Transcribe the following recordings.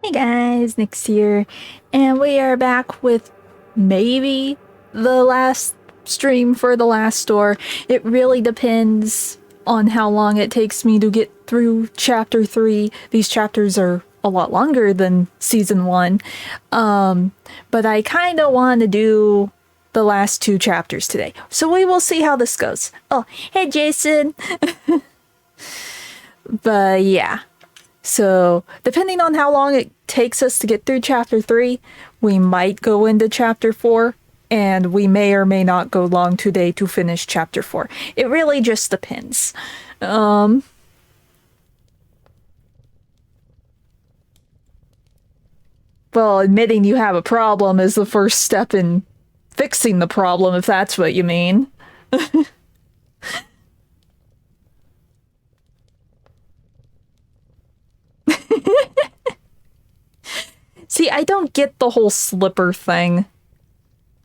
Hey guys, Nyx here, and we are back with maybe the last stream for the last store. It really depends on how long it takes me to get through chapter 3. These chapters are a lot longer than season 1, but I kind of want to do the last 2 chapters today. So we will see how this goes. Oh, hey Jason! But yeah. So, depending on how long it takes us to get through chapter 3, we might go into chapter 4, and we may or may not go long today to finish chapter 4. It really just depends. Well, admitting you have a problem is the first step in fixing the problem, if that's what you mean. See, I don't get the whole slipper thing.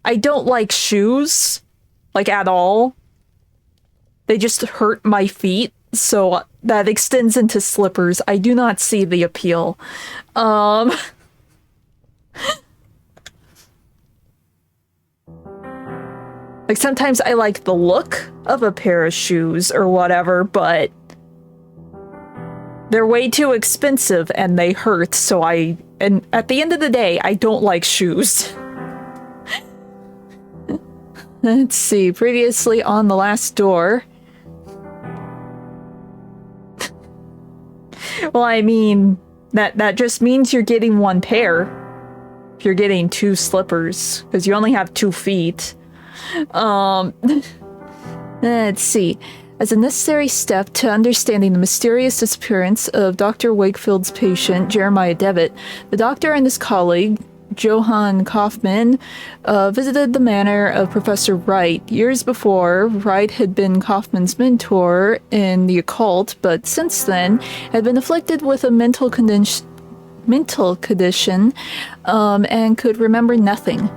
I don't like shoes, like at all. They just hurt my feet, so that extends into slippers. I do not see the appeal. Like sometimes I like the look of a pair of shoes or whatever, but they're way too expensive and they hurt, so and at the end of the day, I don't like shoes. Let's see, previously on the last door. Well, I mean, that just means you're getting 1 pair. If you're getting 2 slippers, because you only have 2 feet. Let's see. As a necessary step to understanding the mysterious disappearance of Dr. Wakefield's patient, Jeremiah Devitt, the doctor and his colleague, Johann Kaufmann, visited the manor of Professor Wright. Years before, Wright had been Kaufmann's mentor in the occult, but since then had been afflicted with a mental condition and could remember nothing.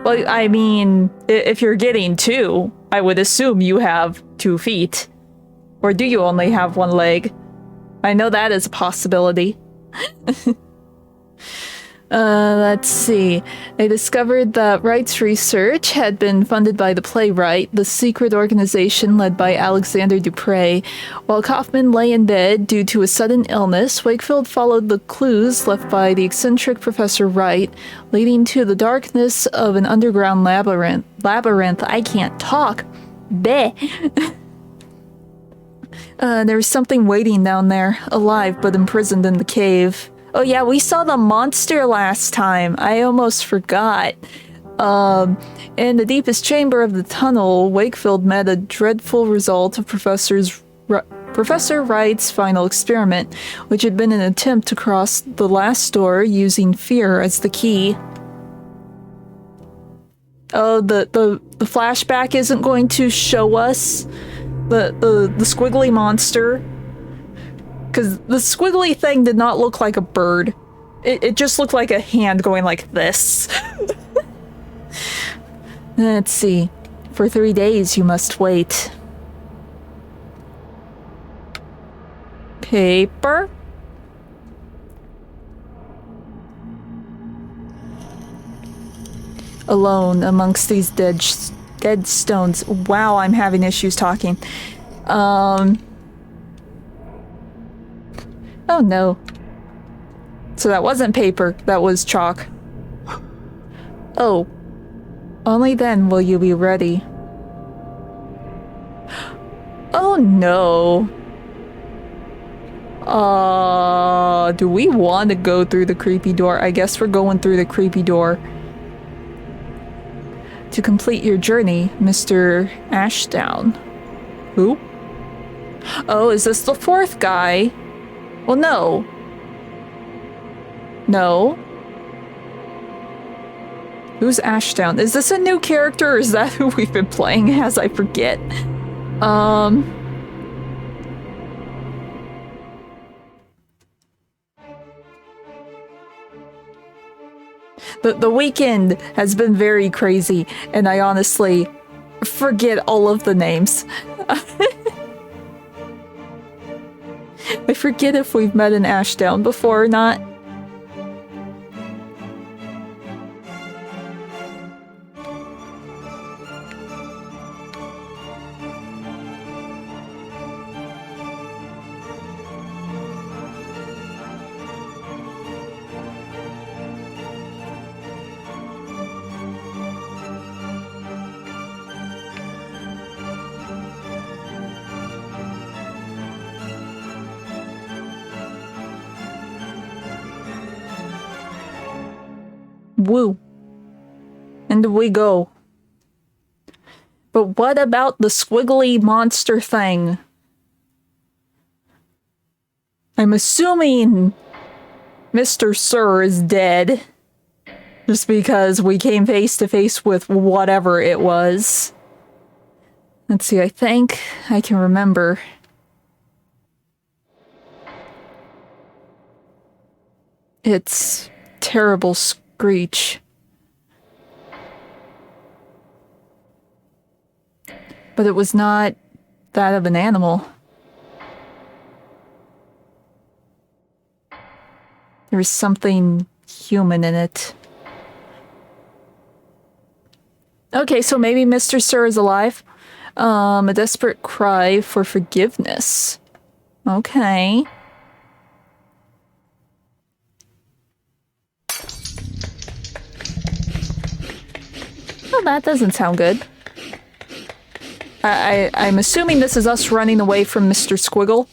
Well, I mean, if you're getting 2, I would assume you have 2 feet. Or do you only have 1 leg? I know that is a possibility. Let's see. They discovered that Wright's research had been funded by the Playwright, the secret organization led by Alexander Dupre. While Kaufman lay in bed due to a sudden illness, Wakefield followed the clues left by the eccentric Professor Wright, leading to the darkness of an underground labyrinth. I can't talk. Bleh. There was something waiting down there, alive but imprisoned in the cave. Oh yeah, we saw the monster last time. I almost forgot. In the deepest chamber of the tunnel, Wakefield met a dreadful result of Professor Wright's final experiment, which had been an attempt to cross the last door using fear as the key. Oh, the flashback isn't going to show us the squiggly monster. Because the squiggly thing did not look like a bird. It just looked like a hand going like this. Let's see. For 3 days you must wait. Paper? Alone amongst these dead stones. Wow, I'm having issues talking. Oh no. So that wasn't paper, that was chalk. Oh. Only then will you be ready. Oh no. Do we want to go through the creepy door? I guess we're going through the creepy door. To complete your journey, Mr. Ashdown. Who? Oh, is this the 4th guy? Well, no. No. Who's Ashdown? Is this a new character or is that who we've been playing as? I forget. The weekend has been very crazy, and I honestly forget all of the names. I forget if we've met in Ashdown before or not. Woo. And we go. But what about the squiggly monster thing? I'm assuming Mr. Sir is dead. Just because we came face to face with whatever it was. Let's see, I think I can remember. It's terrible screech. But it was not that of an animal. There was something human in it. Okay, so maybe Mr. Sir is alive. A desperate cry for forgiveness. Okay. Well, that doesn't sound good. I'm assuming this is us running away from Mr. Squiggle.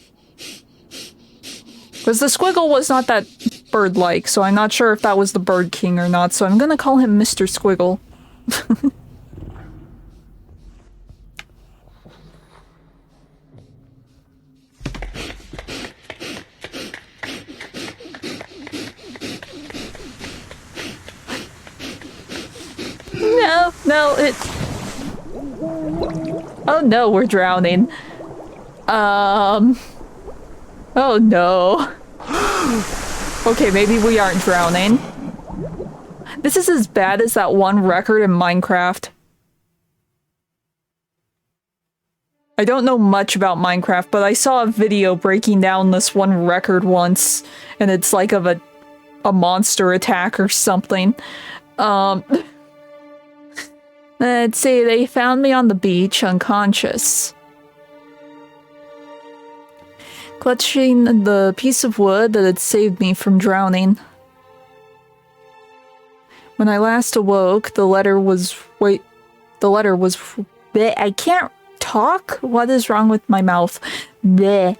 Because the Squiggle was not that bird-like, so I'm not sure if that was the Bird King or not, so I'm gonna call him Mr. Squiggle. No, it... Oh no, we're drowning. Oh no. Okay, maybe we aren't drowning. This is as bad as that one record in Minecraft. I don't know much about Minecraft, but I saw a video breaking down this one record once, and it's like of a monster attack or something. Let's see, they found me on the beach, unconscious. Clutching the piece of wood that had saved me from drowning. When I last awoke, the letter was... Bleh, I can't talk? What is wrong with my mouth? Bleh.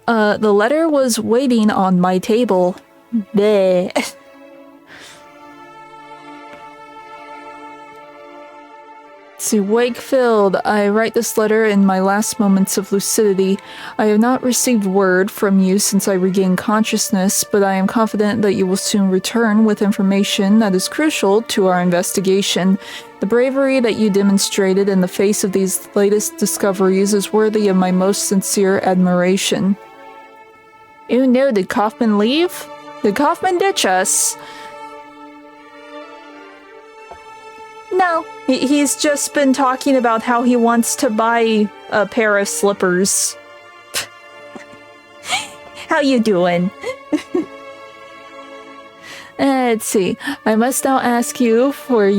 The letter was waiting on my table. Bleh. To Wakefield, I write this letter in my last moments of lucidity. I have not received word from you since I regained consciousness, but I am confident that you will soon return with information that is crucial to our investigation. The bravery that you demonstrated in the face of these latest discoveries is worthy of my most sincere admiration. Oh no, did Kaufman leave? Did Kaufman ditch us? No, he's just been talking about how he wants to buy a pair of slippers. How you doing? Let's see. I must now ask you for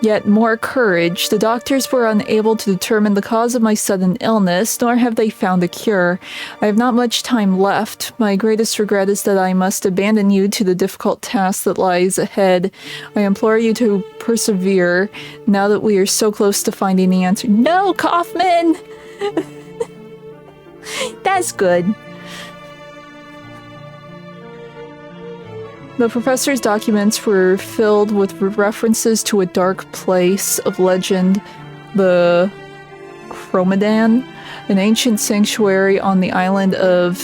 yet more courage. The doctors were unable to determine the cause of my sudden illness, nor have they found a cure. I have not much time left. My greatest regret is that I must abandon you to the difficult task that lies ahead. I implore you to persevere, now that we are so close to finding the answer. No, Kaufman! That's good. The professor's documents were filled with references to a dark place of legend, the Chromadan, an ancient sanctuary on the island of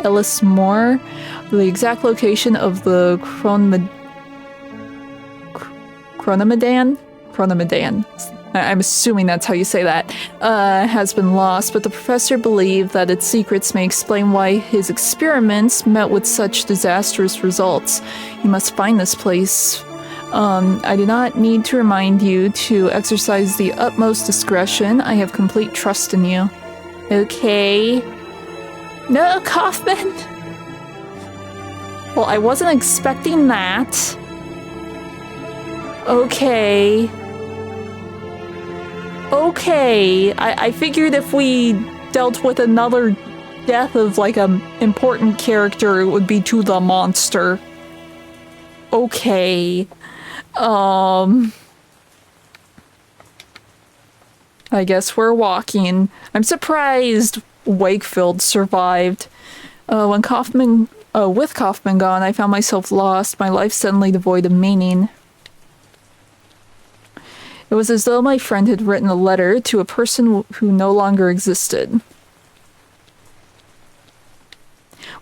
Ellismore. The exact location of the Chronomedan? I'm assuming that's how you say that, has been lost, but the professor believed that its secrets may explain why his experiments met with such disastrous results. You must find this place. I do not need to remind you to exercise the utmost discretion. I have complete trust in you. Okay. No, Kaufman! Well, I wasn't expecting that. Okay. Okay. I figured if we dealt with another death of, like, an important character, it would be to the monster. Okay. I guess we're walking. I'm surprised Wakefield survived. With Kaufman gone, I found myself lost, my life suddenly devoid of meaning. It was as though my friend had written a letter to a person who no longer existed.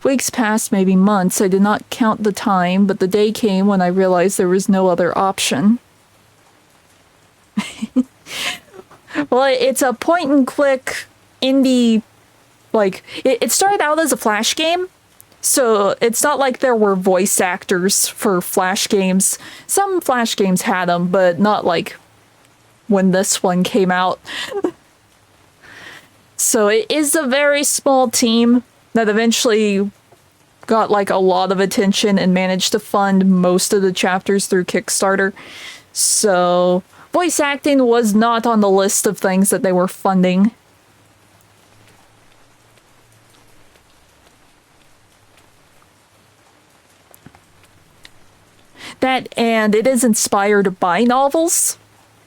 Weeks passed, maybe months. I did not count the time, but the day came when I realized there was no other option. Well, it's a point-and-click indie, like, it started out as a Flash game, so it's not like there were voice actors for Flash games. Some Flash games had them, but not like when this one came out. So it is a very small team that eventually got like a lot of attention and managed to fund most of the chapters through Kickstarter. So voice acting was not on the list of things that they were funding. That, and it is inspired by novels.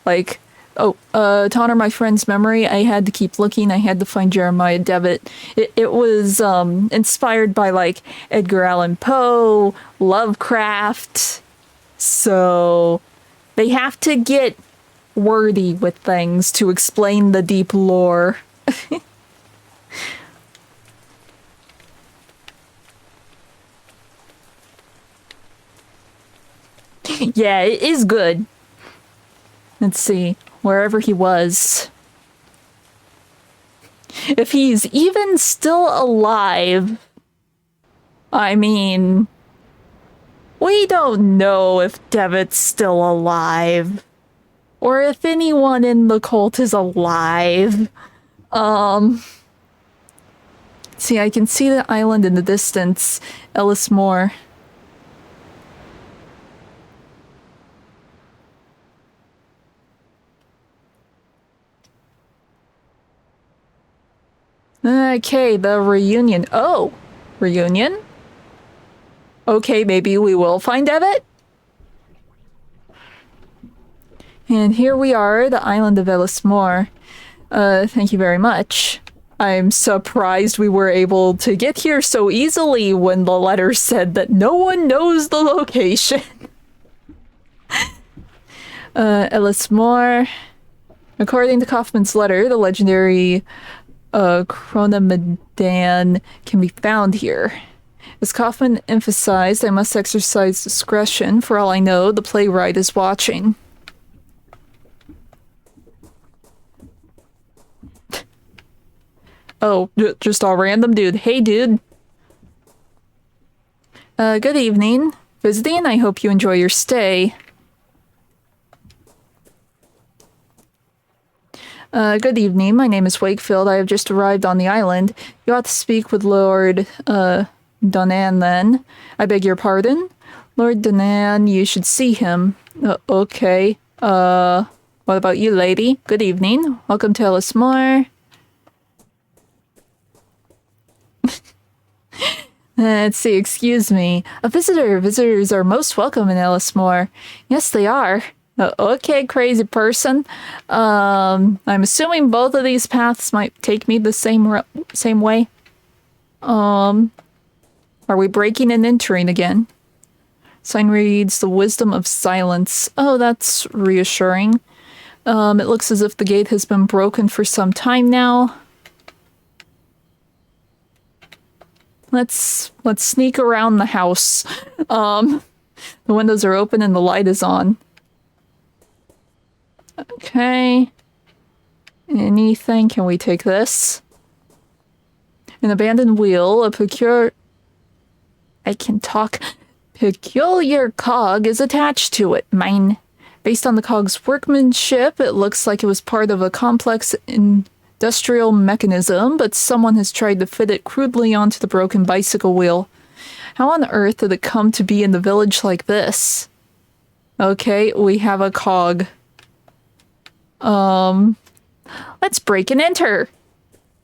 Like, to honor my friend's memory, I had to keep looking. I had to find Jeremiah Devitt. It was inspired by, like, Edgar Allan Poe, Lovecraft. So they have to get wordy with things to explain the deep lore. Yeah, it is good. Let's see, wherever he was. If he's even still alive, I mean, we don't know if Devitt's still alive. Or if anyone in the cult is alive. See, I can see the island in the distance. Ellis Moore. Okay, the reunion. Oh, reunion? Okay, maybe we will find Devitt? And here we are, the island of Ellis Moore. Thank you very much. I'm surprised we were able to get here so easily when the letter said that no one knows the location. Ellis Moore. According to Kaufman's letter, the legendary Chronomedan can be found here. As Kaufman emphasized, I must exercise discretion. For all I know, the playwright is watching. Oh, just a random dude. Hey, dude. Good evening. Visiting? I hope you enjoy your stay. Good evening. My name is Wakefield. I have just arrived on the island. You ought to speak with Lord, Donan then. I beg your pardon? Lord Donan, you should see him. Okay. What about you, lady? Good evening. Welcome to Ellis Moore. Let's see, excuse me. A visitor. Visitors are most welcome in Ellis Moore. Yes, they are. Okay, crazy person. I'm assuming both of these paths might take me the same way. Are we breaking and entering again? Sign reads, the wisdom of silence. Oh, that's reassuring. It looks as if the gate has been broken for some time now. Let's sneak around the house. The windows are open and the light is on. Okay. Anything? Can we take this? An abandoned wheel, a peculiar... I can talk. Peculiar cog is attached to it. Mine. Based on the cog's workmanship, it looks like it was part of a complex industrial mechanism, but someone has tried to fit it crudely onto the broken bicycle wheel. How on earth did it come to be in the village like this? Okay, we have a cog. Let's break and enter.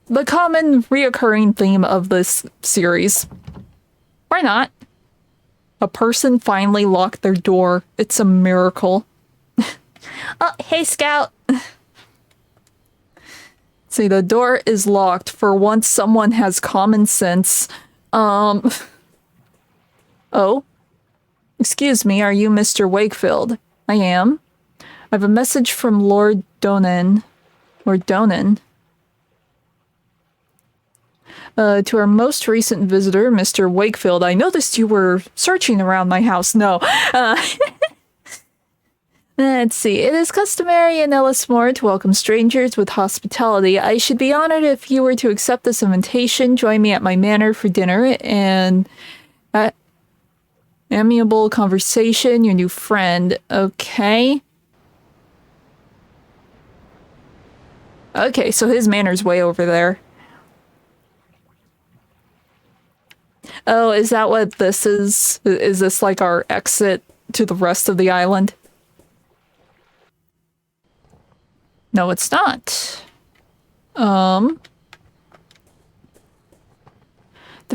The common reoccurring theme of this series. Why not? A person finally locked their door. It's a miracle. Oh, hey, Scout. See, the door is locked. For once, someone has common sense. Oh? Excuse me, are you Mr. Wakefield? I am. I have a message from Lord Donan. Lord Donan. To our most recent visitor, Mr. Wakefield, I noticed you were searching around my house. No. Let's see. It is customary in Ellismore to welcome strangers with hospitality. I should be honored if you were to accept this invitation, join me at my manor for dinner, and amiable conversation, your new friend. Okay. Okay, so his manor's way over there. Oh, is that what this is? Is this like our exit to the rest of the island? No, it's not. The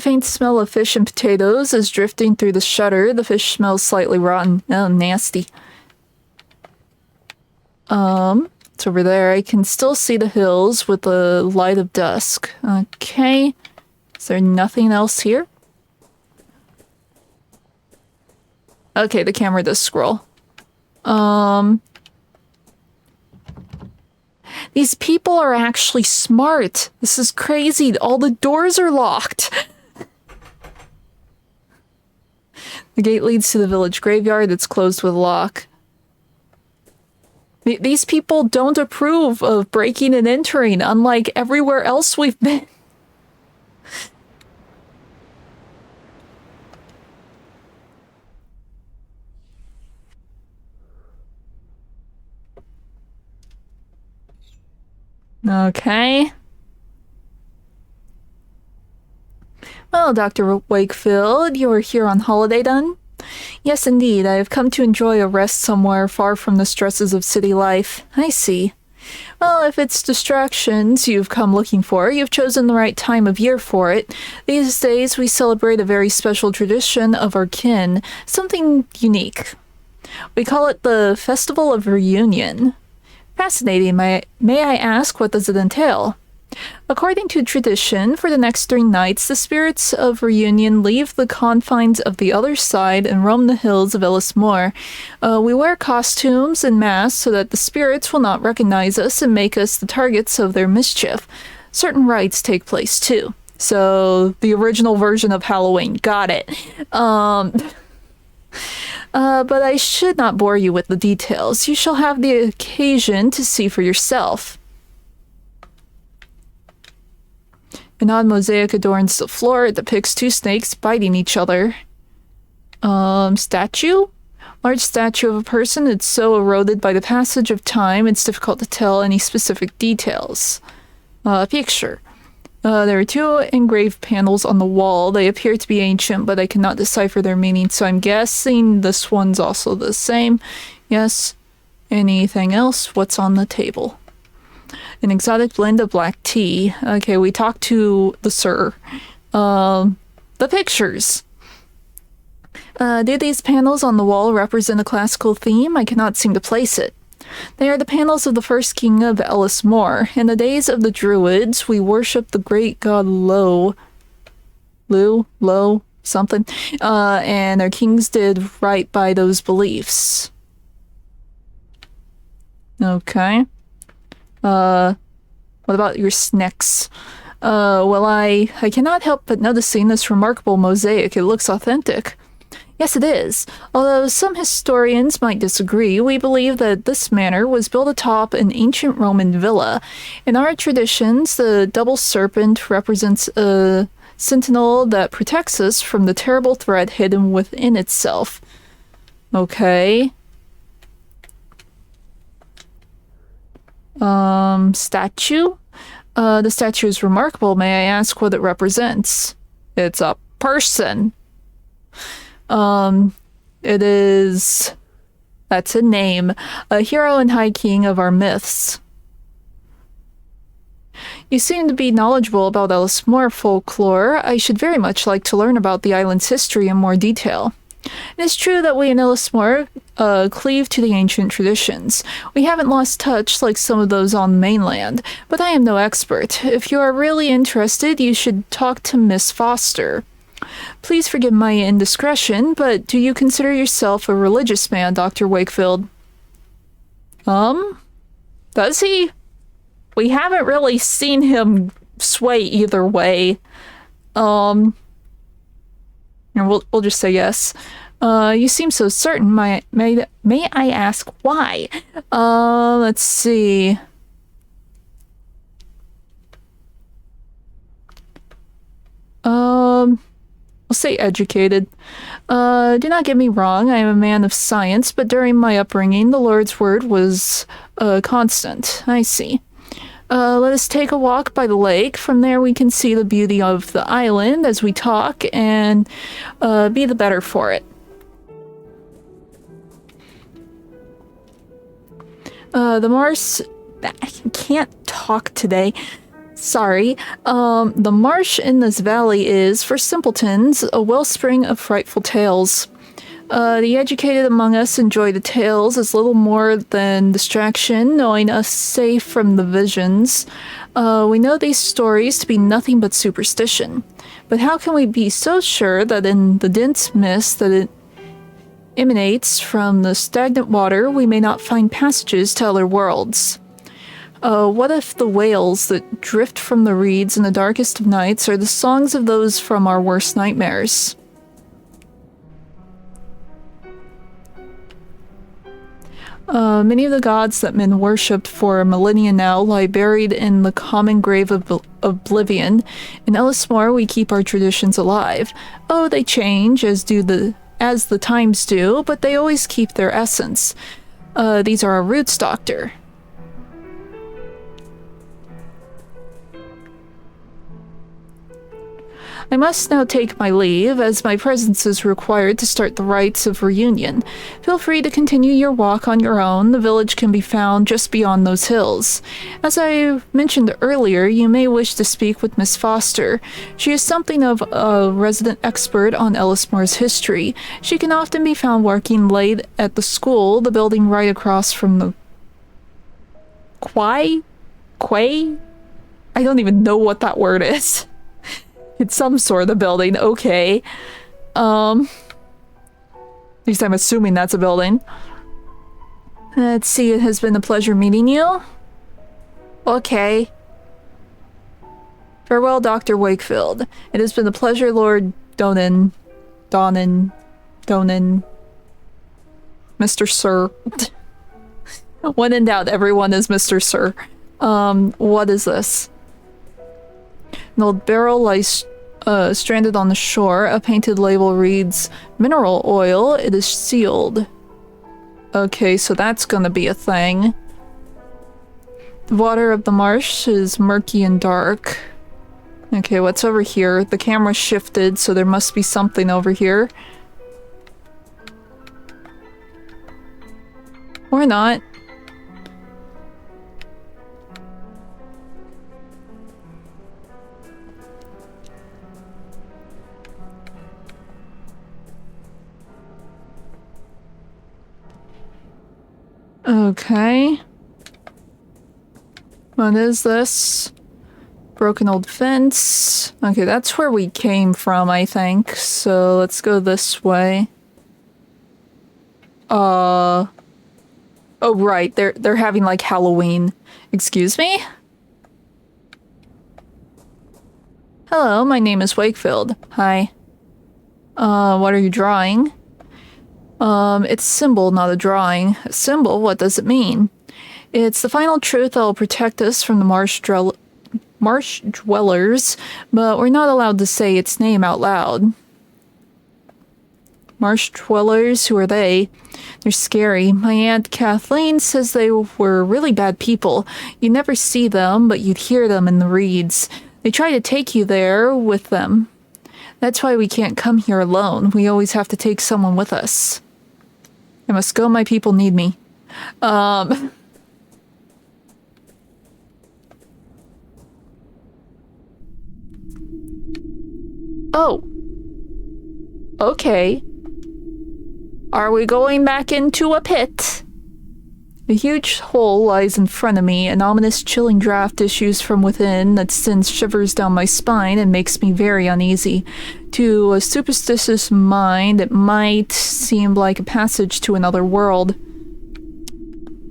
faint smell of fish and potatoes is drifting through the shutter. The fish smells slightly rotten. Oh, nasty. It's over there. I can still see the hills with the light of dusk. Okay. Is there nothing else here? Okay, the camera does scroll. These people are actually smart. This is crazy. All the doors are locked. The gate leads to the village graveyard. It's closed with a lock. These people don't approve of breaking and entering, unlike everywhere else we've been. Okay. Well, Dr. Wakefield, you are here on holiday then? Yes, indeed. I have come to enjoy a rest somewhere far from the stresses of city life. I see. Well, if it's distractions you've come looking for, you've chosen the right time of year for it. These days, we celebrate a very special tradition of our kin, something unique. We call it the Festival of Reunion. Fascinating. May I ask, what does it entail? According to tradition, for the next 3 nights, the spirits of reunion leave the confines of the other side and roam the hills of Ellismore. We wear costumes and masks so that the spirits will not recognize us and make us the targets of their mischief. Certain rites take place too. So, the original version of Halloween. Got it. But I should not bore you with the details. You shall have the occasion to see for yourself. An odd mosaic adorns the floor. It depicts 2 snakes biting each other. Statue? Large statue of a person. It's so eroded by the passage of time, it's difficult to tell any specific details. Picture. There are 2 engraved panels on the wall. They appear to be ancient, but I cannot decipher their meaning, so I'm guessing this one's also the same. Yes. Anything else? What's on the table? An exotic blend of black tea. Okay, we talked to the sir. The pictures. Do these panels on the wall represent a classical theme? I cannot seem to place it. They are the panels of the first king of Ellismore. In the days of the Druids, we worshipped the great god Lo, something. And our kings did right by those beliefs. Okay. What about your snacks? Well, I cannot help but noticing this remarkable mosaic. It looks authentic. Yes, it is. Although some historians might disagree, we believe that this manor was built atop an ancient Roman villa. In our traditions, the double serpent represents a sentinel that protects us from the terrible threat hidden within itself. Okay. Statue? The statue is remarkable. May I ask what it represents? It's a person. It is... That's a name. A hero and high king of our myths. You seem to be knowledgeable about Ellismore folklore. I should very much like to learn about the island's history in more detail. It is true that we in Ellismore cleave to the ancient traditions. We haven't lost touch like some of those on the mainland, but I am no expert. If you are really interested, you should talk to Miss Foster. Please forgive my indiscretion, but do you consider yourself a religious man, Dr. Wakefield? Does he? We haven't really seen him sway either way. And we'll just say yes. You seem so certain. May I ask why? Let's see. I'll say educated. Do not get me wrong, I am a man of science, but during my upbringing, the Lord's word was constant. I see. Let us take a walk by the lake. From there we can see the beauty of the island as we talk and be the better for it. The marsh... I can't talk today. Sorry. The marsh in this valley is, for simpletons, a wellspring of frightful tales. The educated among us enjoy the tales as little more than distraction, knowing us safe from the visions. We know these stories to be nothing but superstition. But how can we be so sure that in the dense mist that it emanates from the stagnant water, we may not find passages to other worlds? What if the wails that drift from the reeds in the darkest of nights are the songs of those from our worst nightmares? Many of the gods that men worshipped for a millennia now lie buried in the common grave of oblivion. In Ellismore, we keep our traditions alive. Oh, they change as the times do, but they always keep their essence. These are our roots, Doctor. I must now take my leave, as my presence is required to start the rites of reunion. Feel free to continue your walk on your own. The village can be found just beyond those hills. As I mentioned earlier, you may wish to speak with Miss Foster. She is something of a resident expert on Ellismore's history. She can often be found working late at the school, the building right across from the... Quay? I don't even know what that word is. It's some sort of building, okay. At least I'm assuming that's a building. Let's see, it has been a pleasure meeting you. Okay. Farewell, Dr. Wakefield. It has been a pleasure, Lord Donan, Mr. Sir. When in doubt, everyone is Mr. Sir. What is this? An old barrel lies stranded on the shore. A painted label reads, mineral oil. It is sealed. Okay, so that's gonna be a thing. The water of the marsh is murky and dark. Okay, what's over here? The camera shifted, so there must be something over here. Or not. Okay. What is this? Broken old fence. Okay, that's where we came from, I think. So let's go this way. Oh right, they're having like Halloween. Excuse me? Hello, my name is Wakefield. Hi. What are you drawing? It's a symbol, not a drawing. A symbol? What does it mean? It's the final truth that will protect us from the marsh dwellers, but we're not allowed to say its name out loud. Marsh dwellers? Who are they? They're scary. My Aunt Kathleen says they were really bad people. You never see them, but you'd hear them in the reeds. They try to take you there with them. That's why we can't come here alone. We always have to take someone with us. I must go, my people need me. Oh. Okay. Are we going back into a pit? A huge hole lies in front of me. An ominous, chilling draft issues from within that sends shivers down my spine and makes me very uneasy. To a superstitious mind, it might seem like a passage to another world.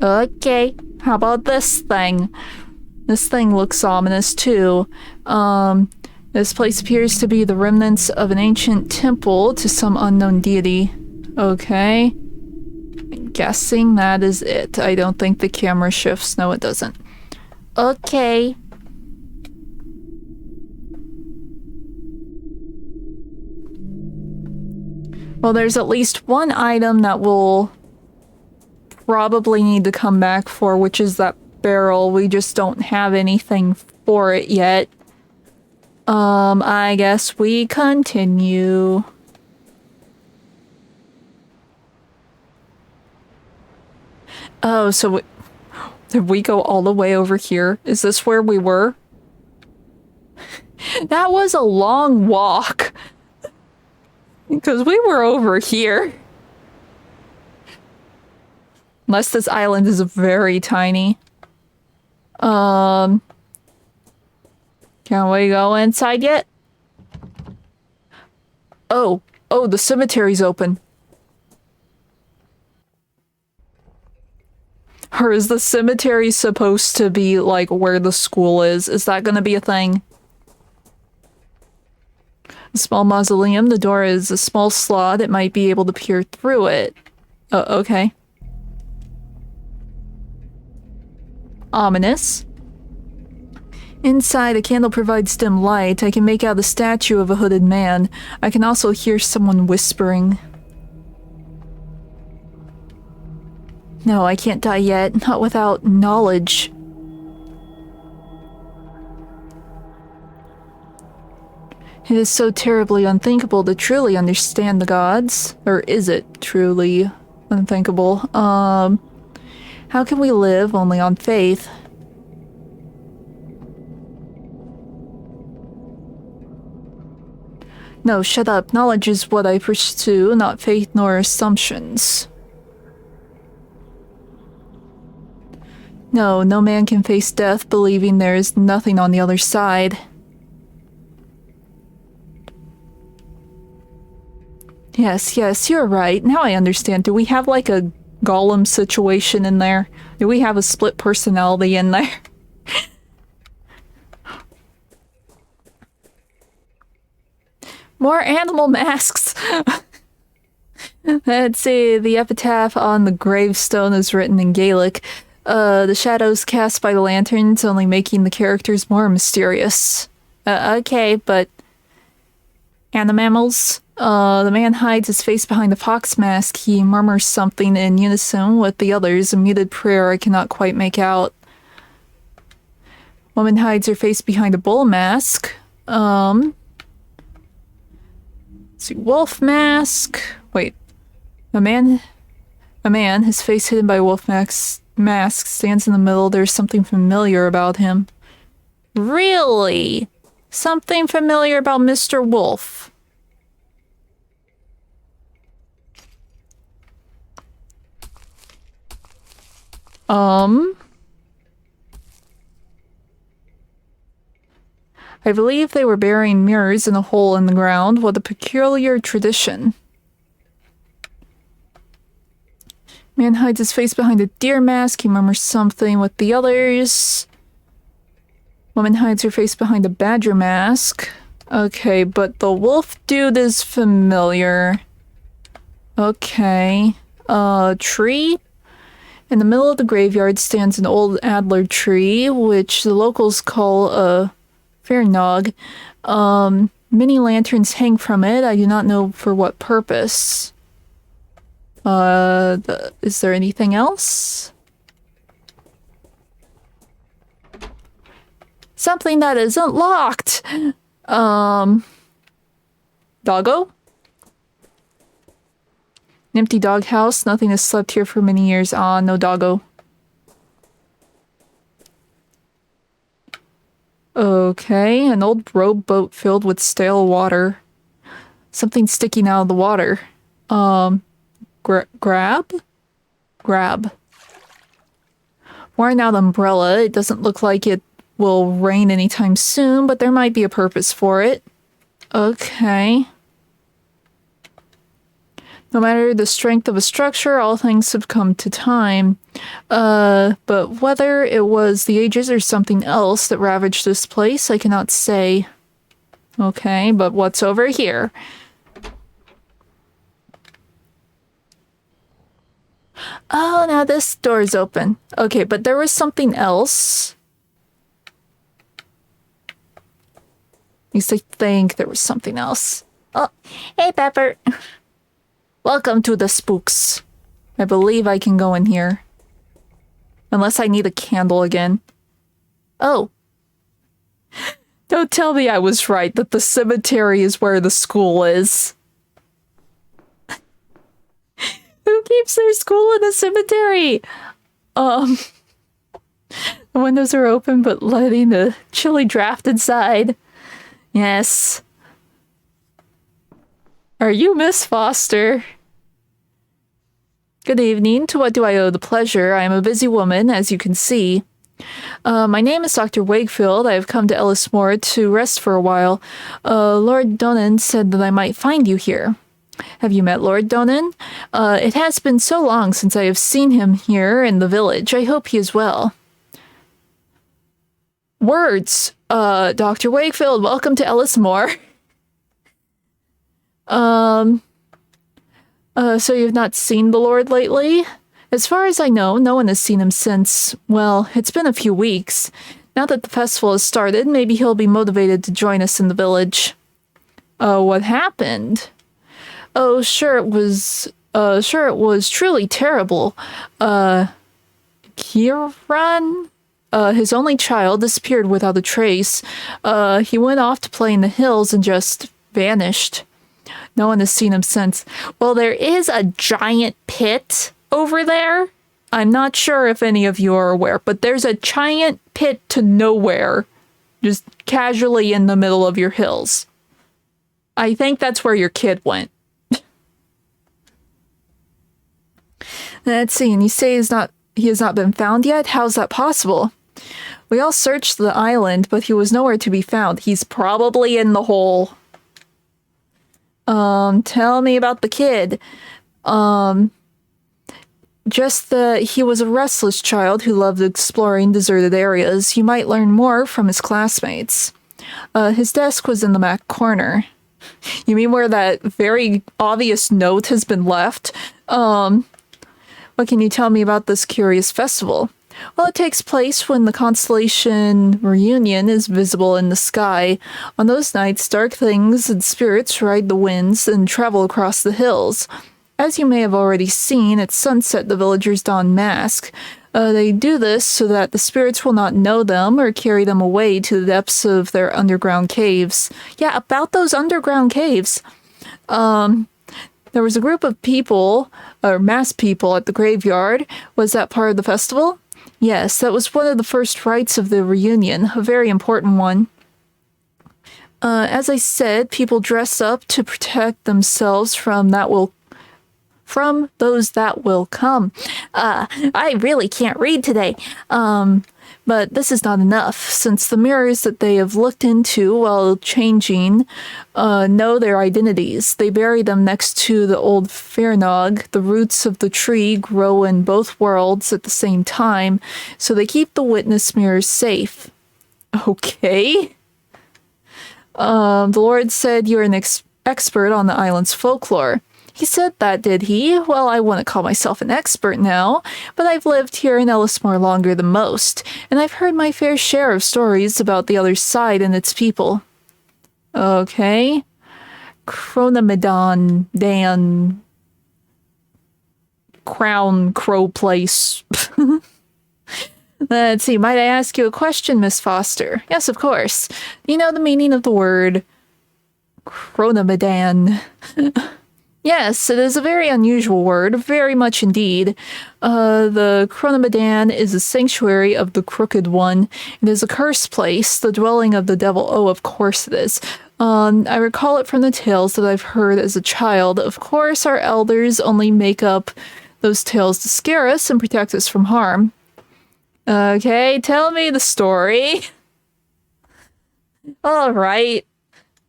Okay, how about this thing? This thing looks ominous too. This place appears to be the remnants of an ancient temple to some unknown deity. Okay. I'm guessing that is it. I don't think the camera shifts. No, it doesn't. Okay. Well, there's at least one item that we'll probably need to come back for, which is that barrel. We just don't have anything for it yet. I guess we continue. Oh, so did we go all the way over here? Is this where we were? That was a long walk. Because we were over here. Unless this island is very tiny. Can we go inside yet? Oh, the cemetery's open. Or is the cemetery supposed to be, like, where the school is? Is that gonna be a thing? A small mausoleum. The door is a small slot. It might be able to peer through it. Oh, okay. Ominous. Inside, a candle provides dim light. I can make out the statue of a hooded man. I can also hear someone whispering. No, I can't die yet. Not without knowledge. It is so terribly unthinkable to truly understand the gods. Or is it truly unthinkable? How can we live only on faith? No, shut up. Knowledge is what I pursue, not faith nor assumptions. No, no man can face death believing there is nothing on the other side. Yes, you're right. Now I understand. Do we have like a Gollum situation in there? Do we have a split personality in there? More animal masks! Let's see, the epitaph on the gravestone is written in Gaelic. The shadows cast by the lanterns only making the characters more mysterious. Okay, but... Animamals? The man hides his face behind the fox mask. He murmurs something in unison with the others, a muted prayer I cannot quite make out. Woman hides her face behind a bull mask. Let's see, wolf mask. Wait. A man, his face hidden by a wolf mask, stands in the middle. There's something familiar about him. Really? Something familiar about Mr. Wolf. I believe they were burying mirrors in a hole in the ground. What a peculiar tradition. Man hides his face behind a deer mask. He murmurs something with the others. Woman hides her face behind a badger mask. Okay, but the wolf dude is familiar. Okay. Tree? In the middle of the graveyard stands an old adler tree, which the locals call a fairnog. Many lanterns hang from it. I do not know for what purpose. Is there anything else? Something that isn't locked. Doggo? An empty doghouse. Nothing has slept here for many years. Ah, no doggo. Okay, an old rowboat filled with stale water. Something sticking out of the water. Grab? Grab. Worn out umbrella. It doesn't look like it will rain anytime soon, but there might be a purpose for it. Okay. No matter the strength of a structure, all things succumb to time. But whether it was the ages or something else that ravaged this place, I cannot say. Okay, but what's over here? Oh, now this door's open. Okay, but there was something else. At least I think there was something else. Oh, hey, Pepper. Welcome to the spooks. I believe I can go in here. Unless I need a candle again. Oh. Don't tell me I was right that the cemetery is where the school is. Who keeps their school in a cemetery? The windows are open, but letting the chilly draft inside. Yes. Are you Miss Foster? Good evening. To what do I owe the pleasure? I am a busy woman, as you can see. My name is Dr. Wakefield. I have come to Ellismore to rest for a while. Lord Donan said that I might find you here. Have you met Lord Donan? It has been so long since I have seen him here in the village. I hope he is well. Words. Dr. Wakefield, welcome to Ellismore. So you've not seen the Lord lately? As far as I know, no one has seen him since, well, it's been a few weeks. Now that the festival has started, maybe he'll be motivated to join us in the village. What happened? Oh, sure it was truly terrible. Kieran? His only child disappeared without a trace. He went off to play in the hills and just vanished. No one has seen him since. Well, there is a giant pit over there. I'm not sure if any of you are aware, but there's a giant pit to nowhere, just casually in the middle of your hills. I think that's where your kid went. Let's see, and you say he has not been found yet? How's that possible? We all searched the island, but he was nowhere to be found. He's probably in the hole. Tell me about the kid. Just that he was a restless child who loved exploring deserted areas. You might learn more from his classmates. His desk was in the back corner. You mean where that very obvious note has been left? What can you tell me about this curious festival? Well, it takes place when the constellation Reunion is visible in the sky. On those nights, dark things and spirits ride the winds and travel across the hills. As you may have already seen, at sunset the villagers don masks. They do this so that the spirits will not know them or carry them away to the depths of their underground caves. Yeah, about those underground caves. There was a group of people, or mass people, at the graveyard. Was that part of the festival? Yes, that was one of the first rites of the reunion, a very important one. As I said, people dress up to protect themselves from those that will come. I really can't read today. But this is not enough, since the mirrors that they have looked into while changing know their identities. They bury them next to the old Fernog. The roots of the tree grow in both worlds at the same time, so they keep the witness mirrors safe. Okay. The Lord said you're an expert on the island's folklore. He said that, did he? Well, I wouldn't call myself an expert now, but I've lived here in Ellismore longer than most, and I've heard my fair share of stories about the other side and its people. Okay. Chronomedon Dan. crown crow place. Let's see, might I ask you a question, Miss Foster? Yes, of course. Do you know the meaning of the word chronomedan? Yes, it is a very unusual word, very much indeed. The Chronomedan is a sanctuary of the Crooked One. It is a cursed place, the dwelling of the devil. Oh, of course it is. I recall it from the tales that I've heard as a child. Of course, our elders only make up those tales to scare us and protect us from harm. Okay, tell me the story. All right.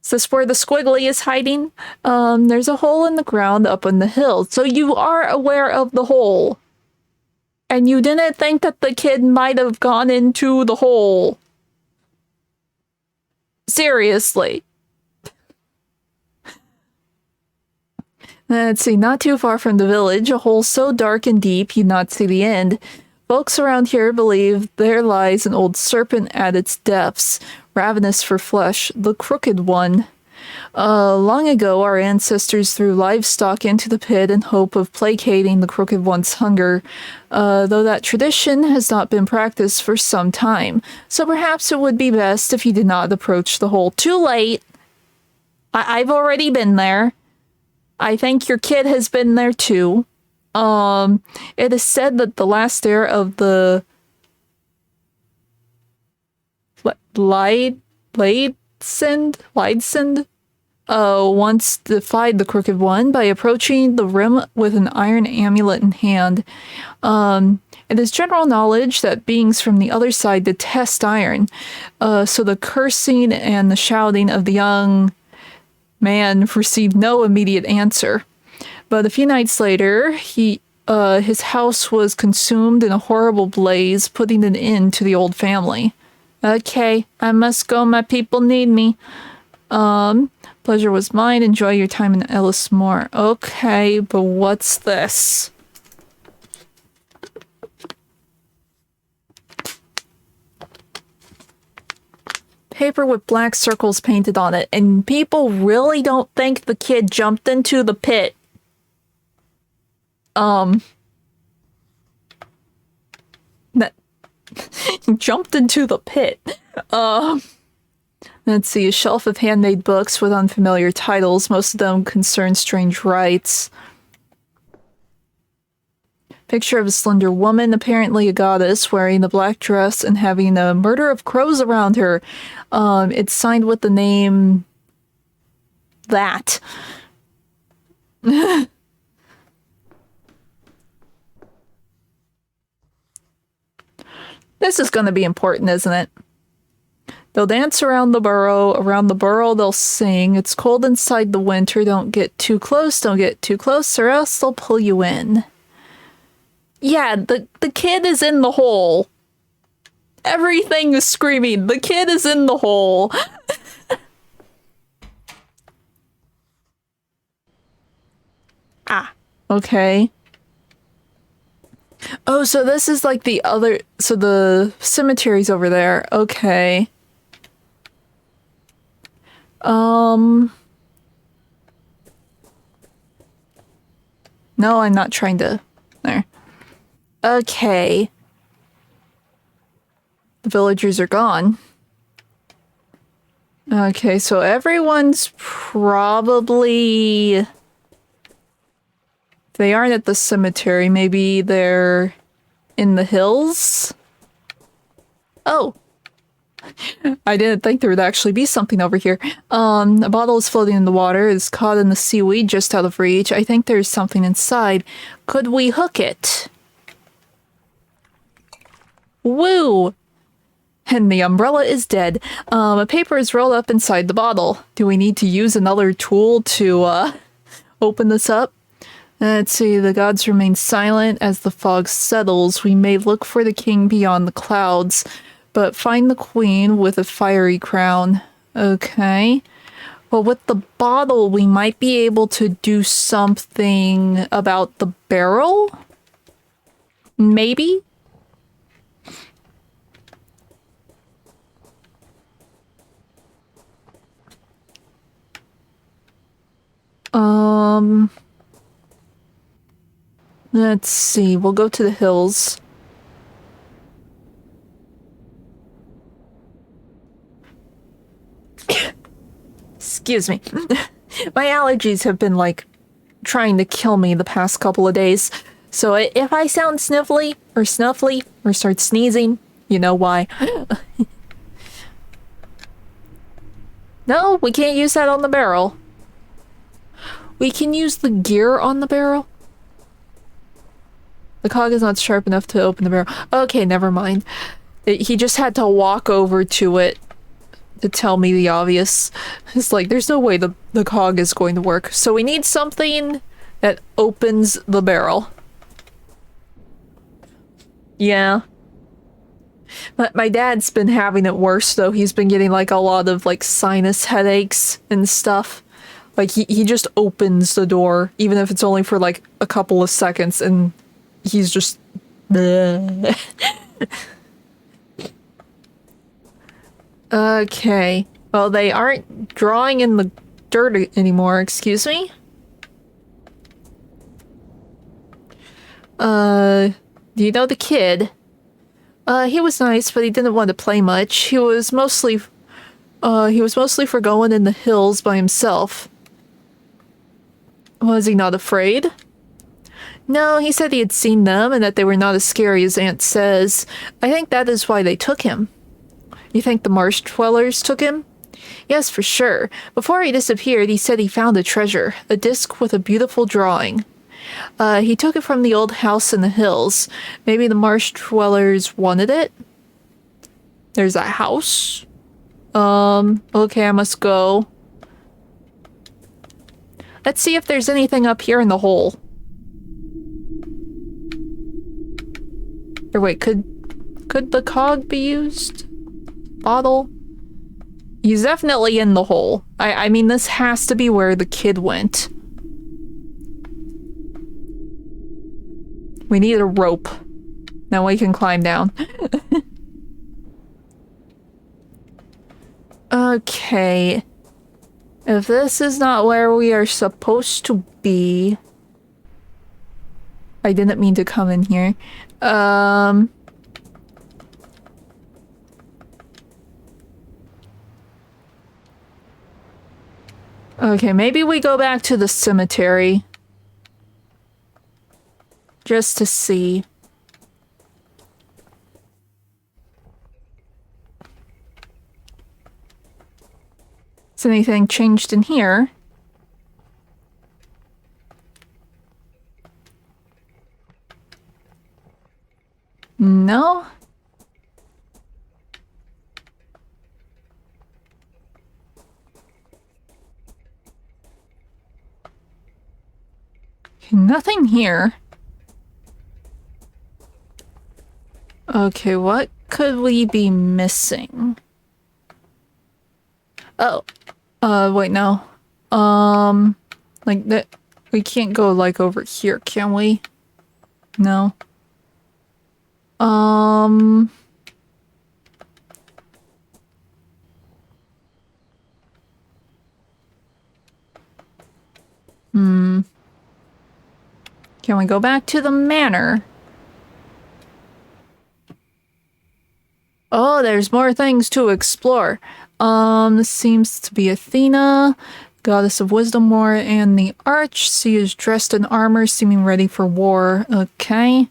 Is this where the squiggly is hiding? There's a hole in the ground up on the hill. So you are aware of the hole. And you didn't think that the kid might have gone into the hole. Seriously. Let's see, not too far from the village, a hole so dark and deep you'd not see the end. Folks around here believe there lies an old serpent at its depths, ravenous for flesh, the Crooked One. Long ago, our ancestors threw livestock into the pit in hope of placating the Crooked One's hunger, though that tradition has not been practiced for some time. So perhaps it would be best if you did not approach the hole. Too late! I've already been there. I think your kid has been there too. It is said that the last heir of the Leidsend once defied the Crooked One by approaching the rim with an iron amulet in hand. It is general knowledge that beings from the other side detest iron, so the cursing and the shouting of the young man received no immediate answer. But a few nights later, his house was consumed in a horrible blaze, putting an end to the old family. Okay, I must go. My people need me. Pleasure was mine. Enjoy your time in Ellis Moore. Okay, but what's this? Paper with black circles painted on it, and people really don't think the kid jumped into the pit. That jumped into the pit. Let's see, a shelf of handmade books with unfamiliar titles. Most of them concern strange rites. Picture of a slender woman, apparently a goddess, wearing the black dress and having a murder of crows around her. It's signed with the name... that. This is going to be important, isn't it? They'll dance around the burrow. Around the burrow, they'll sing. It's cold inside the winter. Don't get too close. Don't get too close, or else they'll pull you in. Yeah, the kid is in the hole. Everything is screaming. The kid is in the hole. Ah, okay. Oh, so this is like the other... So the cemetery's over there. Okay. No, I'm not trying to... There. Okay. The villagers are gone. Okay, so everyone's probably... They aren't at the cemetery. Maybe they're in the hills? Oh. I didn't think there would actually be something over here. A bottle is floating in the water. It's caught in the seaweed just out of reach. I think there's something inside. Could we hook it? Woo! And the umbrella is dead. A paper is rolled up inside the bottle. Do we need to use another tool to, open this up? Let's see, the gods remain silent as the fog settles. We may look for the king beyond the clouds, but find the queen with a fiery crown. Okay. Well, with the bottle, we might be able to do something about the barrel? Maybe? Let's see, we'll go to the hills. Excuse me. My allergies have been, like, trying to kill me the past couple of days. So if I sound sniffly or snuffly or start sneezing, you know why. No, we can't use that on the barrel. We can use the gear on the barrel. The cog is not sharp enough to open the barrel. Okay, never mind. He just had to walk over to it to tell me the obvious. It's like, there's no way the cog is going to work. So we need something that opens the barrel. Yeah. But my dad's been having it worse, though. He's been getting, like, a lot of, like, sinus headaches and stuff. Like, he just opens the door, even if it's only for, like, a couple of seconds, and he's just... Okay. Well, they aren't drawing in the dirt anymore, excuse me? Do you know the kid? He was nice, but he didn't want to play much. He was mostly for going in the hills by himself. Was he not afraid? No, he said he had seen them and that they were not as scary as Aunt says. I think that is why they took him. You think the marsh dwellers took him? Yes, for sure. Before he disappeared, he said he found a treasure, a disc with a beautiful drawing. He took it from the old house in the hills. Maybe the marsh dwellers wanted it? There's a house? Okay, I must go. Let's see if there's anything up here in the hole. Or wait, could the cog be used? Bottle? He's definitely in the hole. I mean, this has to be where the kid went. We need a rope. Now we can climb down. Okay. If this is not where we are supposed to be... I didn't mean to come in here. Okay, maybe we go back to the cemetery. Just to see. Has anything changed in here? No? Nothing here. Okay, what could we be missing? Oh. Wait, no. Like that. We can't go, like, over here, can we? No. Can we go back to the manor? Oh, there's more things to explore. This seems to be Athena, goddess of wisdom, war, and the arch. She is dressed in armor, seeming ready for war. Okay.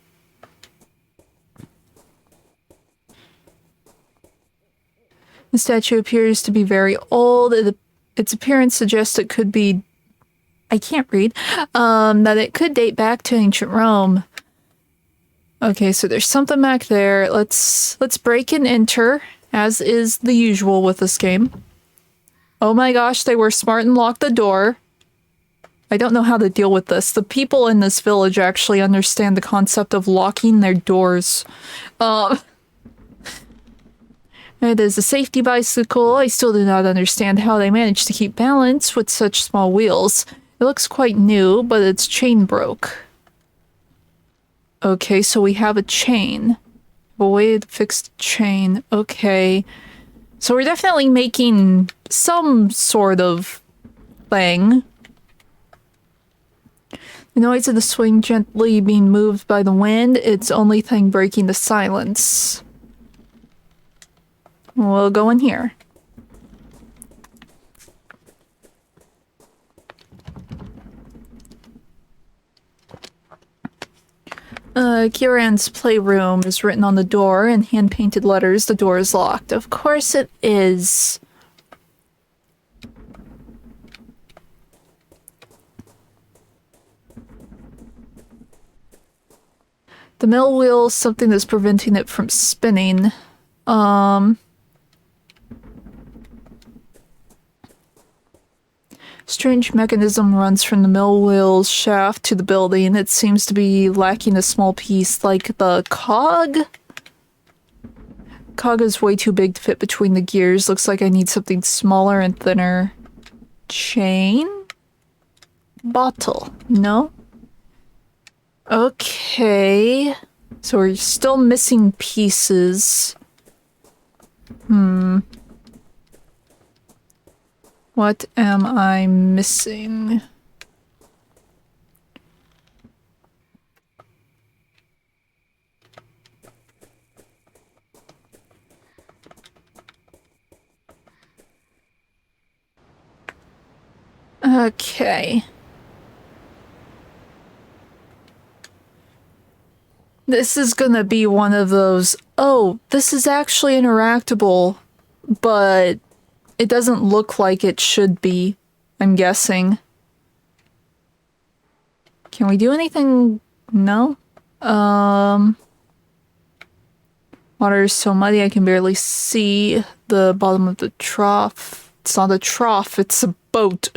The statue appears to be very old. Its appearance suggests it could be... I can't read. That it could date back to ancient Rome. Okay, so there's something back there. Let's break and enter, as is the usual with this game. Oh my gosh, they were smart and locked the door. I don't know how to deal with this. The people in this village actually understand the concept of locking their doors. It is a safety bicycle. I still do not understand how they managed to keep balance with such small wheels. It looks quite new, but its chain broke. Okay, so we have a chain. A way to fix the chain. Okay. So we're definitely making some sort of thing. The noise of the swing gently being moved by the wind, its only thing breaking the silence. We'll go in here. Kieran's playroom is written on the door in hand-painted letters. The door is locked. Of course it is. The mill wheel is something that's preventing it from spinning. Strange mechanism runs from the mill wheel's shaft to the building. It seems to be lacking a small piece, like the cog. Cog is way too big to fit between the gears. Looks like I need something smaller and thinner. Chain? Bottle. No? Okay. So we're still missing pieces. What am I missing? Okay. This is gonna be one of those, oh, this is actually interactable, but it doesn't look like it should be, I'm guessing. Can we do anything? No? Water is so muddy I can barely see the bottom of the trough. It's not a trough, it's a boat.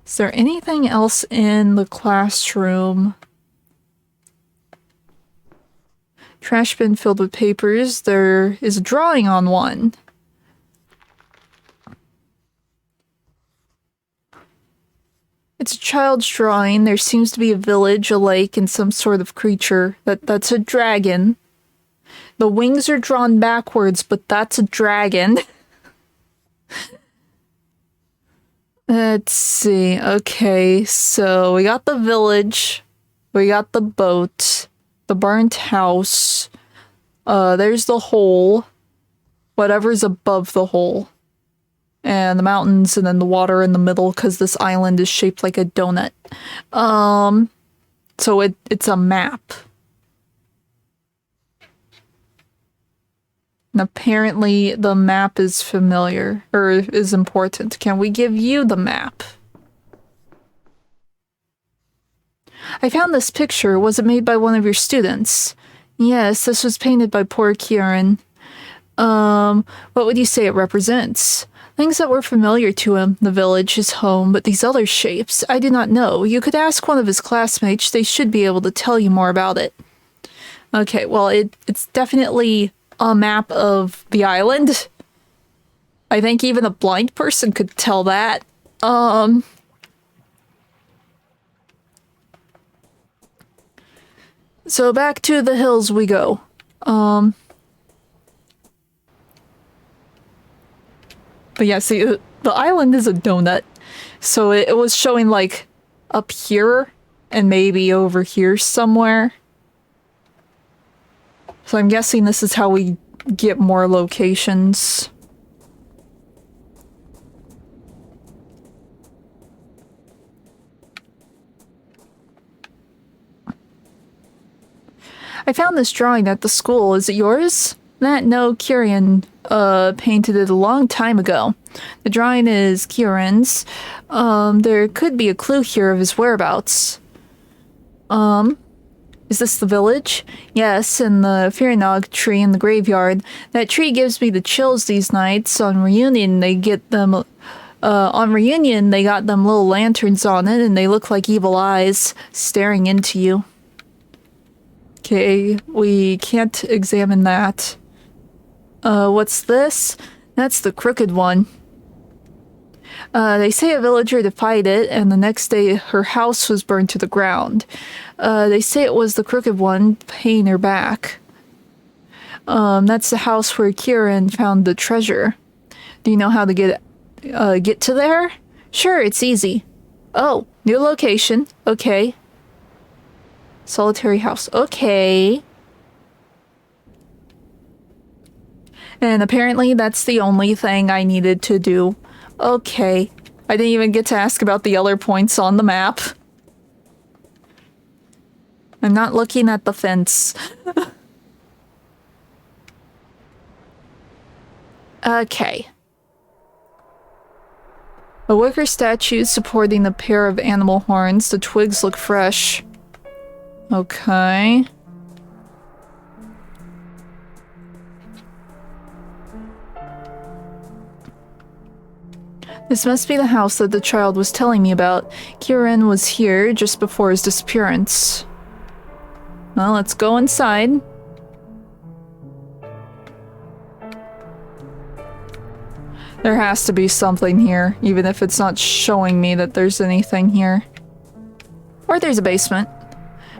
Is there anything else in the classroom? Trash bin filled with papers. There is a drawing on one. It's a child's drawing. There seems to be a village, a lake, and some sort of creature. That's a dragon. The wings are drawn backwards, but that's a dragon. Let's see. Okay, so we got the village. We got the boat. The burnt house. There's the hole. Whatever's above the hole. And the mountains, and then the water in the middle, because this island is shaped like a donut. So it's a map. And apparently the map is familiar, or is important. Can we give you the map? I found this picture. Was it made by one of your students? Yes, this was painted by poor Kieran. What would you say it represents? Things that were familiar to him, the village, his home, but these other shapes, I do not know. You could ask one of his classmates. They should be able to tell you more about it. Okay, well, it's definitely a map of the island. I think even a blind person could tell that. So back to the hills we go. But yeah, see, the island is a donut. So it was showing, like, up here and maybe over here somewhere. So I'm guessing this is how we get more locations. I found this drawing at the school. Is it yours? No, Kieran painted it a long time ago. The drawing is Kieran's. There could be a clue here of his whereabouts. Is this the village? Yes, and the Firnog tree in the graveyard. That tree gives me the chills these nights. On reunion, they got them little lanterns on it, and they look like evil eyes staring into you. Okay, we can't examine that. What's this? That's the crooked one. They say a villager defied it, and the next day her house was burned to the ground. They say it was the crooked one paying her back. That's the house where Kieran found the treasure. Do you know how to get get to there? Sure, it's easy. Oh, new location. Okay. Solitary house. Okay. And apparently that's the only thing I needed to do. Okay. I didn't even get to ask about the other points on the map. I'm not looking at the fence. Okay. A wicker statue supporting a pair of animal horns. The twigs look fresh. Okay. This must be the house that the child was telling me about. Kieran was here just before his disappearance. Well, let's go inside. There has to be something here, even if it's not showing me that there's anything here. Or there's a basement.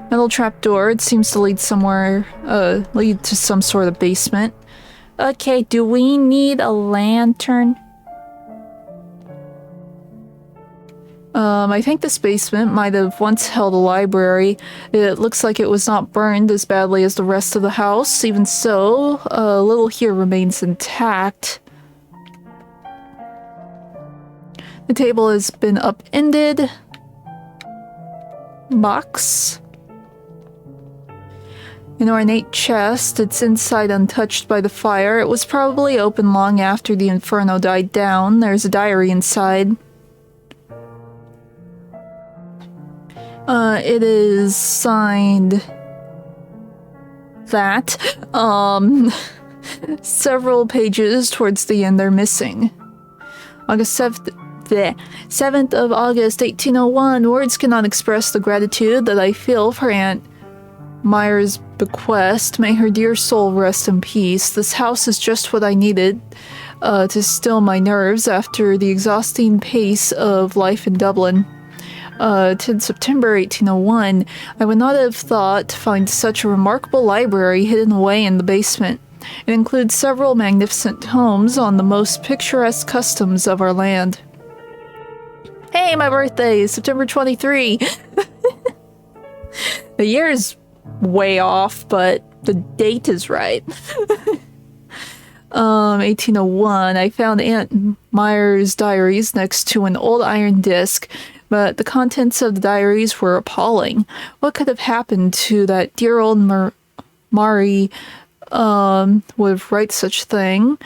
Metal trapdoor. It seems to lead somewhere, lead to some sort of basement. Okay, do we need a lantern? I think this basement might have once held a library. It looks like it was not burned as badly as the rest of the house. Even so, a little here remains intact. The table has been upended. Box. An ornate chest. Its inside untouched by the fire. It was probably open long after the inferno died down. There's a diary inside. It is signed that. Several pages towards the end are missing. August 7th of August, 1801. Words cannot express the gratitude that I feel for Aunt Meyer's bequest. May her dear soul rest in peace. This house is just what I needed to still my nerves after the exhausting pace of life in Dublin. 10 September 1801, I would not have thought to find such a remarkable library hidden away in the basement. It includes several magnificent tomes on the most picturesque customs of our land. Hey, my birthday is September 23. The year is way off, but the date is right. 1801, I found Aunt Meyer's diaries next to an old iron disc. But the contents of the diaries were appalling. What could have happened to that dear old Mari would write such thing?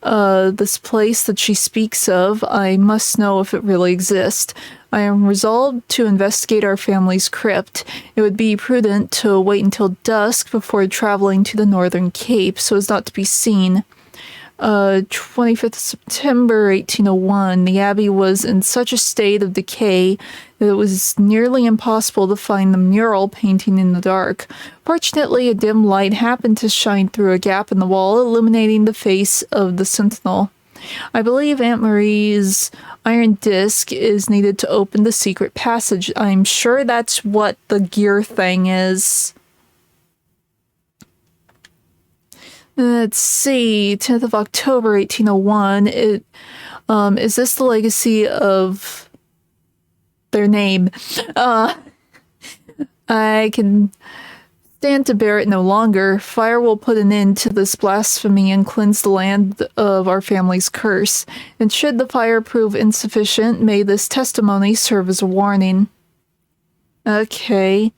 This place that she speaks of, I must know if it really exists. I am resolved to investigate our family's crypt. It would be prudent to wait until dusk before traveling to the Northern Cape so as not to be seen. 25th September 1801, the abbey was in such a state of decay that it was nearly impossible to find the mural painting in the dark. Fortunately, a dim light happened to shine through a gap in the wall, illuminating the face of the sentinel. I believe Aunt Marie's iron disc is needed to open the secret passage. I'm sure that's what the gear thing is. Let's see, 10th of October, 1801. Is this the legacy of their name? I can stand to bear it no longer. Fire will put an end to this blasphemy and cleanse the land of our family's curse. And should the fire prove insufficient, may this testimony serve as a warning. Okay.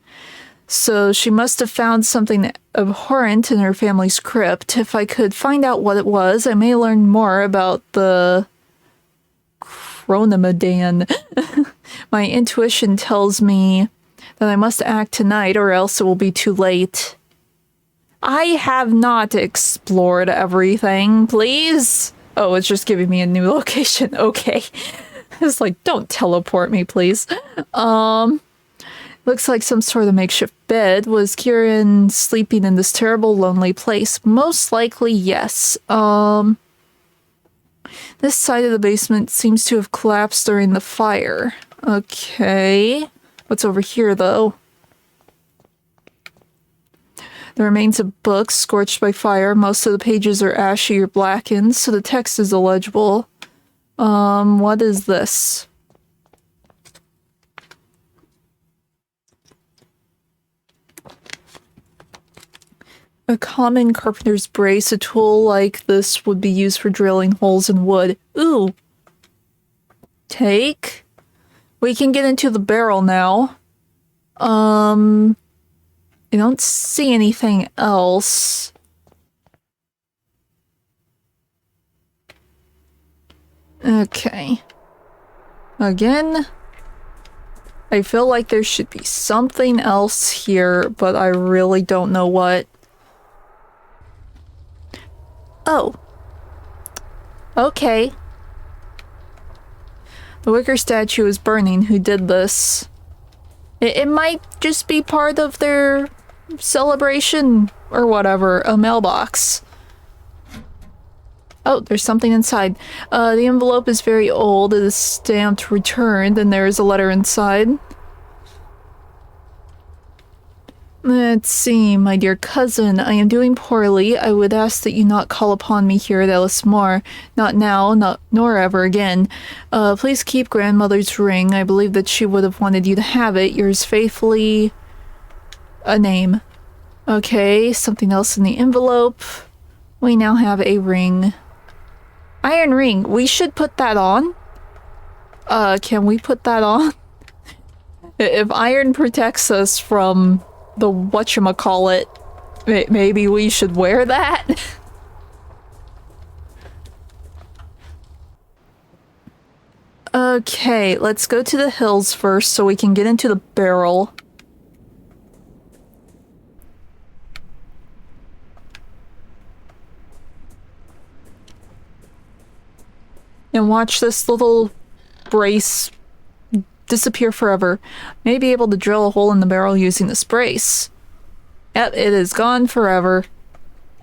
So she must have found something abhorrent in her family's crypt. If I could find out what it was, I may learn more about the Chronomedan. My intuition tells me that I must act tonight or else it will be too late. I have not explored everything, please. Oh, it's just giving me a new location. Okay. It's like, don't teleport me, please. Looks like some sort of makeshift bed. Was Kieran sleeping in this terrible, lonely place? Most likely, yes. This side of the basement seems to have collapsed during the fire. Okay. What's over here, though? The remains of books scorched by fire. Most of the pages are ashy or blackened, so the text is illegible. What is this? A common carpenter's brace. A tool like this would be used for drilling holes in wood. Ooh. Take. We can get into the barrel now. I don't see anything else. Okay. Again, I feel like there should be something else here, but I really don't know what. Oh. Okay. The wicker statue is burning. Who did this? It might just be part of their celebration or whatever. A mailbox. Oh, there's something inside. The envelope is very old. It is stamped returned, and there is a letter inside. Let's see, my dear cousin, I am doing poorly. I would ask that you not call upon me here at Ellismore. Not now, nor ever again. Please keep grandmother's ring. I believe that she would have wanted you to have it. Yours faithfully... A name. Okay, something else in the envelope. We now have a ring. Iron ring. We should put that on. Can we put that on? If iron protects us from the whatchamacallit, maybe we should wear that? Okay, let's go to the hills first so we can get into the barrel. And watch this little brace disappear forever. May be able to drill a hole in the barrel using this brace. Yep, it is gone forever.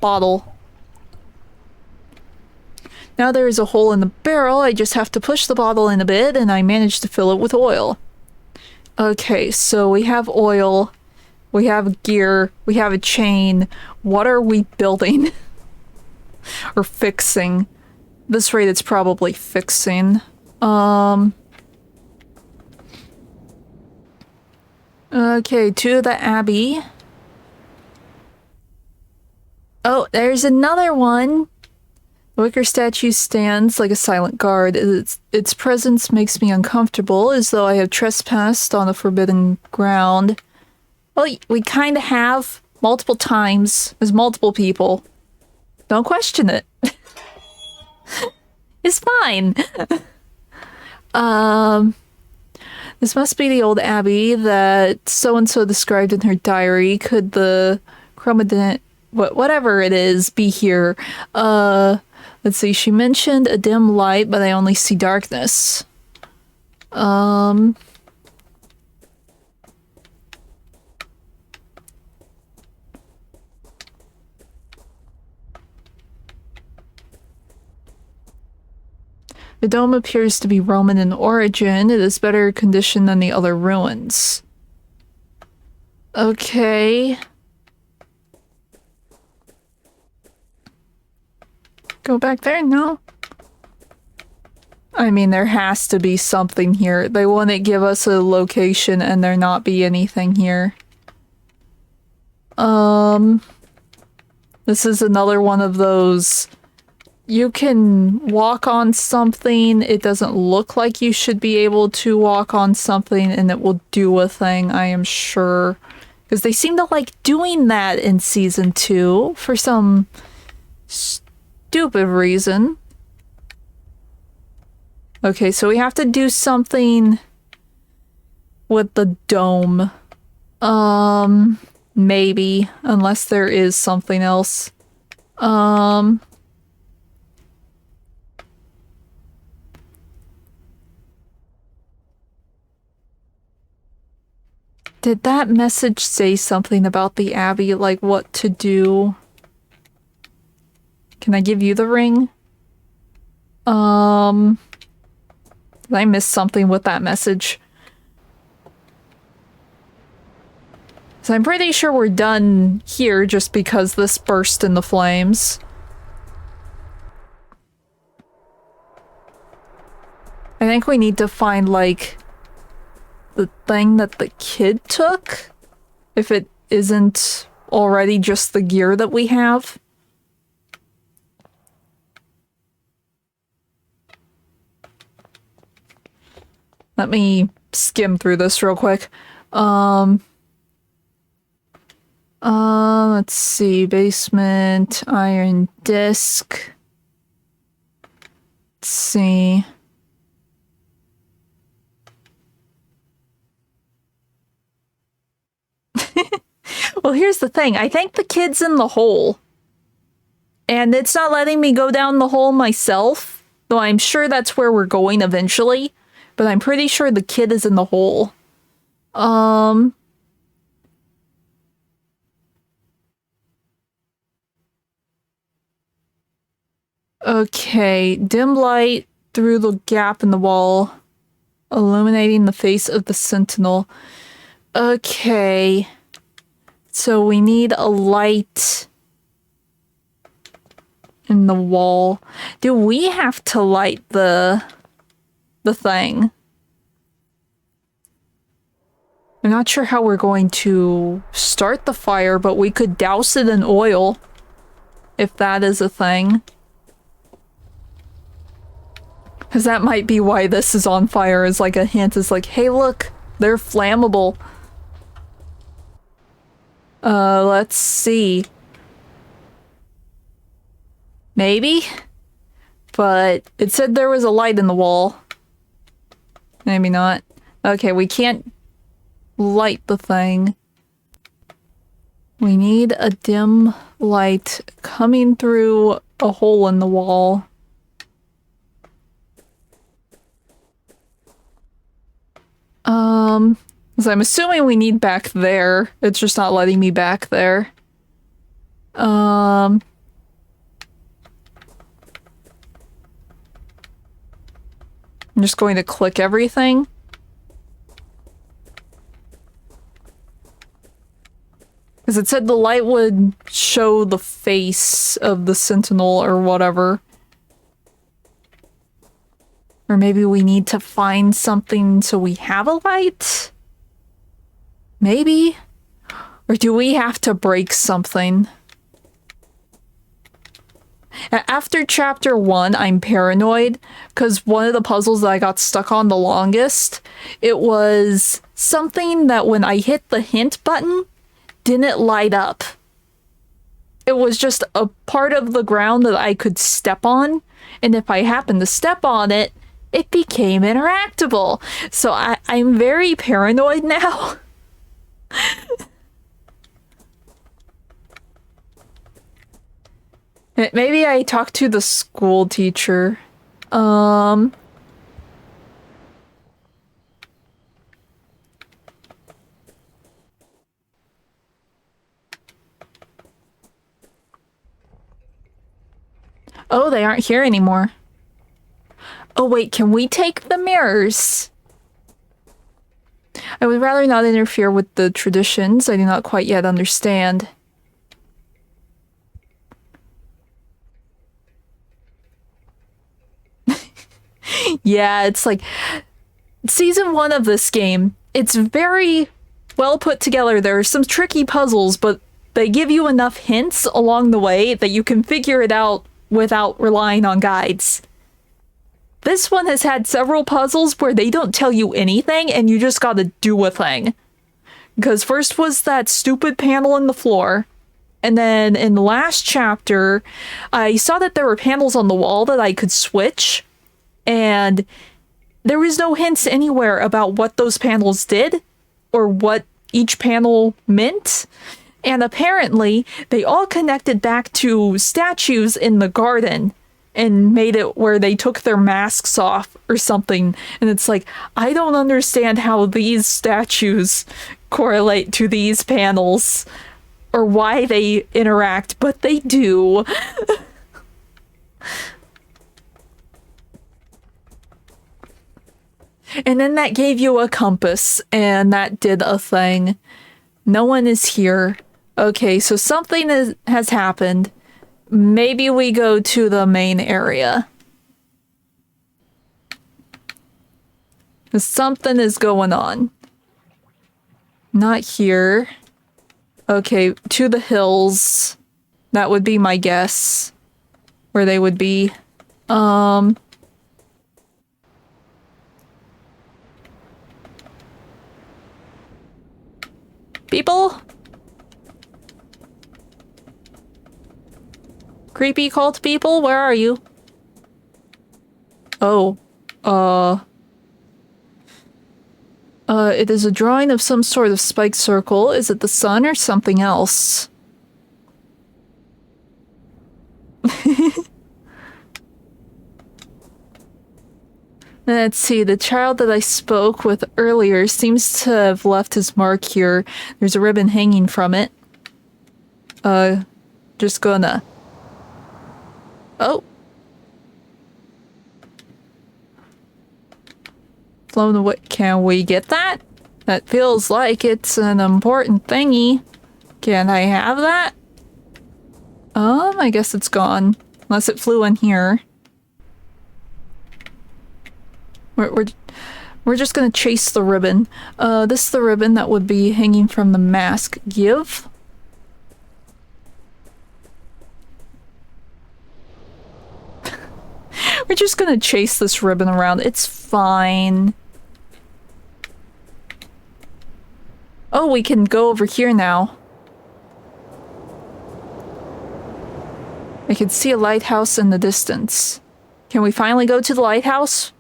Bottle. Now there is a hole in the barrel. I just have to push the bottle in a bit and I managed to fill it with oil. Okay, so we have oil. We have gear. We have a chain. What are we building? Or fixing? This rate it's probably fixing. Okay, to the Abbey. Oh, there's another one! The wicker statue stands like a silent guard. Its presence makes me uncomfortable, as though I have trespassed on a forbidden ground. Well, we kinda have multiple times, as multiple people. Don't question it. It's fine! This must be the old abbey that so-and-so described in her diary. Could the chromadent, whatever it is, be here? Let's see, she mentioned a dim light, but I only see darkness. The dome appears to be Roman in origin. It is better condition than the other ruins. Okay. Go back there? No. I mean, there has to be something here. They wouldn't give us a location and there not be anything here. This is another one of those... You can walk on something, it doesn't look like you should be able to walk on something, and it will do a thing, I am sure. Because they seem to like doing that in Season 2 for some stupid reason. Okay, so we have to do something with the dome. Maybe, unless there is something else. Did that message say something about the Abbey, like what to do? Can I give you the ring? Did I miss something with that message? So I'm pretty sure we're done here just because this burst in the flames. I think we need to find, like, the thing that the kid took. If it isn't already just the gear that we have. Let me skim through this real quick. Let's see. Basement, iron disc. Let's see. Well, here's the thing. I think the kid's in the hole. And it's not letting me go down the hole myself. Though I'm sure that's where we're going eventually. But I'm pretty sure the kid is in the hole. Okay. Dim light through the gap in the wall, illuminating the face of the sentinel. Okay. So we need a light in the wall. Do we have to light the thing? I'm not sure how we're going to start the fire, but we could douse it in oil, if that is a thing. Because that might be why this is on fire, is like a hint, is like, hey look, they're flammable. Let's see. Maybe? But it said there was a light in the wall. Maybe not. Okay, we can't light the thing. We need a dim light coming through a hole in the wall. So I'm assuming we need back there. It's just not letting me back there. I'm just going to click everything. Because it said the light would show the face of the sentinel or whatever. Or maybe we need to find something so we have a light? Maybe? Or do we have to break something? After chapter 1, I'm paranoid, because one of the puzzles that I got stuck on the longest, it was something that when I hit the hint button, didn't light up. It was just a part of the ground that I could step on, and if I happened to step on it, it became interactable. So I'm very paranoid now. Maybe I talked to the school teacher. Oh, they aren't here anymore. Oh wait, can we take the mirrors? I would rather not interfere with the traditions I do not quite yet understand. Yeah, it's like season 1 of this game. It's very well put together. There are some tricky puzzles, but they give you enough hints along the way that you can figure it out without relying on guides. This one has had several puzzles where they don't tell you anything and you just gotta do a thing. Because first was that stupid panel in the floor. And then in the last chapter, I saw that there were panels on the wall that I could switch. And there was no hints anywhere about what those panels did or what each panel meant. And apparently, they all connected back to statues in the garden and made it where they took their masks off or something. And it's like, I don't understand how these statues correlate to these panels or why they interact, but they do. And then that gave you a compass, and that did a thing. No one is here. Okay, so something has happened. Maybe we go to the main area. Something is going on. Not here. Okay, to the hills. That would be my guess. Where they would be. People? Creepy cult people, where are you? Oh. It is a drawing of some sort of spiked circle. Is it the sun or something else? Let's see, the child that I spoke with earlier seems to have left his mark here. There's a ribbon hanging from it. Just gonna... Oh. Flown away. Can we get that? That feels like it's an important thingy. Can I have that? I guess it's gone. Unless it flew in here. We're just gonna chase the ribbon. This is the ribbon that would be hanging from the mask. Give? We're just gonna chase this ribbon around. It's fine. Oh, we can go over here now. I can see a lighthouse in the distance. Can we finally go to the lighthouse?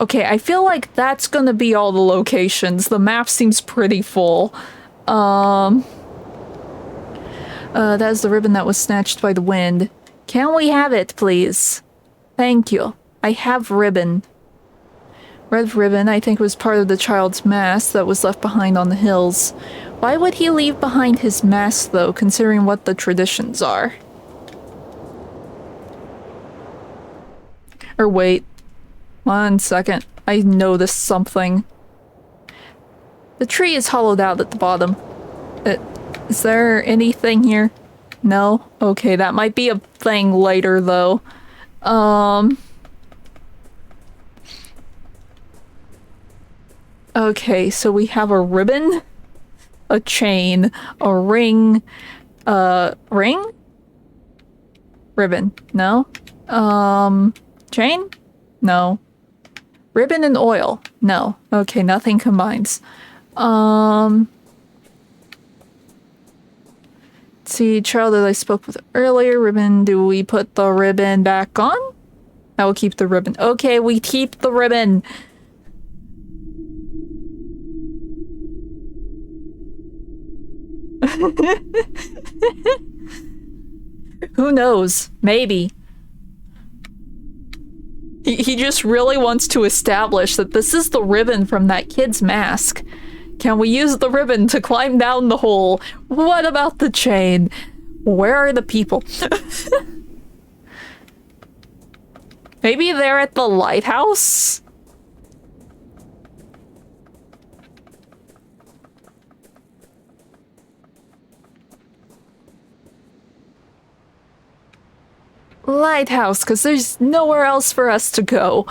Okay, I feel like that's gonna be all the locations. The map seems pretty full. That's the ribbon that was snatched by the wind. Can we have it, please? Thank you. I have ribbon. Red ribbon, I think, was part of the child's mask that was left behind on the hills. Why would he leave behind his mask, though, considering what the traditions are? Or wait. 1 second. I noticed something. The tree is hollowed out at the bottom. Is there anything here? No? Okay, that might be a thing later, though. Okay, so we have a ribbon, a chain, a ring, ring? Ribbon, no? Chain? No. Ribbon and oil? No. Okay, nothing combines. See, child that I spoke with earlier, ribbon, do we put the ribbon back on? I will keep the ribbon. Okay, we keep the ribbon. Who knows? Maybe. He just really wants to establish that this is the ribbon from that kid's mask. Can we use the ribbon to climb down the hole? What about the chain? Where are the people? Maybe they're at the lighthouse? Lighthouse, because there's nowhere else for us to go.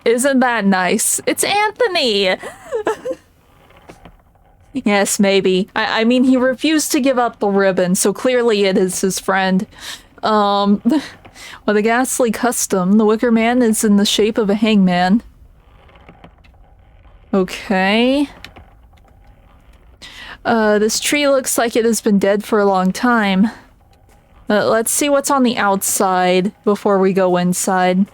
Isn't that nice? It's Anthony! Yes, maybe. I mean, he refused to give up the ribbon, so clearly it is his friend. With a ghastly custom, the Wicker Man is in the shape of a hangman. Okay. This tree looks like it has been dead for a long time. Let's see what's on the outside before we go inside.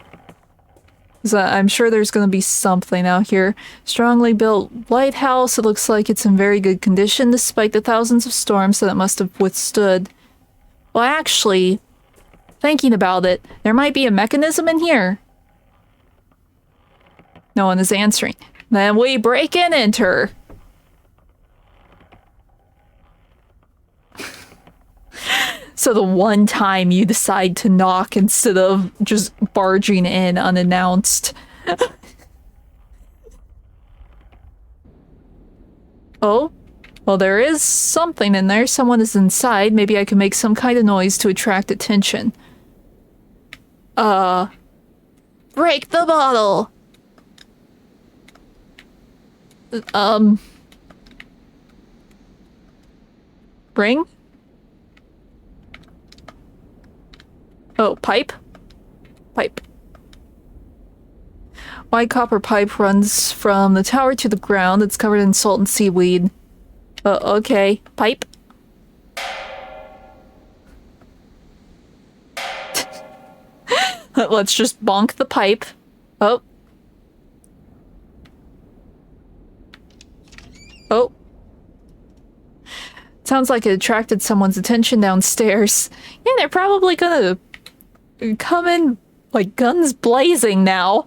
'Cause, I'm sure there's gonna be something out here. Strongly built lighthouse. It looks like it's in very good condition despite the thousands of storms that it must have withstood. Well, actually, thinking about it, there might be a mechanism in here. No one is answering. Then we break and enter. So the one time you decide to knock instead of just barging in unannounced. Oh? Well, there is something in there. Someone is inside. Maybe I can make some kind of noise to attract attention. Break the bottle! Ring? Oh, pipe? Pipe. White copper pipe runs from the tower to the ground. It's covered in salt and seaweed. Okay. Pipe? Let's just bonk the pipe. Oh. Oh. Sounds like it attracted someone's attention downstairs. Yeah, they're probably gonna come in like guns blazing now.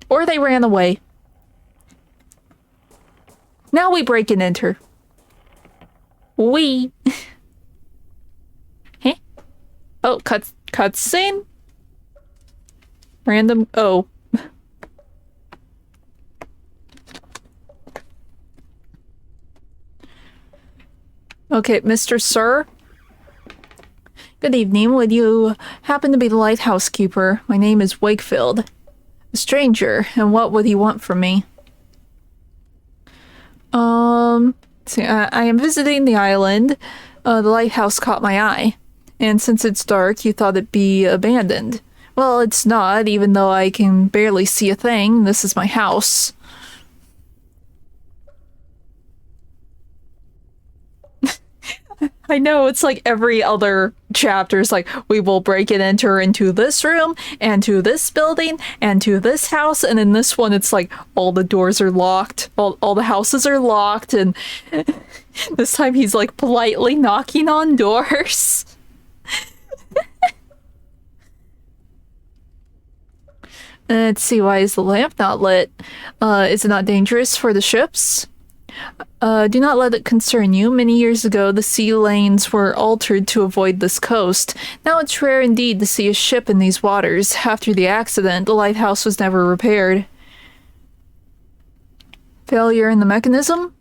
Or they ran away. Now we break and enter. We. Huh? Oh, cutscene? Random. Oh. Okay, Mr. Sir. Good evening. Would you happen to be the lighthouse keeper? My name is Wakefield. A stranger, and what would he want from me? See, I am visiting the island. The lighthouse caught my eye. And since it's dark, you thought it'd be abandoned. Well, it's not, even though I can barely see a thing. This is my house. I know, it's like every other chapter is like, we will break and enter into this room, and to this building, and to this house, and in this one it's like, all the doors are locked, all the houses are locked, and this time he's like politely knocking on doors. Let's see, why is the lamp not lit? Is it not dangerous for the ships? Do not let it concern you. Many years ago, the sea lanes were altered to avoid this coast. Now it's rare indeed to see a ship in these waters. After the accident, the lighthouse was never repaired. Failure in the mechanism?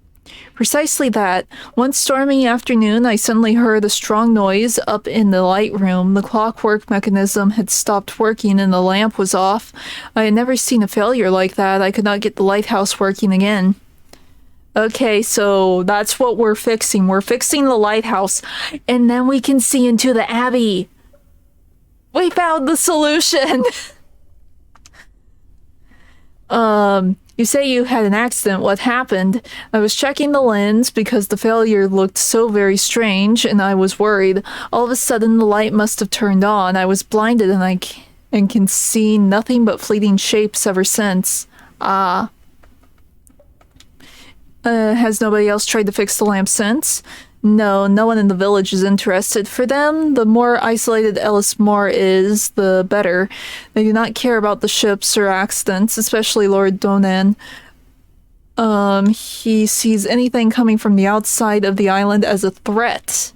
Precisely that. One stormy afternoon, I suddenly heard a strong noise up in the light room. The clockwork mechanism had stopped working and the lamp was off. I had never seen a failure like that. I could not get the lighthouse working again. Okay, so that's what we're fixing. We're fixing the lighthouse, and then we can see into the abbey. We found the solution! You say you had an accident. What happened? I was checking the lens because the failure looked so very strange, and I was worried. All of a sudden, the light must have turned on. I was blinded, and can see nothing but fleeting shapes ever since. Has nobody else tried to fix the lamp since? No, no one in the village is interested. For them, the more isolated Ellis Moore is, the better. They do not care about the ships or accidents, especially Lord Donan. He sees anything coming from the outside of the island as a threat.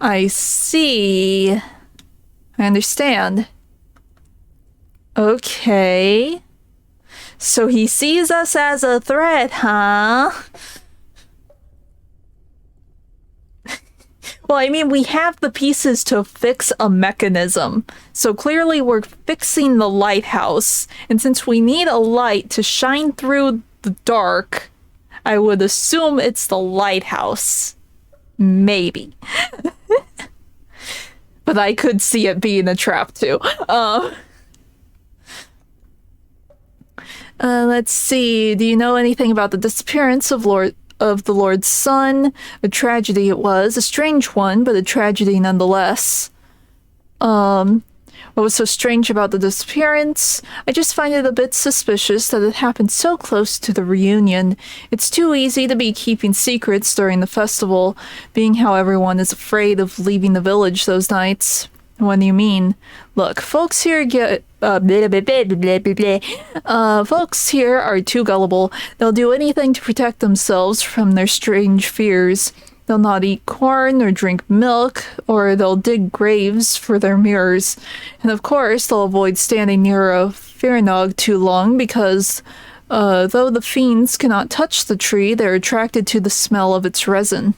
I see. I understand. Okay. So he sees us as a threat, huh? Well, I mean, we have the pieces to fix a mechanism. So clearly we're fixing the lighthouse. And since we need a light to shine through the dark, I would assume it's the lighthouse. Maybe. But I could see it being a trap too. Let's see. Do you know anything about the disappearance of the Lord's son? A tragedy it was. A strange one, but a tragedy nonetheless. What was so strange about the disappearance? I just find it a bit suspicious that it happened so close to the reunion. It's too easy to be keeping secrets during the festival, being how everyone is afraid of leaving the village those nights. What do you mean? Look, folks here get folks here are too gullible. They'll do anything to protect themselves from their strange fears. They'll not eat corn or drink milk, or they'll dig graves for their mirrors. And of course, they'll avoid standing near a Feranog too long because, though the fiends cannot touch the tree, they're attracted to the smell of its resin.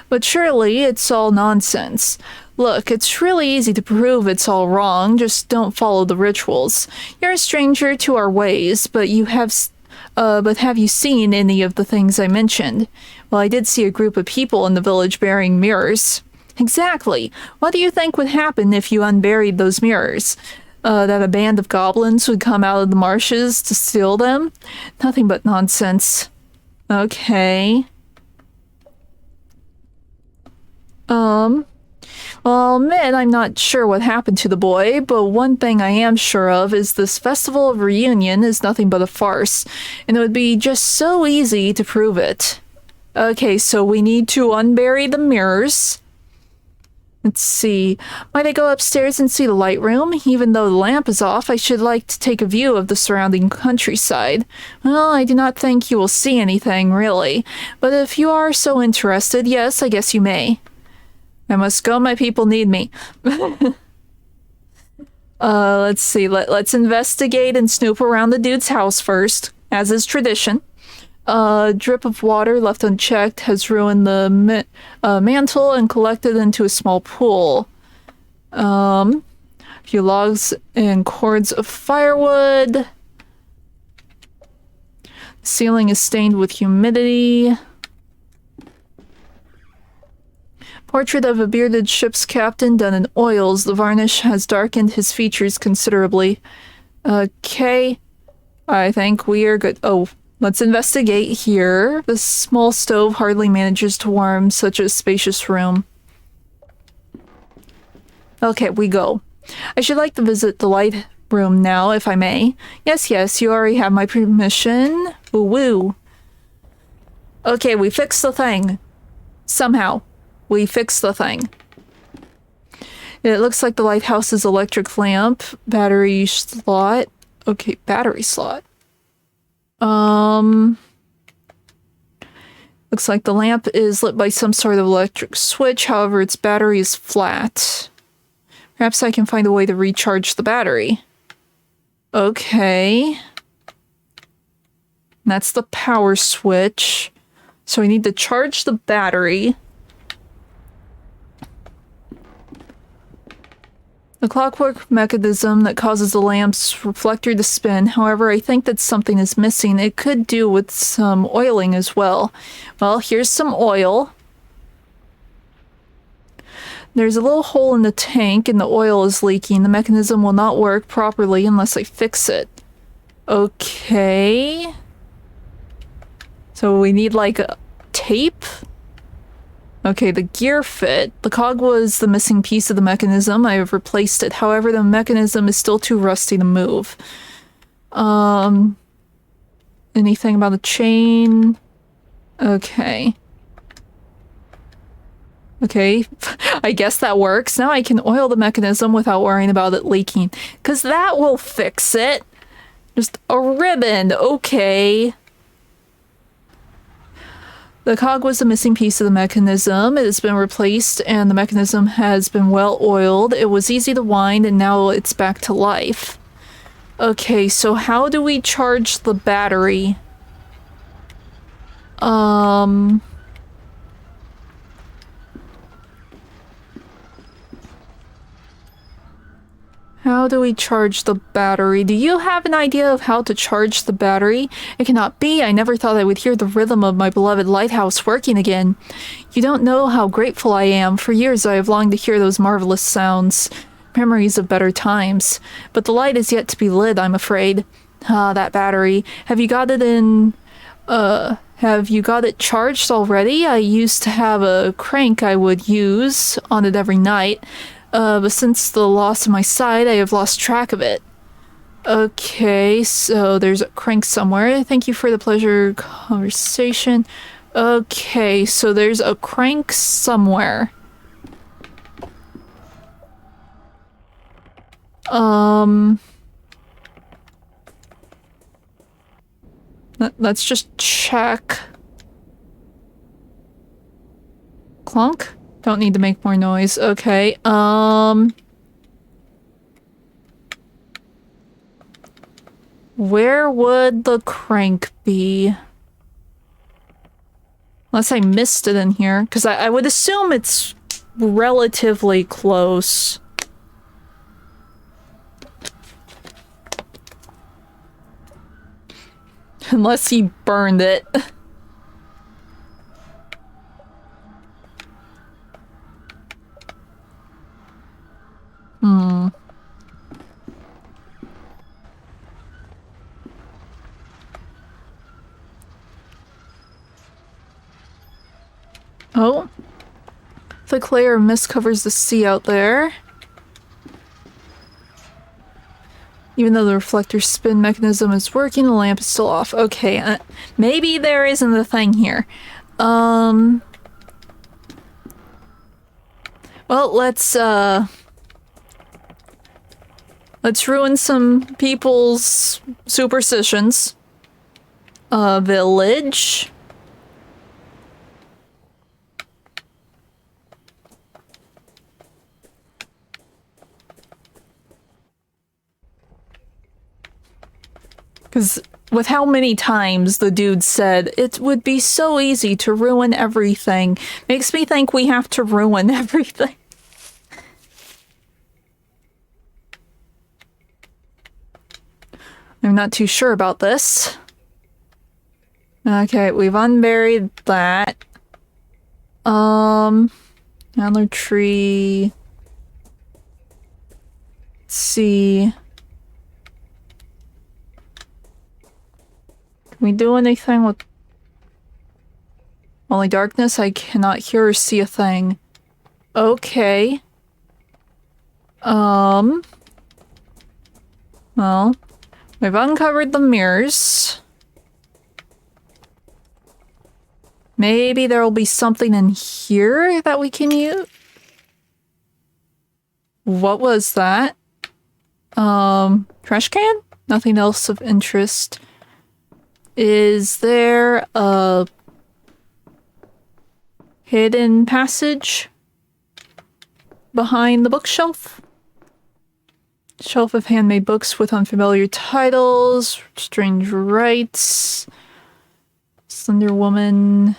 But surely it's all nonsense. Look, it's really easy to prove it's all wrong, just don't follow the rituals. You're a stranger to our ways, but have you seen any of the things I mentioned? Well, I did see a group of people in the village bearing mirrors. Exactly. What do you think would happen if you unburied those mirrors? That a band of goblins would come out of the marshes to steal them? Nothing but nonsense. Okay. Well, I'll admit I'm not sure what happened to the boy, but one thing I am sure of is this festival of reunion is nothing but a farce, and it would be just so easy to prove it. Okay, so we need to unbury the mirrors. Let's see. Might I go upstairs and see the light room? Even though the lamp is off, I should like to take a view of the surrounding countryside. Well, I do not think you will see anything, really. But if you are so interested, yes, I guess you may. I must go, my people need me. Let's see. Let's investigate and snoop around the dude's house first, as is tradition. A drip of water left unchecked has ruined the mantle and collected into a small pool. A few logs and cords of firewood. The ceiling is stained with humidity. Portrait of a bearded ship's captain done in oils. The varnish has darkened his features considerably. Okay. I think we are good. Oh, let's investigate here. The small stove hardly manages to warm such a spacious room. Okay, we go. I should like to visit the light room now, if I may. Yes, you already have my permission. Woo woo. Okay, we fixed the thing. Somehow. We fixed the thing. It looks like the lighthouse's electric lamp, battery slot. Okay, battery slot. Looks like the lamp is lit by some sort of electric switch, however its battery is flat. Perhaps I can find a way to recharge the battery. Okay. That's the power switch. So we need to charge the battery. The clockwork mechanism that causes the lamp's reflector to spin. However, I think that something is missing. It could do with some oiling as well. Well, here's some oil. There's a little hole in the tank and the oil is leaking. The mechanism will not work properly unless I fix it. Okay. So we need like a tape? Okay, the gear fit. The cog was the missing piece of the mechanism. I have replaced it. However, the mechanism is still too rusty to move. Anything about a chain? Okay. Okay, I guess that works. Now I can oil the mechanism without worrying about it leaking. 'Cause that will fix it. Just a ribbon, okay. The cog was the missing piece of the mechanism. It has been replaced and the mechanism has been well oiled. It was easy to wind and now it's back to life. Okay, so how do we charge the battery? How do we charge the battery? Do you have an idea of how to charge the battery? It cannot be. I never thought I would hear the rhythm of my beloved lighthouse working again. You don't know how grateful I am. For years I have longed to hear those marvelous sounds. Memories of better times. But the light is yet to be lit, I'm afraid. Ah, that battery. Have you got it charged already? I used to have a crank I would use on it every night. But since the loss of my sight, I have lost track of it. Okay, so there's a crank somewhere. Thank you for the pleasure conversation. Okay, so there's a crank somewhere. Let's just check. clunk. Don't need to make more noise. Okay, where would the crank be? Unless I missed it in here, because I would assume it's relatively close. Unless he burned it. Oh. Thick layer of mist covers the sea out there. Even though the reflector spin mechanism is working, the lamp is still off. Okay, maybe there isn't a thing here. Well, let's ruin some people's superstitions. Village. Because with how many times the dude said it would be so easy to ruin everything, makes me think we have to ruin everything. I'm not too sure about this. Okay, we've unburied that. Another tree. Let's see. Can we do anything with only darkness? I cannot hear or see a thing. Okay. Well, we've uncovered the mirrors. Maybe there will be something in here that we can use. What was that? Trash can? Nothing else of interest. Is there a hidden passage behind the bookshelf? Shelf of handmade books with unfamiliar titles, strange rites, Slender Woman.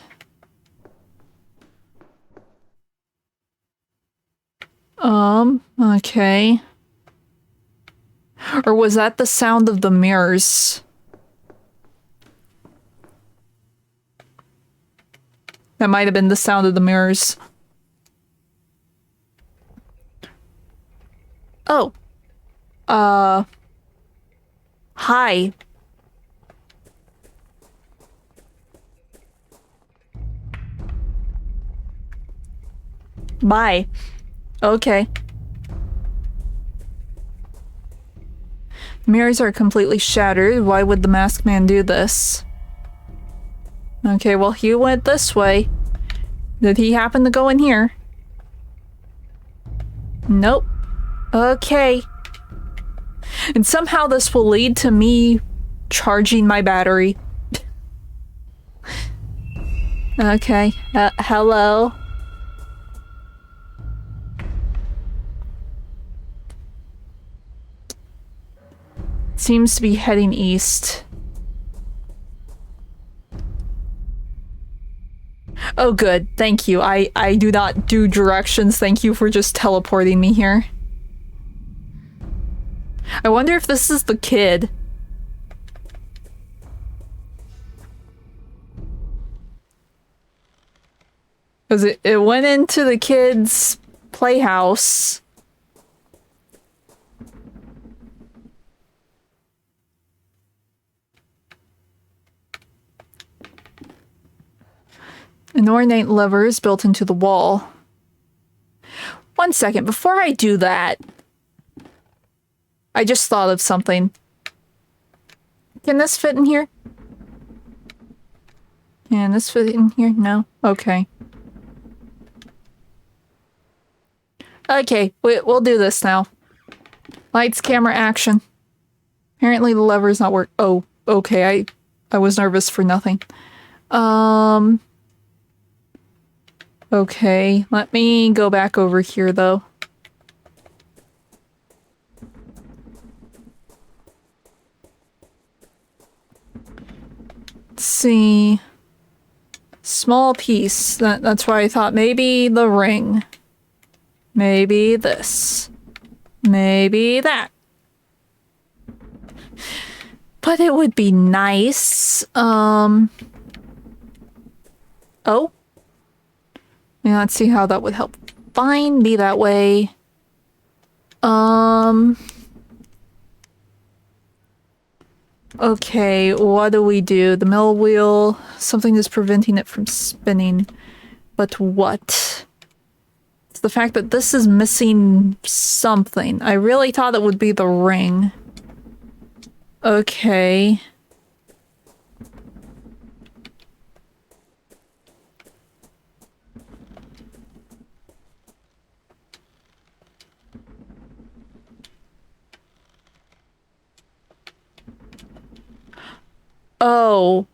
Okay. Or was that the sound of the mirrors? That might have been the sound of the mirrors. Oh. Hi. Bye. Okay. Mirrors are completely shattered. Why would the masked man do this? Okay, well, he went this way. Did he happen to go in here? Nope. Okay. And somehow this will lead to me charging my battery. Okay. Hello? Seems to be heading east. Oh good, thank you. I do not do directions. Thank you for just teleporting me here. I wonder if this is the kid. Because it went into the kid's playhouse. An ornate lever is built into the wall. One second, before I do that, I just thought of something. Can this fit in here? Can this fit in here? No? Okay. Okay, we'll do this now. Lights, camera, action. Apparently the lever is not work. Oh, okay, I was nervous for nothing. Okay, let me go back over here though. Let's see. Small piece. That's why I thought maybe the ring. Maybe this. Maybe that. But it would be nice. Oh. Yeah, let's see how that would help. Fine, be that way. Okay, what do we do? The mill wheel, something is preventing it from spinning. But what? It's the fact that this is missing something. I really thought it would be the ring. Okay. Oh.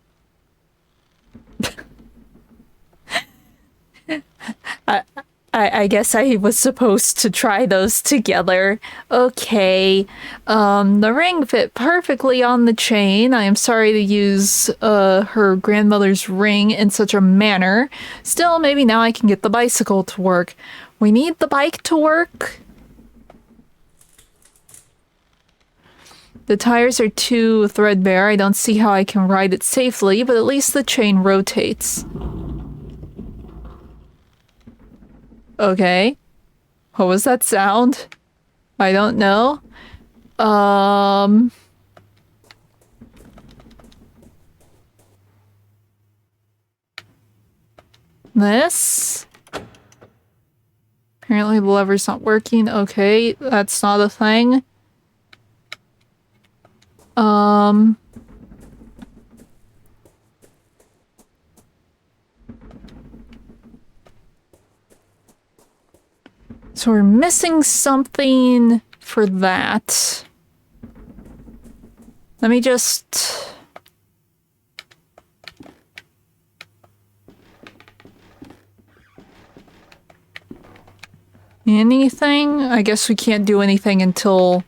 I guess I was supposed to try those together. Okay. The ring fit perfectly on the chain. I am sorry to use her grandmother's ring in such a manner. Still, maybe now I can get the bicycle to work. We need the bike to work. The tires are too threadbare. I don't see how I can ride it safely, but at least the chain rotates. Okay. What was that sound? I don't know. This? Apparently the lever's not working. Okay, that's not a thing. So we're missing something for that. Let me just... Anything? I guess we can't do anything until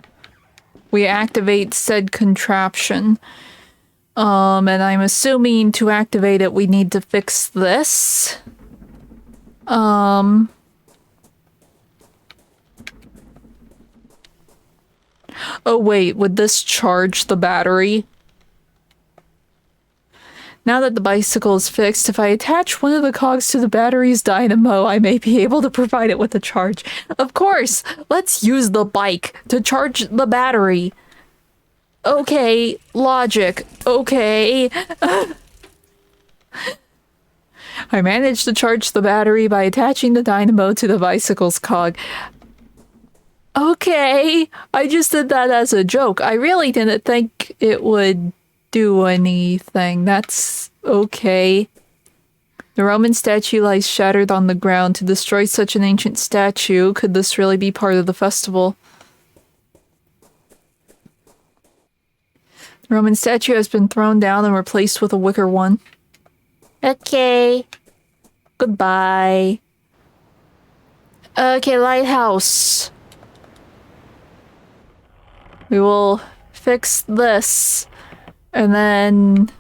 we activate said contraption. And I'm assuming to activate it we need to fix this. Oh wait, would this charge the battery? Now that the bicycle is fixed, if I attach one of the cogs to the battery's dynamo, I may be able to provide it with a charge. Of course! Let's use the bike to charge the battery. Okay, logic. Okay. I managed to charge the battery by attaching the dynamo to the bicycle's cog. Okay, I just did that as a joke. I really didn't think it would do anything. That's okay. The Roman statue lies shattered on the ground. To destroy such an ancient statue, could this really be part of the festival? The Roman statue has been thrown down and replaced with a wicker one. Okay. Goodbye. Okay, lighthouse. We will fix this. And then...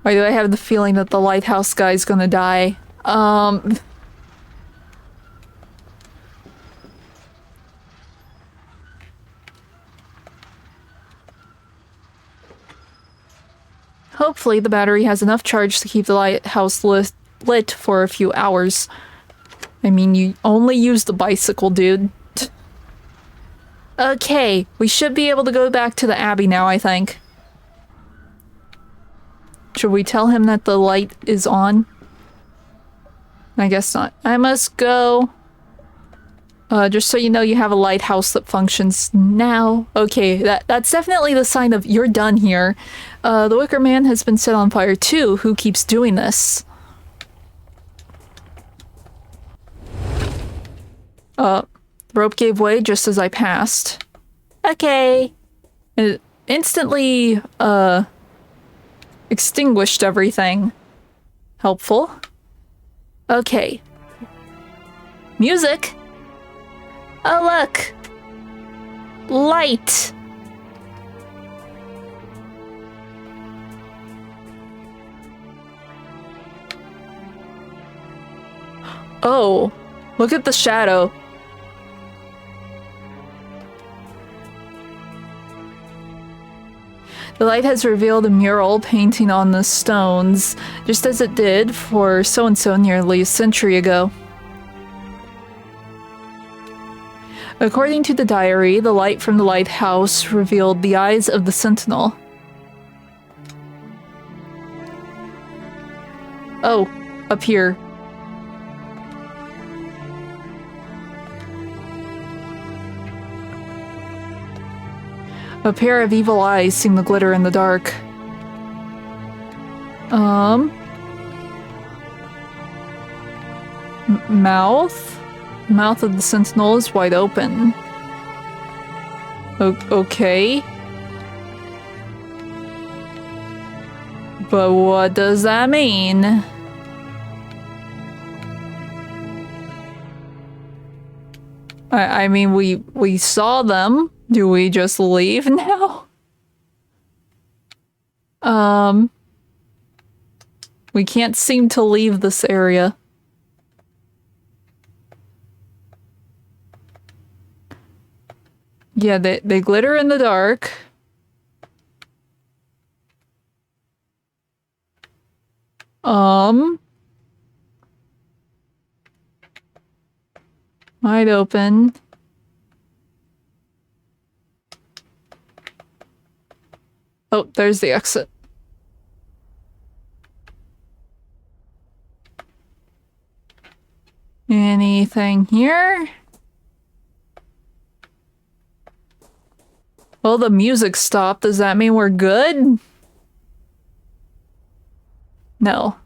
Why do I have the feeling that the lighthouse guy's gonna die? Hopefully the battery has enough charge to keep the lighthouse lit for a few hours. I mean, you only use the bicycle, dude. Okay, we should be able to go back to the Abbey now, I think. Should we tell him that the light is on? I guess not. I must go. Just so you know, you have a lighthouse that functions now. Okay, that's definitely the sign of you're done here. The Wicker Man has been set on fire too. Who keeps doing this? The rope gave way just as I passed. Okay. It instantly, extinguished everything. Helpful. Okay. Music. Oh, look. Light. Oh, look at the shadow. The light has revealed a mural painting on the stones, just as it did for so-and-so nearly a century ago. According to the diary, the light from the lighthouse revealed the eyes of the sentinel. Oh, up here. A pair of evil eyes seem to glitter in the dark. Mouth? Mouth of the sentinel is wide open. Okay. But what does that mean? I mean, we saw them. Do we just leave now? We can't seem to leave this area. Yeah, they glitter in the dark. Wide open. Oh, there's the exit. Anything here? Well, the music stopped. Does that mean we're good? No.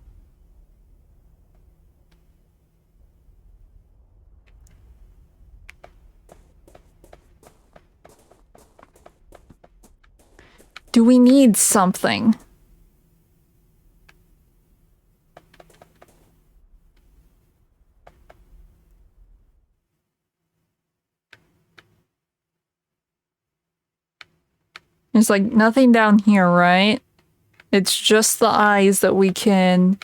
Do we need something? There's like nothing down here, right? It's just the eyes that we can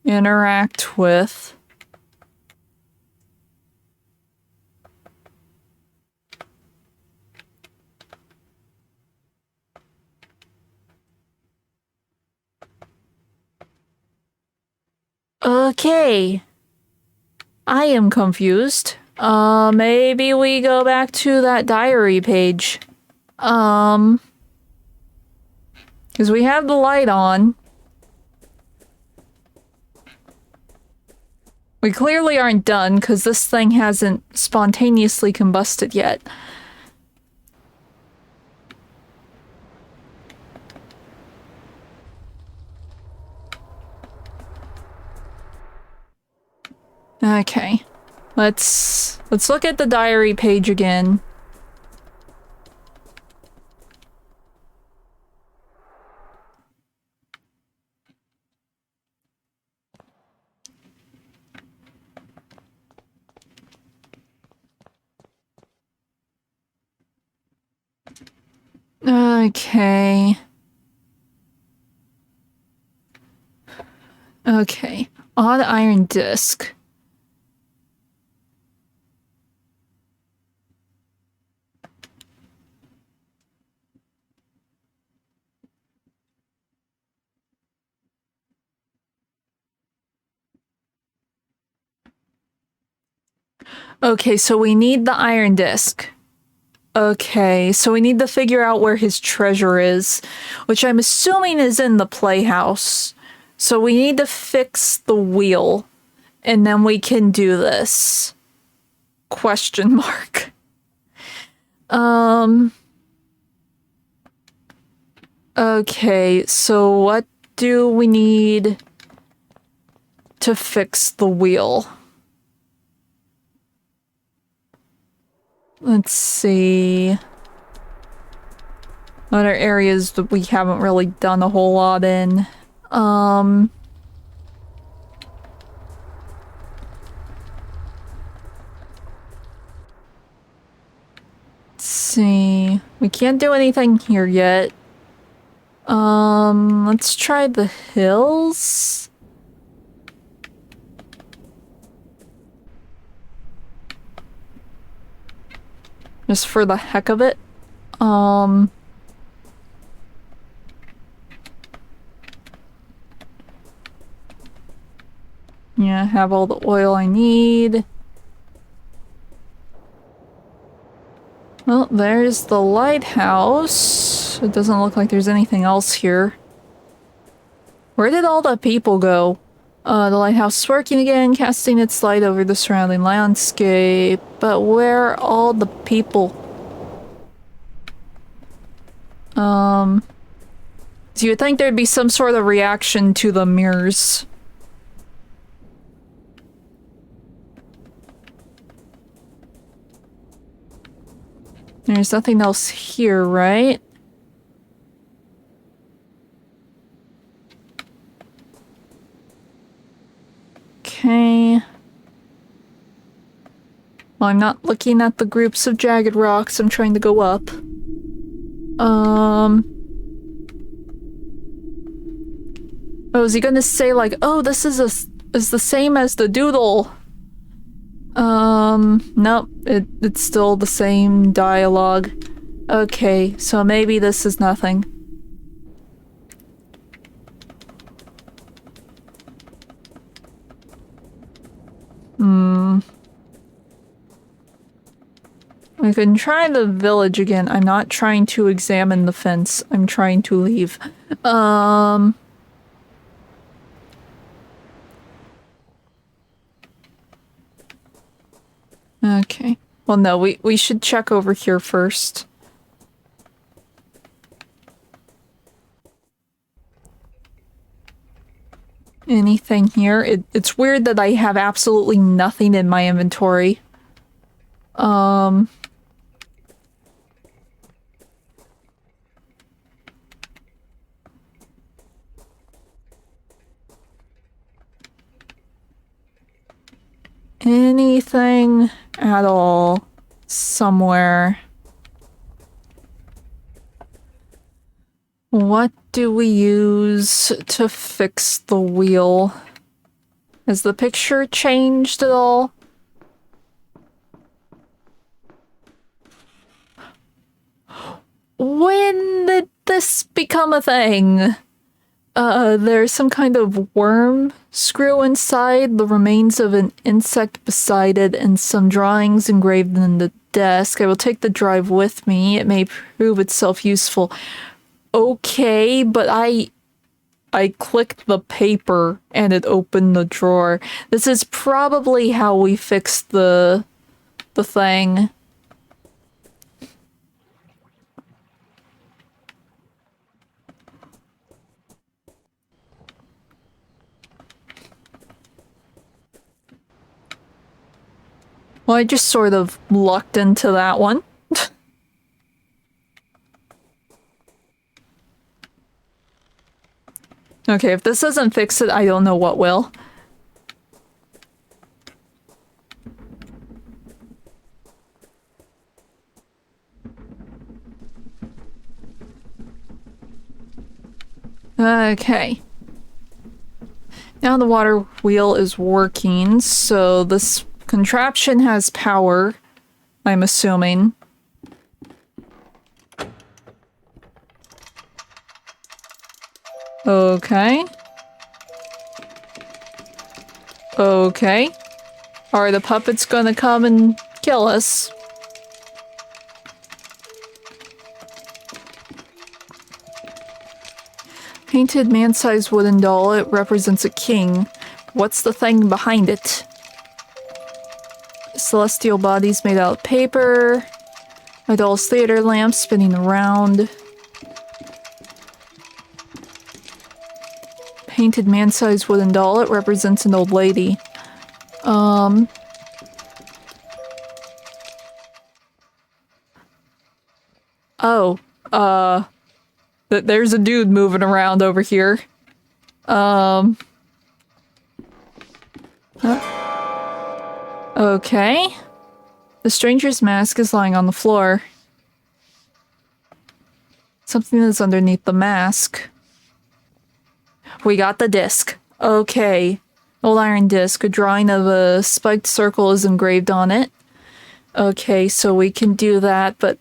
interact with. Okay. I am confused. Maybe we go back to that diary page. Because we have the light on. We clearly aren't done because this thing hasn't spontaneously combusted yet. Okay. Let's look at the diary page again. Okay. Okay. Odd iron disc. Okay, so we need the iron disc. Okay, so we need to figure out where his treasure is, which I'm assuming is in the playhouse. So we need to fix the wheel, and then we can do this. Question mark. Okay, so what do we need to fix the wheel? Let's see. Other areas that we haven't really done a whole lot in. see. We can't do anything here yet. Let's try the hills. Just for the heck of it. Yeah, I have all the oil I need. Well, there's the lighthouse. It doesn't look like there's anything else here. Where did all the people go? The lighthouse is working again, casting its light over the surrounding landscape. But where are all the people? So you'd think there'd be some sort of reaction to the mirrors. There's nothing else here, right? Okay. Well, I'm not looking at the groups of jagged rocks. I'm trying to go up. Oh, is he gonna say like, oh, this is the same as the doodle? Nope. It's still the same dialogue. Okay, so maybe this is nothing. We can try the village again. I'm not trying to examine the fence. I'm trying to leave. Okay. Well, no, we should check over here first. Anything here? It's weird that I have absolutely nothing in my inventory. Anything at all somewhere. What do we use to fix the wheel? Has the picture changed at all? When did this become a thing? There's some kind of worm screw inside, the remains of an insect beside it, and some drawings engraved in the desk. I will take the drive with me. It may prove itself useful. Okay, but I clicked the paper and it opened the drawer. This is probably how we fixed the thing. Well, I just sort of lucked into that one. Okay, if this doesn't fix it, I don't know what will. Okay. Now the water wheel is working, so this contraption has power, I'm assuming. Okay. Okay. Are the puppets gonna come and kill us? Painted man-sized wooden doll. It represents a king. What's the thing behind it? Celestial bodies made out of paper. My doll's theater lamp spinning around. Painted man-sized wooden doll. It represents an old lady. Oh. There's a dude moving around over here. Huh? Okay. The stranger's mask is lying on the floor. Something is underneath the mask. We got the disc. Okay. Old iron disc. A drawing of a spiked circle is engraved on it. Okay, so we can do that, but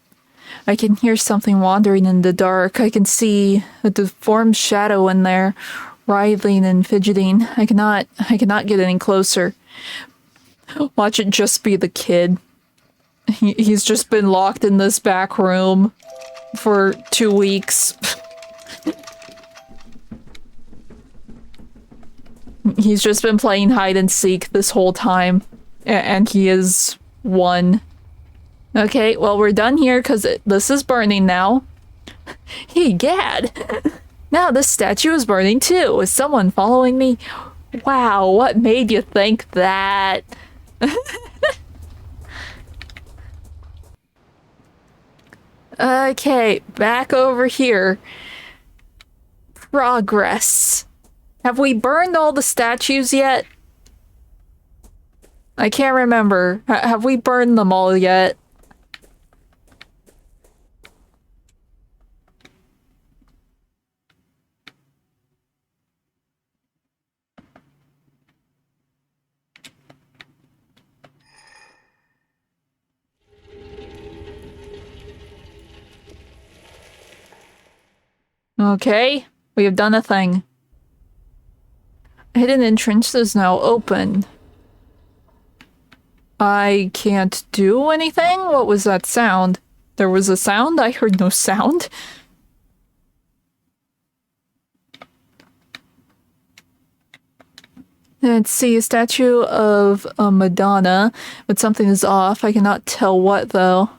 I can hear something wandering in the dark. I can see a deformed shadow in there, writhing and fidgeting. I cannot get any closer. Watch it just be the kid. He's just been locked in this back room for 2 weeks. He's just been playing hide and seek this whole time, and he is one. Okay, well, we're done here because this is burning now. Hey, Gad! Now this statue is burning too. Is someone following me? Wow, what made you think that? Okay, back over here. Progress. Have we burned all the statues yet? I can't remember. Have we burned them all yet? Okay, we have done a thing. Hidden entrance is now open. I can't do anything? What was that sound? There was a sound? I heard no sound. Let's see, a statue of a Madonna, but something is off. I cannot tell what, though.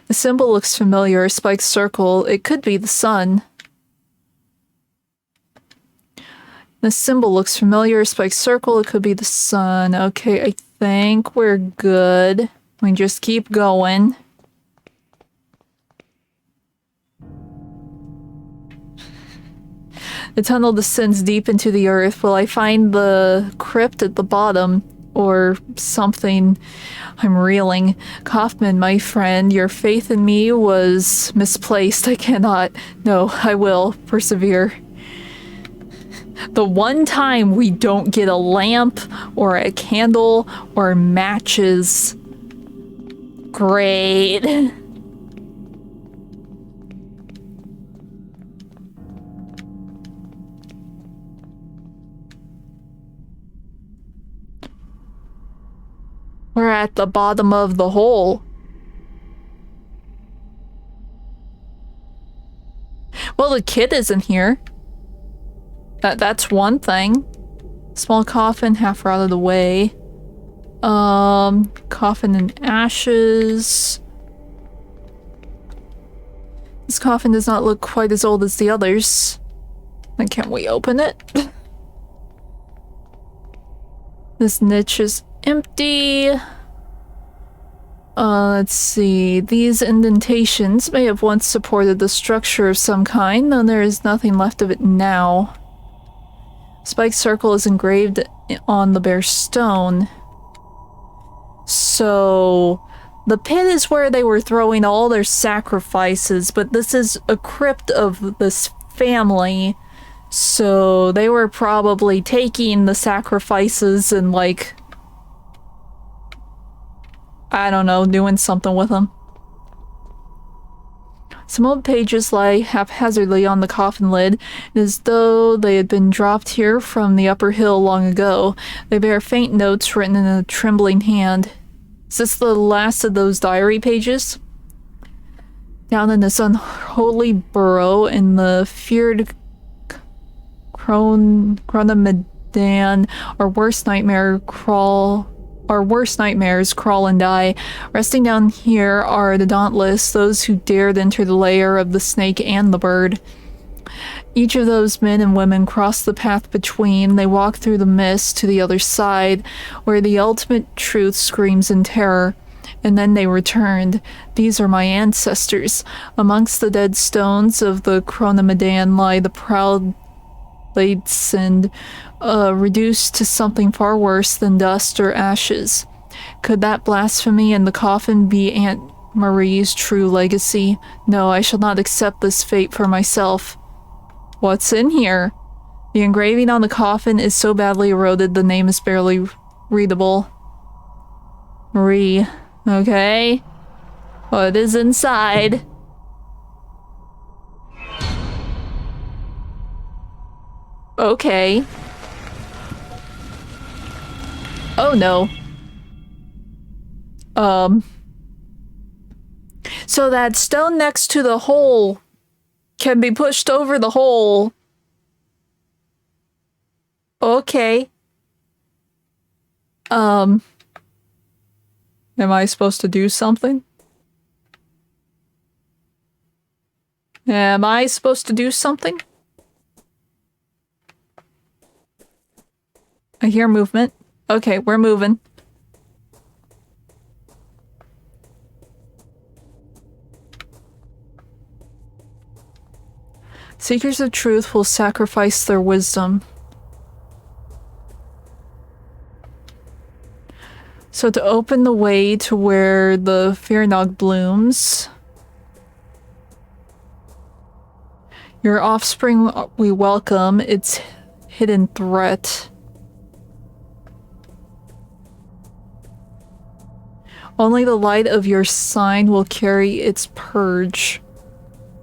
The symbol looks familiar, a spiked circle. It could be the sun. The symbol looks familiar, a spiked circle. It could be the sun. Okay, I think we're good. We just keep going. The tunnel descends deep into the earth. Will I find the crypt at the bottom? Or something? I'm reeling. Kaufman, my friend, your faith in me was misplaced. I cannot. No, I will persevere. The one time we don't get a lamp or a candle or matches. Great. We're at the bottom of the hole. Well, the kid isn't here. That's one thing. Small coffin, half rotted away. Coffin in ashes. This coffin does not look quite as old as the others. Then can't we open it? This niche is empty. Let's see. These indentations may have once supported the structure of some kind, though there is nothing left of it now. Spiked circle is engraved on the bare stone. So, the pit is where they were throwing all their sacrifices, but this is a crypt of this family. So, they were probably taking the sacrifices and, like, I don't know, doing something with them. Some old pages lie haphazardly on the coffin lid, as though they had been dropped here from the upper hill long ago. They bear faint notes written in a trembling hand. Is this the last of those diary pages? Down in this unholy burrow in the feared Chronomedan, our worst nightmares crawl and die. Resting down here are the dauntless, those who dared enter the lair of the snake and the bird. Each of those men and women crossed the path between. They walked through the mist to the other side, where the ultimate truth screams in terror. And then they returned. These are my ancestors. Amongst the dead stones of the Chronomedan lie the proud Ladesend, reduced to something far worse than dust or ashes. Could that blasphemy in the coffin be Marie's true legacy. No, I shall not accept this fate for myself. What's in here? The engraving on the coffin is so badly eroded the name is barely readable. Marie. Okay. What is inside? Okay. Oh no. So that stone next to the hole can be pushed over the hole. Okay. Am I supposed to do something? Am I supposed to do something? I hear movement. Okay, we're moving. Seekers of truth will sacrifice their wisdom. So to open the way to where the Fearnog blooms, your offspring we welcome, its hidden threat. Only the light of your sign will carry its purge.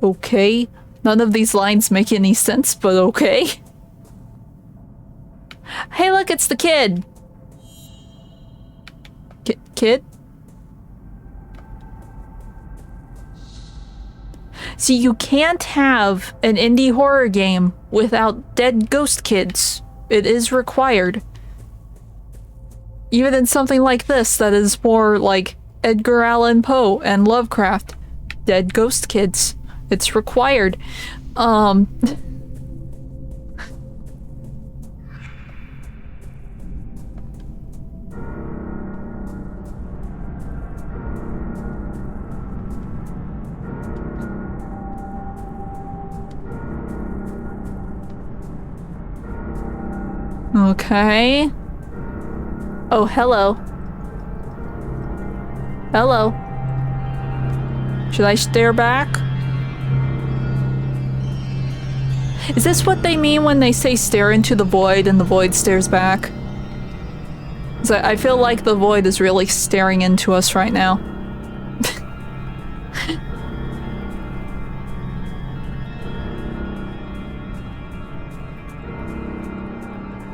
Okay. None of these lines make any sense, but okay. Hey, look, it's the kid. Kid? See, you can't have an indie horror game without dead ghost kids. It is required. Even in something like this that is more like Edgar Allan Poe and Lovecraft. Dead ghost kids. It's required. Okay. Oh, hello. Hello. Should I stare back? Is this what they mean when they say stare into the void and the void stares back? 'Cause I feel like the void is really staring into us right now.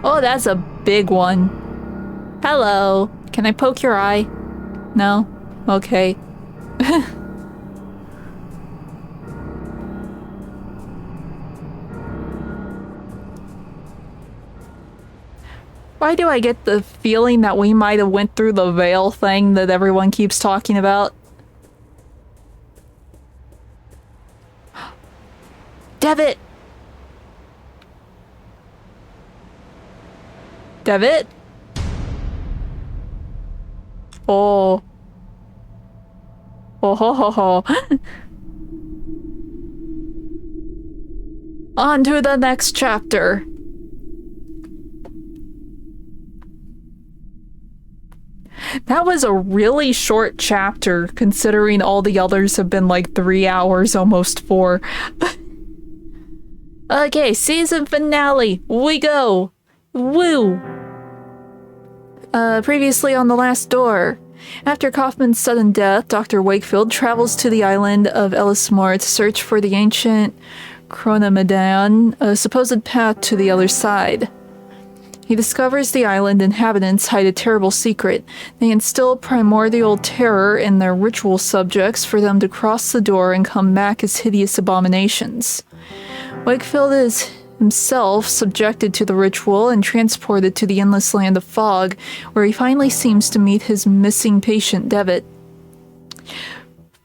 Oh, that's a big one. Hello. Can I poke your eye? No? Okay. Why do I get the feeling that we might have went through the veil thing that everyone keeps talking about? Devitt! Devitt? Oh. Oh ho ho ho. On to the next chapter. That was a really short chapter, considering all the others have been like 3 hours, almost 4. Okay, season finale. We go. Woo! Previously on The Last Door. After Kaufman's sudden death, Dr. Wakefield travels to the island of Ellismore to search for the ancient Chronomedan, a supposed path to the other side. He discovers the island inhabitants hide a terrible secret. They instill primordial terror in their ritual subjects for them to cross the door and come back as hideous abominations. Wakefield is himself subjected to the ritual and transported to the endless land of fog, where he finally seems to meet his missing patient, Devitt.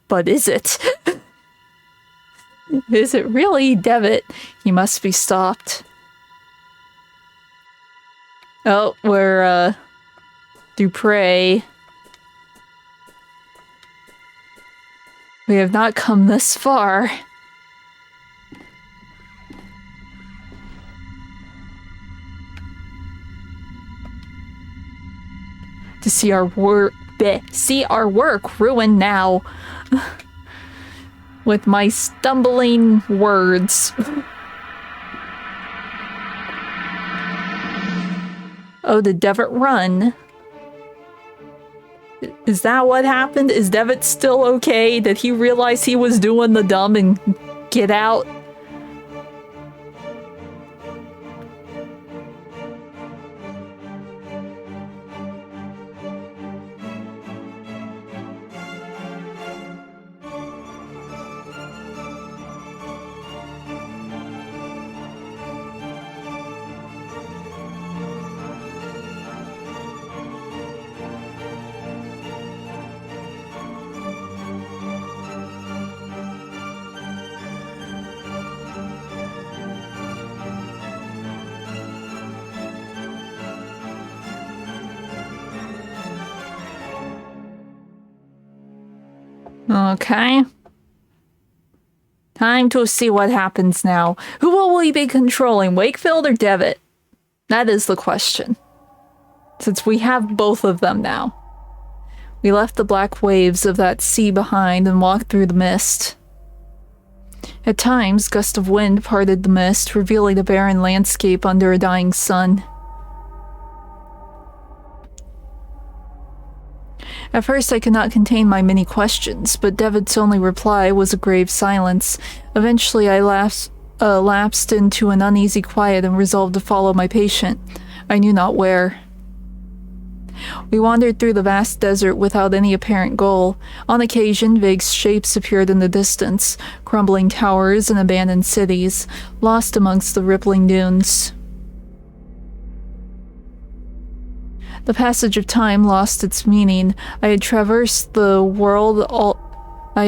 But is it? Is it really Devitt? He must be stopped. Oh, we're, Dupre. We have not come this far. To see our Bleh. See our work ruined now. With my stumbling words. Oh, did Devitt run? Is that what happened? Is Devitt still okay? Did he realize he was doing the dumb and get out? Okay. Time to see what happens now. Who will we be controlling, Wakefield or Devitt? That is the question. Since we have both of them now. We left the black waves of that sea behind and walked through the mist. At times, gusts of wind parted the mist, revealing a barren landscape under a dying sun. At first I could not contain my many questions, but Devitt's only reply was a grave silence. Eventually I lapsed into an uneasy quiet and resolved to follow my patient. I knew not where. We wandered through the vast desert without any apparent goal. On occasion, vague shapes appeared in the distance, crumbling towers and abandoned cities, lost amongst the rippling dunes. The passage of time lost its meaning. I had traversed the world I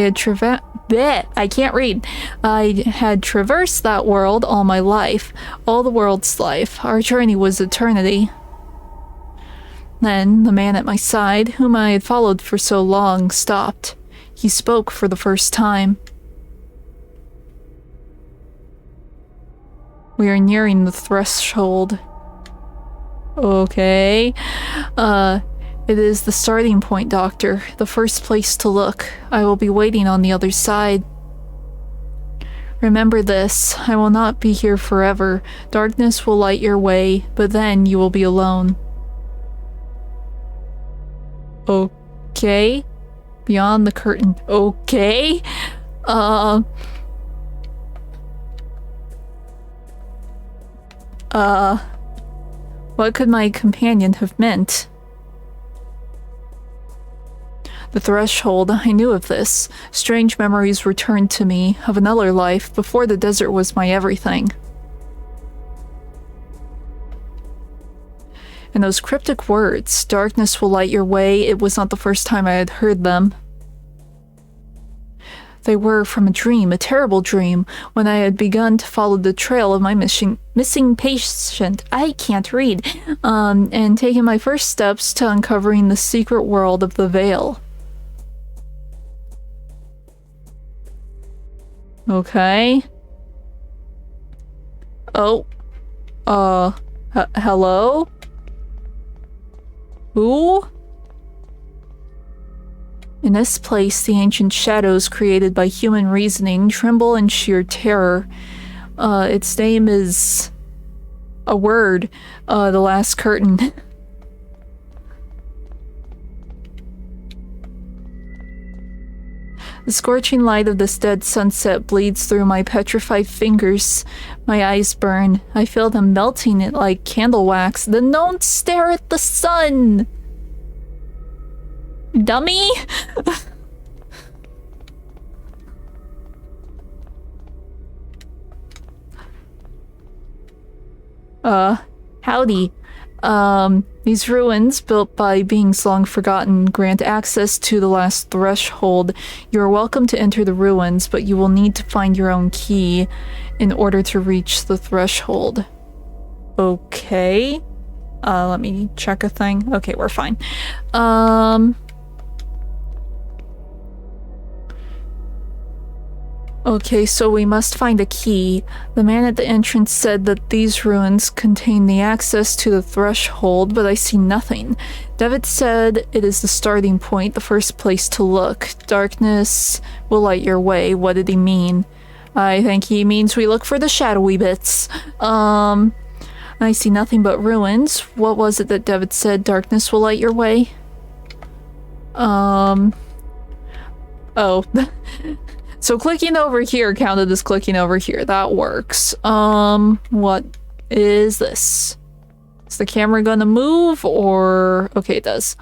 had traversed that world all my life, all the world's life. Our journey was eternity. Then, the man at my side, whom I had followed for so long, stopped. He spoke for the first time. We are nearing the threshold. Okay. It is the starting point, Doctor. The first place to look. I will be waiting on the other side. Remember this. I will not be here forever. Darkness will light your way, but then you will be alone. Okay. Beyond the curtain. Okay. What could my companion have meant? The threshold, I knew of this. Strange memories returned to me of another life before the desert was my everything. And those cryptic words, darkness will light your way, it was not the first time I had heard them. They were from a dream, a terrible dream, when I had begun to follow the trail of my missing patient. I can't read. And taken my first steps to uncovering the secret world of the Veil. Okay. Oh. Hello? Who? In this place, the ancient shadows created by human reasoning tremble in sheer terror. Its name is a word, the last curtain. The scorching light of this dead sunset bleeds through my petrified fingers. My eyes burn. I feel them melting it like candle wax. Then don't stare at the sun! Dummy? Howdy. These ruins, built by beings long forgotten, grant access to the last threshold. You are welcome to enter the ruins, but you will need to find your own key in order to reach the threshold. Okay. Let me check a thing. Okay, we're fine. Okay, so we must find a key. The man at the entrance said that these ruins contain the access to the threshold, but I see nothing. David said it is the starting point, the first place to look. Darkness will light your way. What did he mean? I think he means we look for the shadowy bits. I see nothing but ruins. What was it that David said? Darkness will light your way? Oh. So clicking over here counted as clicking over here. That works. What is this? Is the camera gonna move or... Okay, it does.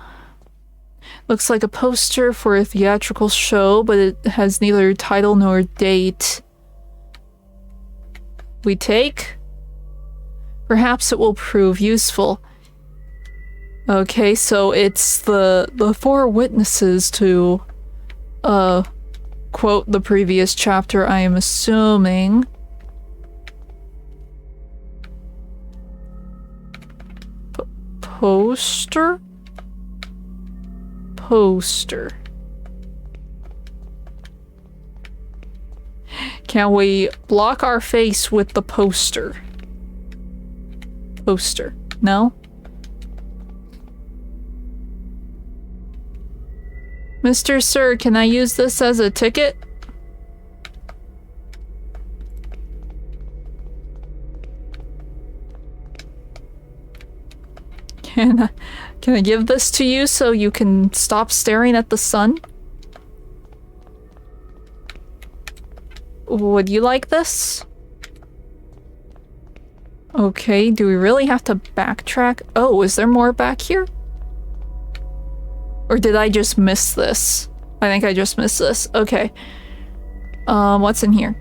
Looks like a poster for a theatrical show, but it has neither title nor date. We take? Perhaps it will prove useful. Okay, so it's the four witnesses to, quote the previous chapter, I am assuming. Poster? Poster. Can we block our face with the poster? Poster. No? Mr. Sir, can I use this as a ticket? Can I give this to you so you can stop staring at the sun? Would you like this? Okay, do we really have to backtrack? Oh, is there more back here? Or did I just miss this? I think I just missed this. Okay. What's in here?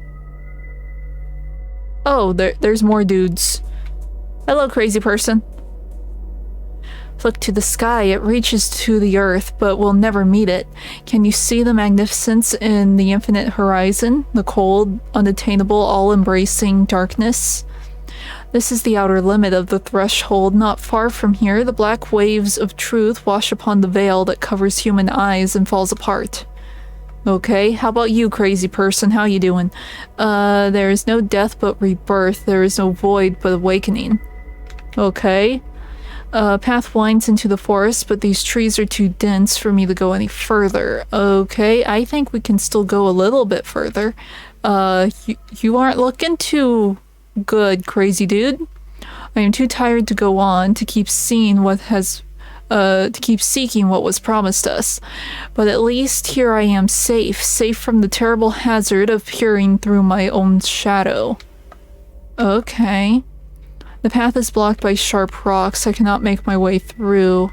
Oh, there's more dudes. Hello, crazy person. Look to the sky. It reaches to the earth, but we'll never meet it. Can you see the magnificence in the infinite horizon? The cold, unattainable, all-embracing darkness? This is the outer limit of the threshold. Not far from here, the black waves of truth wash upon the veil that covers human eyes and falls apart. Okay, how about you, crazy person? How you doing? There is no death but rebirth. There is no void but awakening. Okay. Path winds into the forest, but these trees are too dense for me to go any further. Okay, I think we can still go a little bit further. You aren't looking too good, crazy dude. I am too tired to go on, to keep seeing what has, to keep seeking what was promised us. But at least here I am safe from the terrible hazard of peering through my own shadow. Okay. The path is blocked by sharp rocks. I cannot make my way through.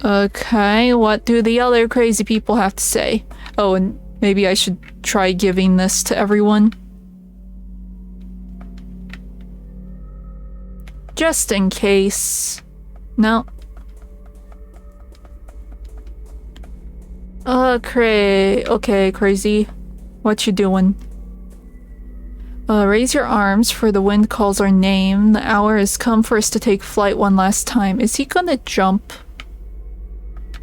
Okay, what do the other crazy people have to say? Oh, and maybe I should try giving this to everyone. Just in case. No. Okay, crazy. What you doing? Raise your arms, for the wind calls our name. The hour has come for us to take flight one last time. Is he gonna jump?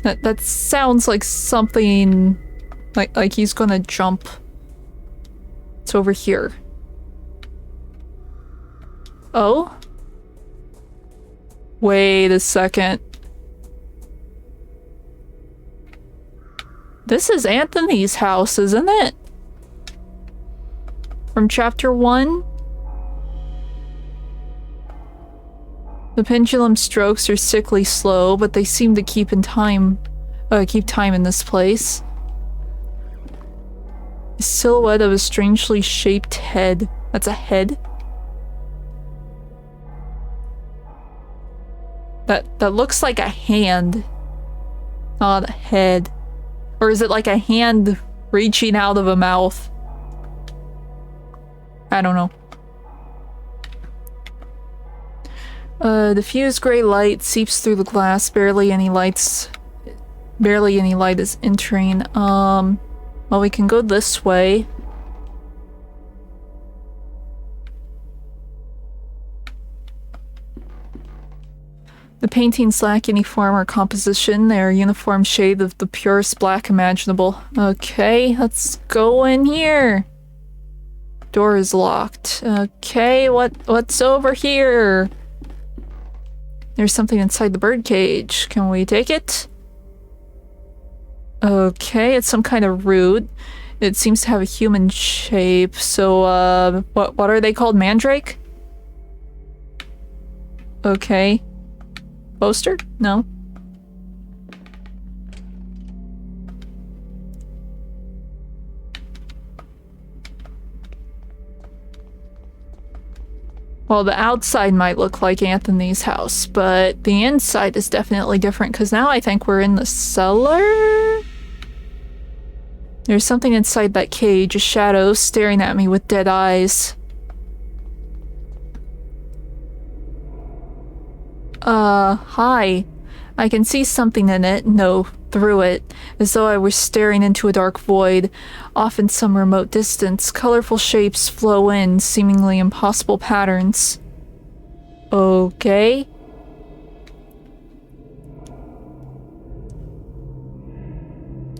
That sounds like something... Like he's gonna jump. It's over here. Oh? Wait a second. This is Anthony's house, isn't it? From chapter 1? The pendulum strokes are sickly slow, but they seem to keep time in this place. The silhouette of a strangely shaped head. That's a head? That looks like a hand. Not a head. Or is it like a hand reaching out of a mouth? I don't know. Diffused gray light seeps through the glass. Barely any light is entering. Well, we can go this way. The paintings lack any form or composition. They are a uniform shade of the purest black imaginable. Okay, let's go in here. Door is locked. Okay, what's over here? There's something inside the birdcage. Can we take it? Okay, it's some kind of root. It seems to have a human shape. So, what are they called? Mandrake? Okay. Poster? No. Well, the outside might look like Anthony's house, but the inside is definitely different because now I think we're in the cellar? There's something inside that cage, a shadow staring at me with dead eyes. Hi. I can see something in it, no, through it, as though I was staring into a dark void. Off in some remote distance, colorful shapes flow in, seemingly impossible patterns. Okay.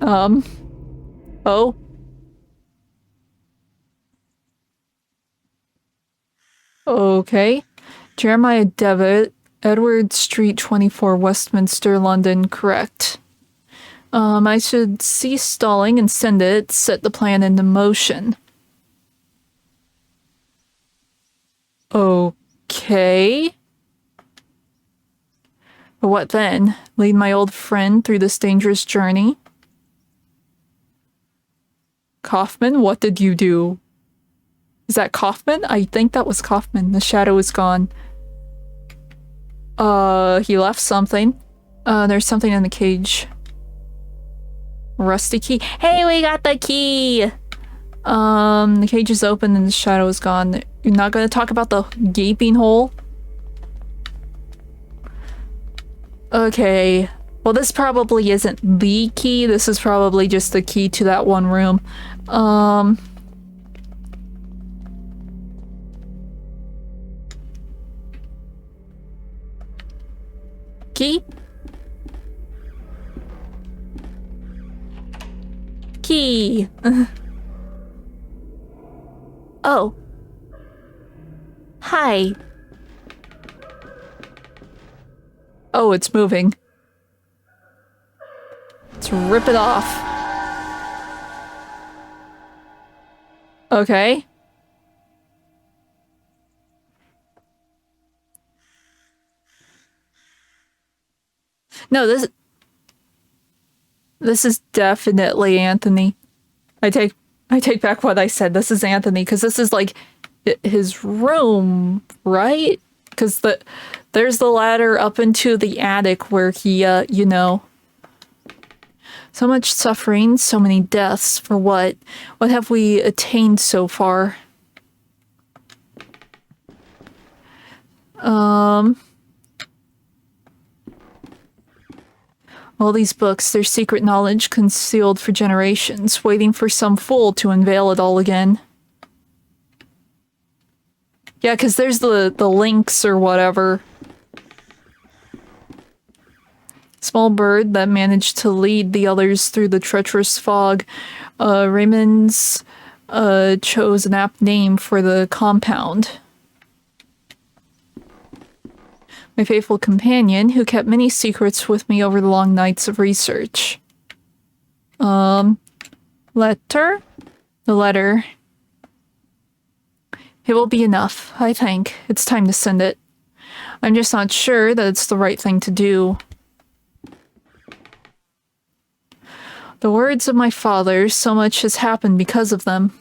Oh. Okay. Jeremiah Devitt, Edward Street 24, Westminster, London, correct. I should cease stalling and send it, set the plan into motion. Okay. But what then? Lead my old friend through this dangerous journey? Kaufman, what did you do? Is that Kaufman? I think that was Kaufman. The shadow is gone. He left something. There's something in the cage. Rusty key. Hey, we got the key! The cage is open and the shadow is gone. You're not gonna talk about the gaping hole? Okay. Well, this probably isn't the key. This is probably just the key to that one room. Key? Key. Oh. Hi. Oh, it's moving. Let's rip it off. Okay. No, this is definitely Anthony. I take back what I said. This is Anthony because this is like his room, right? Because there's the ladder up into the attic where he, you know. So much suffering, so many deaths, for what? What have we attained so far? All these books, their secret knowledge concealed for generations, waiting for some fool to unveil it all again. Yeah, because there's the links or whatever. Small bird that managed to lead the others through the treacherous fog. Raymond's chose an apt name for the compound. My faithful companion, who kept many secrets with me over the long nights of research. Letter? The letter. It will be enough, I think. It's time to send it. I'm just not sure that it's the right thing to do. The words of my father, so much has happened because of them.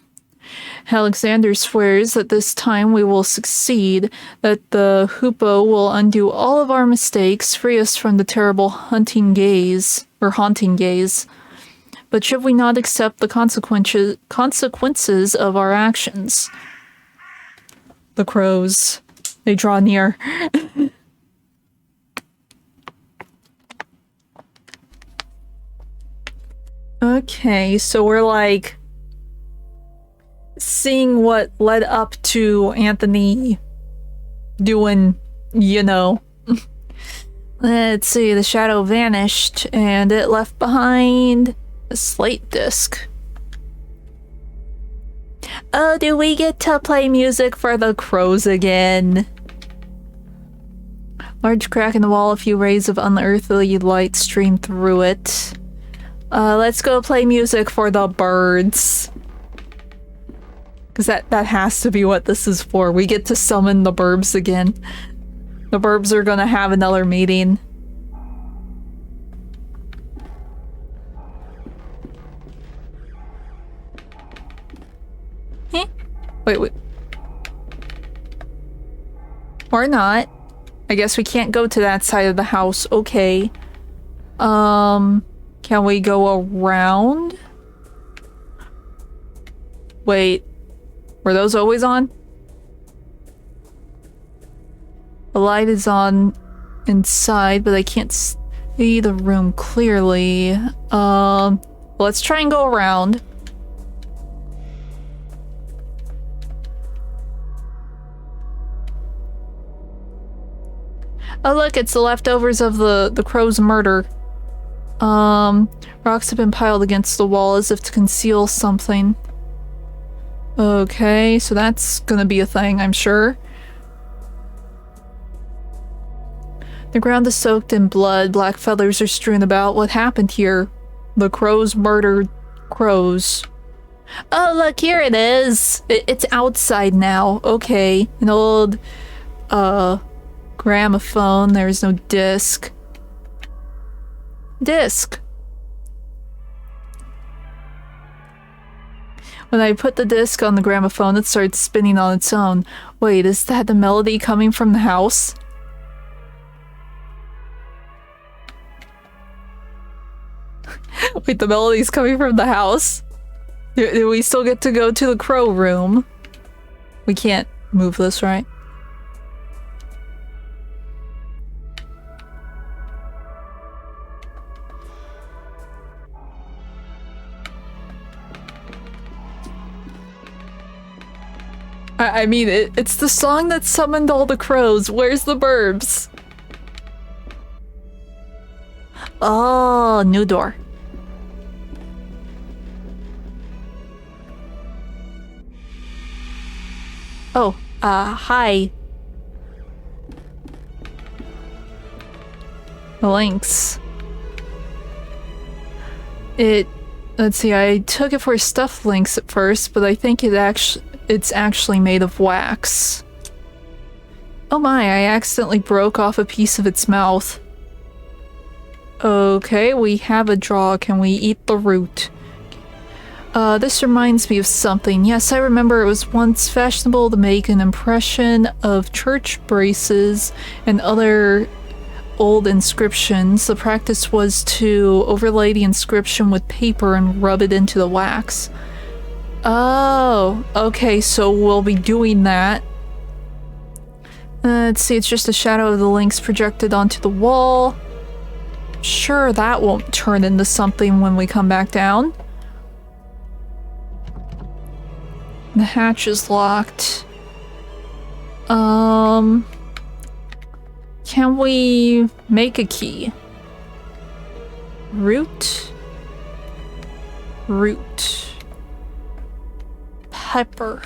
Alexander swears that this time we will succeed, that the hoopoe will undo all of our mistakes, free us from the terrible haunting gaze. But should we not accept the consequences of our actions? The crows. They draw near. Okay, so we're like seeing what led up to Anthony doing, you know. Let's see, the shadow vanished and it left behind a slate disc. Oh, do we get to play music for the crows again? Large crack in the wall, a few rays of unearthly light stream through it. Let's go play music for the birds. Because that has to be what this is for. We get to summon the burbs again. The burbs are gonna have another meeting. Wait. Or not. I guess we can't go to that side of the house. Okay. Can we go around? Wait. Were those always on? The light is on inside, but I can't see the room clearly. Let's try and go around. Oh look, it's the leftovers of the crow's murder. Rocks have been piled against the wall as if to conceal something. Okay, so that's gonna be a thing, I'm sure. The ground is soaked in blood, black feathers are strewn about. What happened here? The crows murdered crows. Oh look, here it is! It's outside now. Okay, an old, gramophone. There's no disc. Disc. When I put the disc on the gramophone, it started spinning on its own. Wait, is that the melody coming from the house? Wait, the melody's coming from the house? Do we still get to go to the crow room? We can't move this, right? I mean, it's the song that summoned all the crows. Where's the burbs? Oh, new door. Oh, hi. The links. Let's see, I took it for stuffed links at first, but I think it's actually made of wax. Oh my, I accidentally broke off a piece of its mouth. Okay, we have a draw. Can we eat the root? This reminds me of something. Yes, I remember it was once fashionable to make an impression of church braces and other old inscriptions. The practice was to overlay the inscription with paper and rub it into the wax. Oh, okay, so we'll be doing that. Let's see, it's just a shadow of the links projected onto the wall. Sure, that won't turn into something when we come back down. The hatch is locked. Can we make a key? Root? Root. Pepper.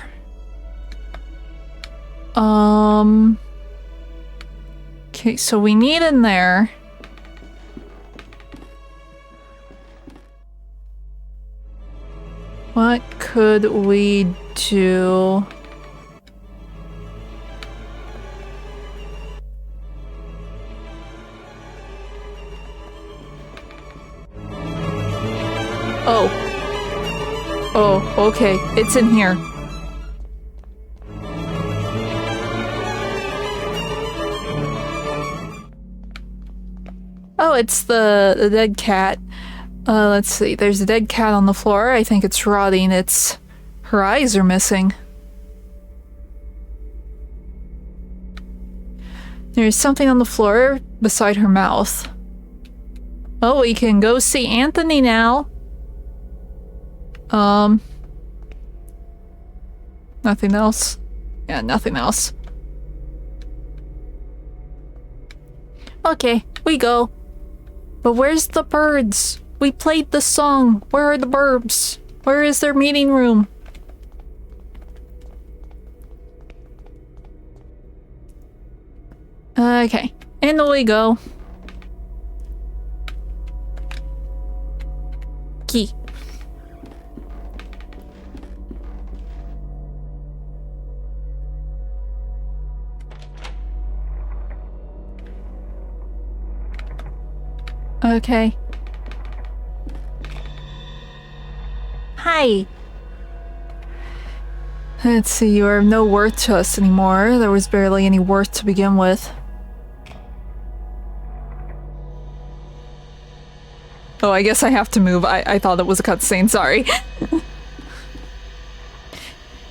Okay, so we need in there. What could we do? Oh. Oh, okay. It's in here. Oh, it's the dead cat. Let's see. There's a dead cat on the floor. I think it's rotting. Her eyes are missing. There's something on the floor beside her mouth. Oh, we can go see Anthony now. Nothing else? Yeah, nothing else. Okay, we go. But where's the birds? We played the song. Where are the burbs? Where is their meeting room? Okay, in we go. Key. Okay. Hi. Let's see, you are of no worth to us anymore. There was barely any worth to begin with. Oh, I guess I have to move. I thought it was a cutscene, sorry.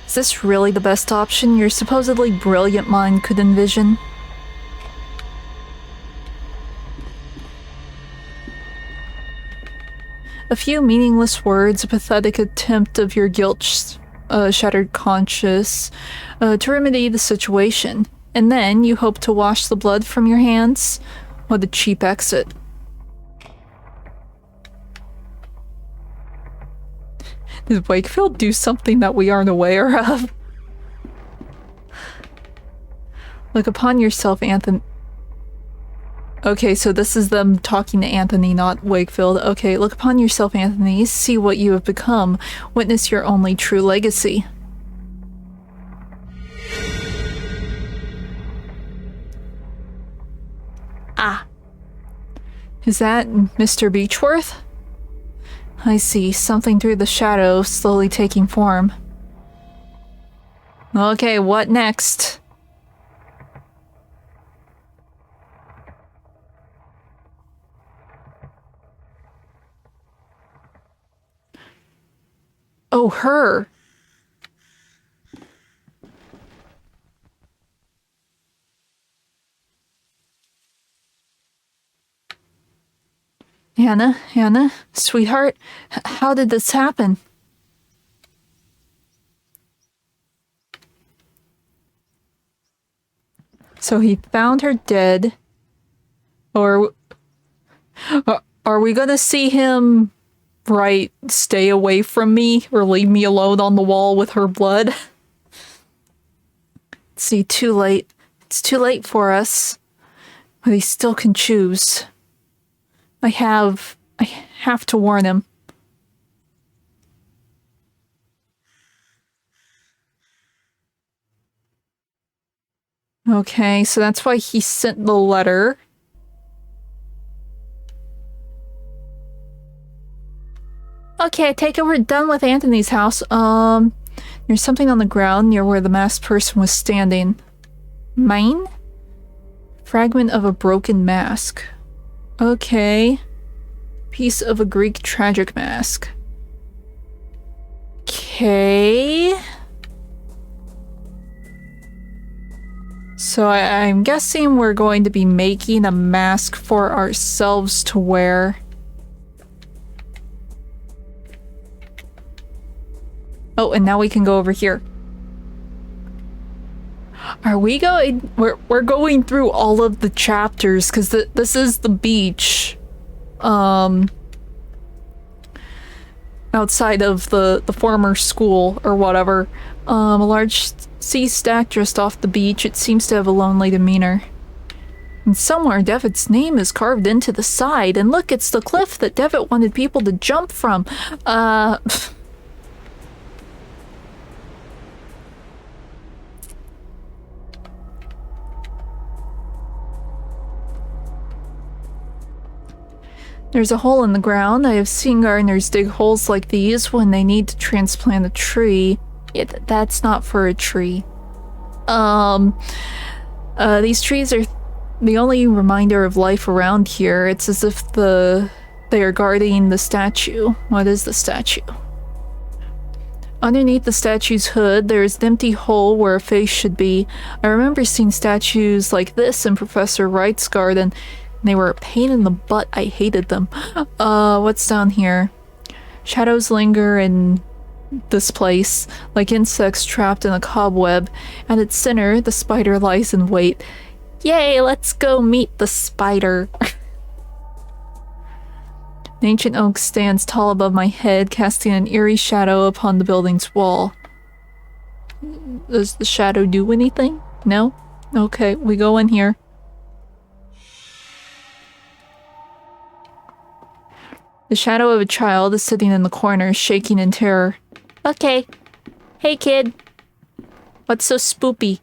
Is this really the best option your supposedly brilliant mind could envision? A few meaningless words, a pathetic attempt of your guilt-shattered conscience to remedy the situation. And then you hope to wash the blood from your hands? What a cheap exit. Did Wakefield do something that we aren't aware of? Look upon yourself, Anthony. Okay, so this is them talking to Anthony, not Wakefield. Okay, look upon yourself, Anthony. See what you have become. Witness your only true legacy. Ah. Is that Mr. Beechworth? I see. Something through the shadow, slowly taking form. Okay, what next? Oh, her. Anna, sweetheart, how did this happen? So he found her dead. Or are we gonna see him write, "Stay away from me" or "Leave me alone" on the wall with her blood? See, too late. It's too late for us. But he still can choose. I have to warn him. Okay, so that's why he sent the letter. Okay, I take it we're done with Anthony's house. There's something on the ground near where the masked person was standing. Mine? Fragment of a broken mask. Okay. Piece of a Greek tragic mask. Okay. So I'm guessing we're going to be making a mask for ourselves to wear. Oh, and now we can go over here. Are we going? We're going through all of the chapters because this is the beach. Outside of the former school or whatever. A large sea stack just off the beach. It seems to have a lonely demeanor. And somewhere Devitt's name is carved into the side. And look, it's the cliff that Devitt wanted people to jump from. There's a hole in the ground. I have seen gardeners dig holes like these when they need to transplant a tree. Yeah, that's not for a tree. These trees are the only reminder of life around here. It's as if they are guarding the statue. What is the statue? Underneath the statue's hood, there is an empty hole where a face should be. I remember seeing statues like this in Professor Wright's garden. They were a pain in the butt. I hated them. What's down here? Shadows linger in this place, like insects trapped in a cobweb. At its center, the spider lies in wait. Yay, let's go meet the spider. An ancient oak stands tall above my head, casting an eerie shadow upon the building's wall. Does the shadow do anything? No? Okay, we go in here. The shadow of a child is sitting in the corner, shaking in terror. Okay. Hey, kid. What's so spoopy?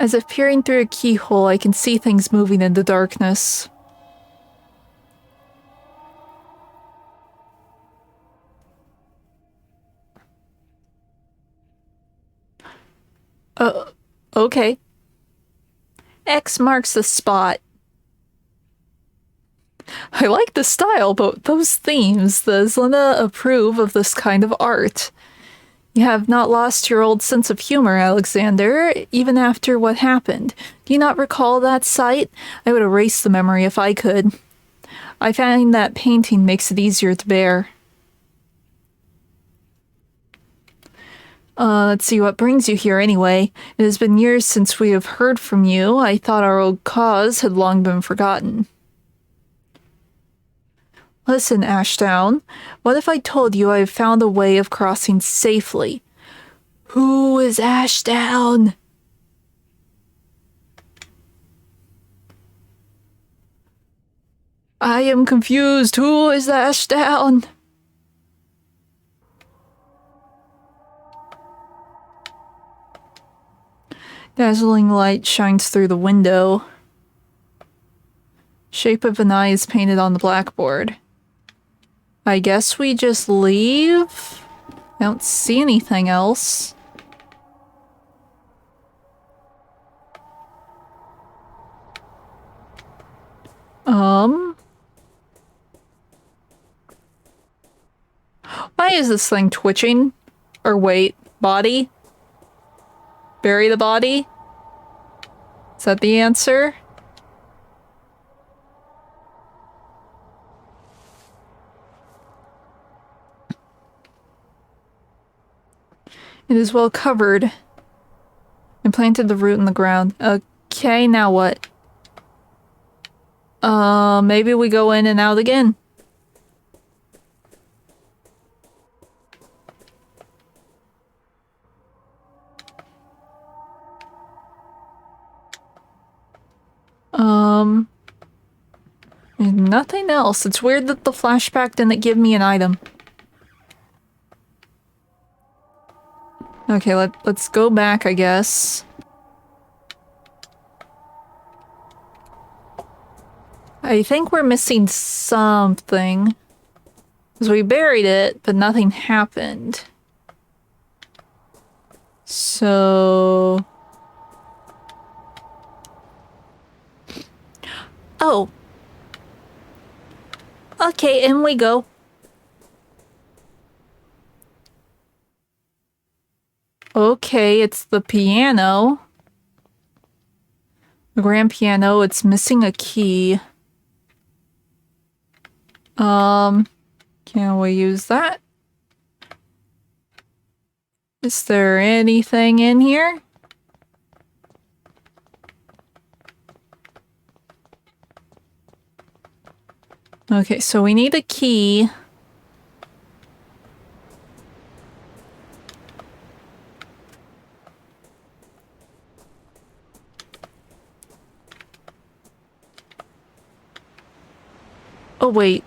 As if peering through a keyhole, I can see things moving in the darkness. Okay. X marks the spot. I like the style, but those themes, does Linda approve of this kind of art? You have not lost your old sense of humor, Alexander, even after what happened. Do you not recall that sight? I would erase the memory if I could. I find that painting makes it easier to bear. Let's see what brings you here anyway. It has been years since we have heard from you. I thought our old cause had long been forgotten. Listen, Ashdown, what if I told you I have found a way of crossing safely? Who is Ashdown? I am confused. Who is Ashdown? Dazzling light shines through the window. Shape of an eye is painted on the blackboard. I guess we just leave? I don't see anything else. Why is this thing twitching? Or wait, body? Bury the body? Is that the answer? It is well covered. I planted the root in the ground. Okay, now what? Maybe we go in and out again. There's nothing else. It's weird that the flashback didn't give me an item. Okay, let's go back, I guess. I think we're missing something. Because we buried it, but nothing happened. So... Oh. Okay, in we go. Okay, it's the piano. The grand piano, it's missing a key. Can we use that? Is there anything in here? Okay, so we need a key. Oh, wait.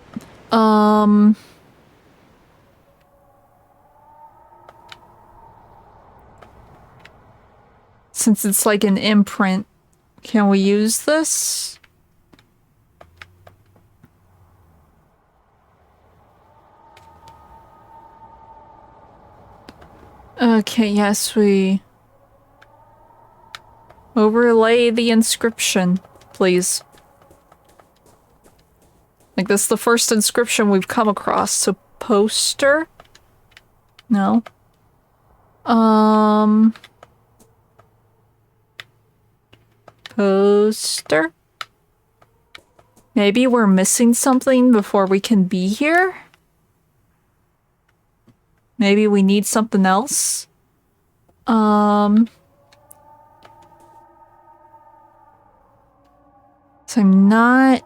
Since it's like an imprint, can we use this? Okay, yes, we overlay the inscription, please. Like, this is the first inscription we've come across, so poster? No. Poster? Maybe we're missing something before we can be here? Maybe we need something else? So I'm not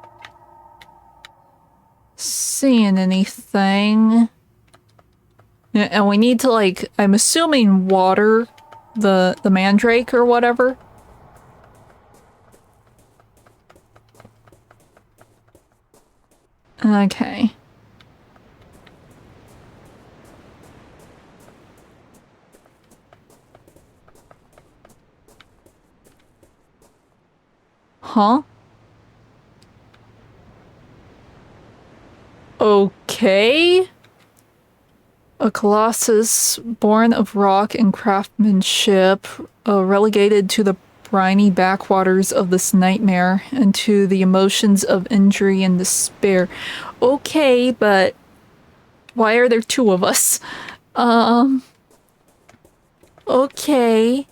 seeing anything. Yeah, and we need to, like, I'm assuming water the mandrake or whatever. Okay. Huh? Okay. A colossus born of rock and craftsmanship, relegated to the briny backwaters of this nightmare and to the emotions of injury and despair. Okay, but why are there two of us? Okay.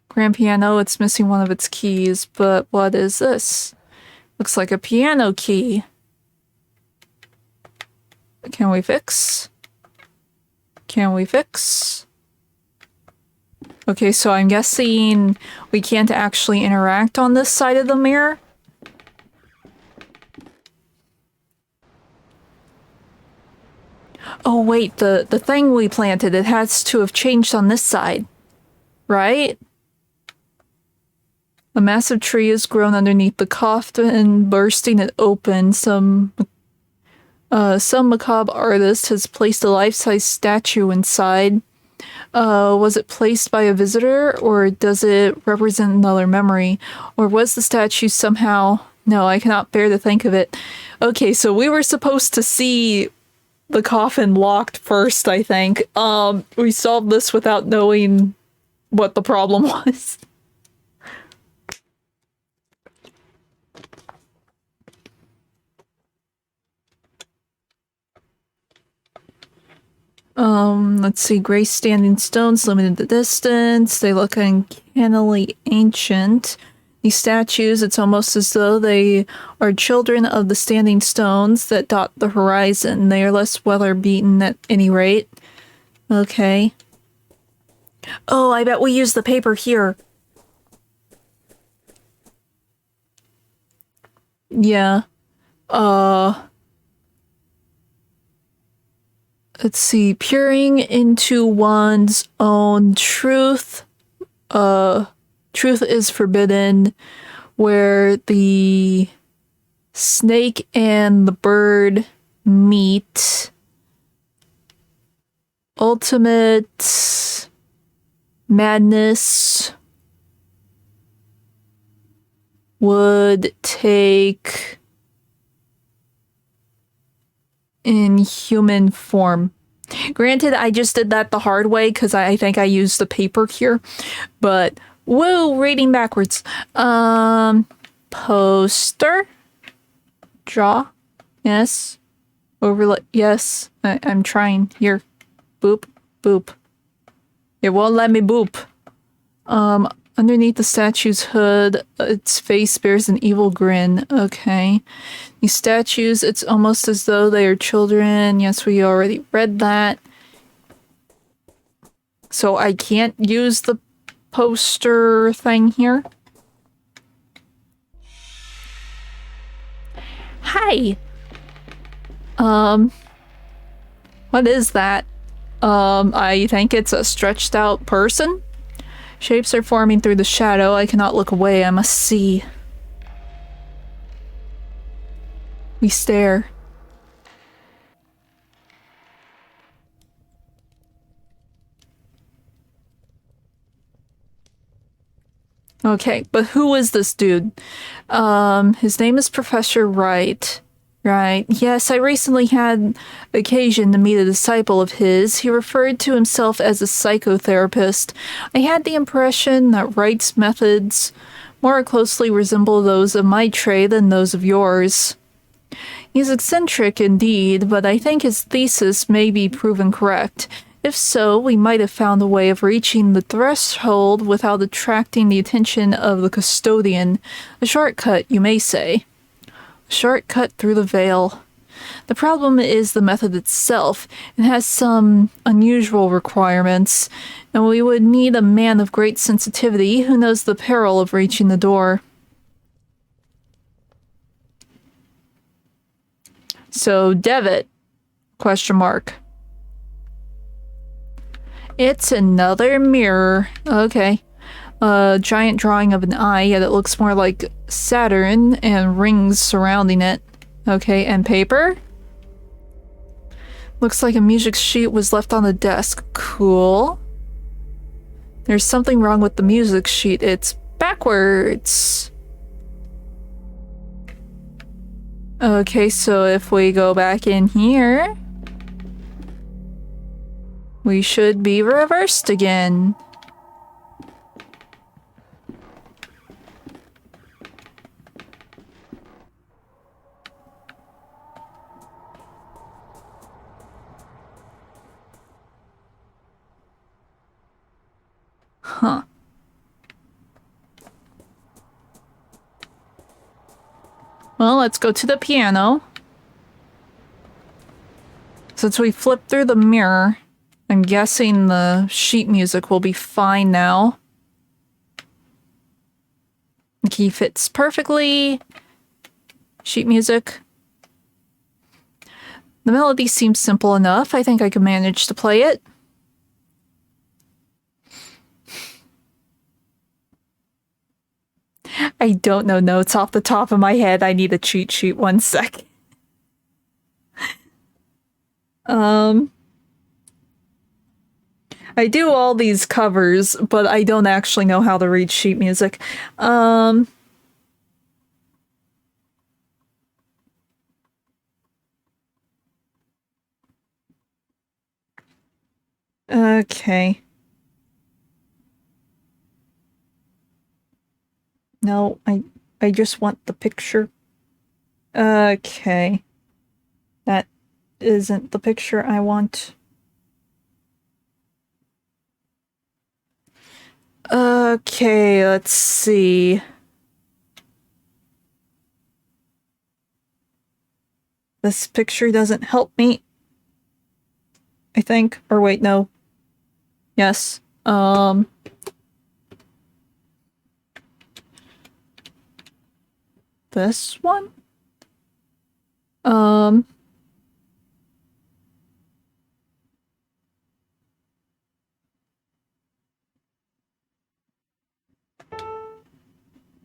Grand piano, it's missing one of its keys, but what is this? Looks like a piano key. Can we fix? Can we fix? Okay, so I'm guessing we can't actually interact on this side of the mirror. Oh wait, the thing we planted, it has to have changed on this side, right? A massive tree has grown underneath the coffin, bursting it open. Some macabre artist has placed a life-size statue inside. Was it placed by a visitor, or does it represent another memory? Or was the statue somehow... No, I cannot bear to think of it. Okay, so we were supposed to see the coffin locked first, I think. We solved this without knowing what the problem was. Let's see. Gray standing stones limited the distance. They look uncannily ancient. These statues, it's almost as though they are children of the standing stones that dot the horizon. They are less weather-beaten at any rate. Okay. Oh, I bet we use the paper here. Yeah. Let's see. Peering into one's own truth. Truth is forbidden, where the snake and the bird meet. Ultimate madness would take in human form. Granted, I just did that the hard way because I think I used the paper here, but whoa, reading backwards. Poster, draw, yes, overlay, yes. I'm trying here. Boop, boop. It won't let me boop. Underneath the statue's hood, its face bears an evil grin. Okay. These statues, it's almost as though they are children. Yes, we already read that. So I can't use the poster thing here. Hi! What is that? I think it's a stretched out person. Shapes are forming through the shadow. I cannot look away. I must see. We stare. Okay, but who is this dude? His name is Professor Wright. Right. Yes, I recently had occasion to meet a disciple of his. He referred to himself as a psychotherapist. I had the impression that Wright's methods more closely resemble those of my trade than those of yours. He's eccentric indeed, but I think his thesis may be proven correct. If so, we might have found a way of reaching the threshold without attracting the attention of the custodian. A shortcut, you may say. Shortcut through the veil. The problem is the method itself. It has some unusual requirements, and we would need a man of great sensitivity who knows the peril of reaching the door. So, Devitt? Question mark. It's another mirror. Okay. A giant drawing of an eye, yet it looks more like Saturn and rings surrounding it. Okay, and paper? Looks like a music sheet was left on the desk. Cool. There's something wrong with the music sheet. It's backwards. Okay, so if we go back in here, we should be reversed again. Huh. Well, let's go to the piano. Since we flipped through the mirror, I'm guessing the sheet music will be fine now. The key fits perfectly. Sheet music. The melody seems simple enough. I think I can manage to play it. I don't know notes off the top of my head. I need a cheat sheet. 1 sec. I do all these covers, but I don't actually know how to read sheet music. Okay. No, I just want the picture. Okay. That isn't the picture I want. Okay, let's see. This picture doesn't help me. I think. Or wait, no. Yes. This one?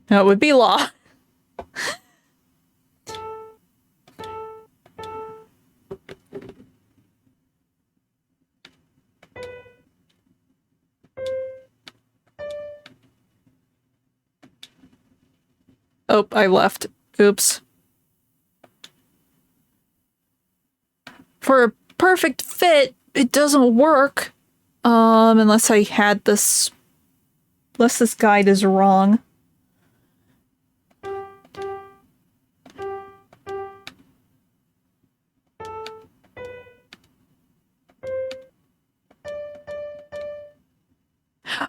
That would be law. Oh, I left. Oops. For a perfect fit, it doesn't work. Unless I had this... Unless this guide is wrong.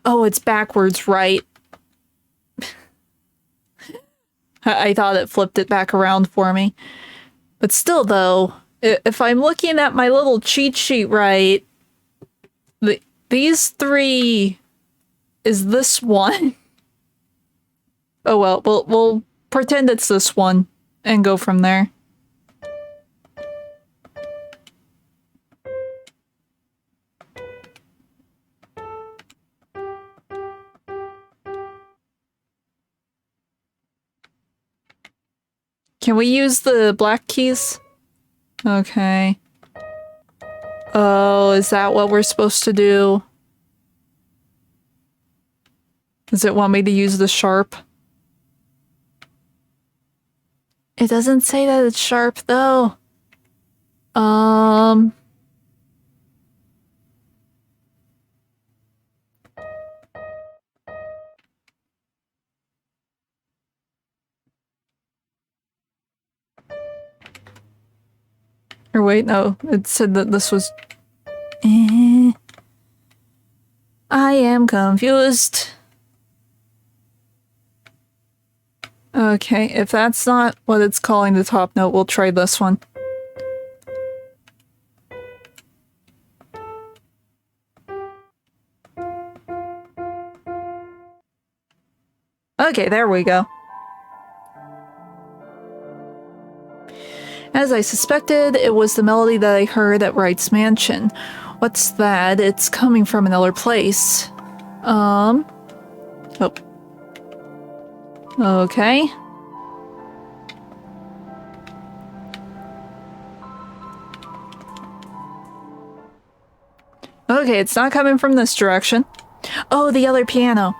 Oh, it's backwards, right? I thought it flipped it back around for me. But still, though, if I'm looking at my little cheat sheet right, these 3 is this one. Oh well, we'll pretend it's this one and go from there. Can we use the black keys? Okay. Oh, is that what we're supposed to do? Does it want me to use the sharp? It doesn't say that it's sharp, though. Or wait, no. It said that this was... I am confused. Okay, if that's not what it's calling the top note, we'll try this one. Okay, there we go. As I suspected, it was the melody that I heard at Wright's mansion. What's that? It's coming from another place. Oh. Okay. Okay, it's not coming from this direction. Oh, the other piano.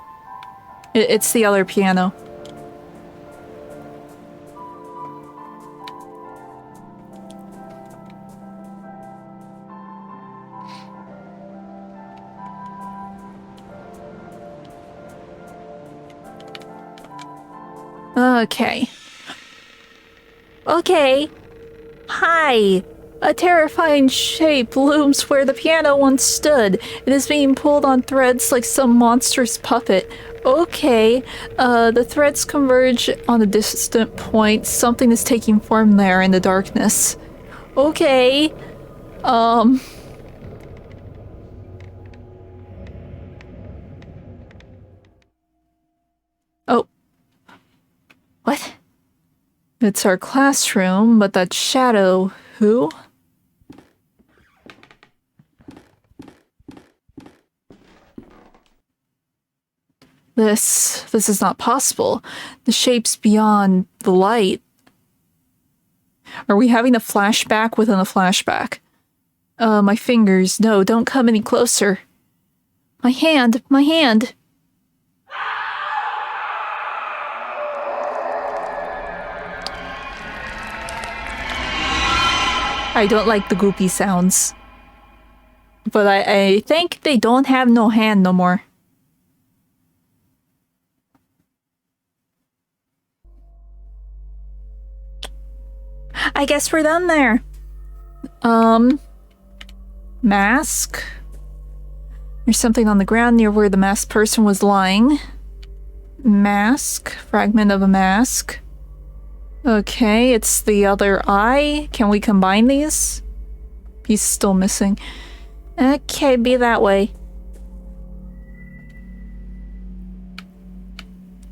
It's the other piano. Okay. Okay. Hi. A terrifying shape looms where the piano once stood. It is being pulled on threads like some monstrous puppet. Okay. The threads converge on a distant point. Something is taking form there in the darkness. Okay. Oh. What? It's our classroom, but that shadow, who? This is not possible. The shape's beyond the light. Are we having a flashback within a flashback? My fingers. No, don't come any closer. My hand, my hand. I don't like the goopy sounds. But I think they don't have no hand no more. I guess we're done there. Mask. There's something on the ground near where the masked person was lying. Mask. Fragment of a mask. Okay, it's the other eye. Can we combine these? He's still missing. Okay, be that way.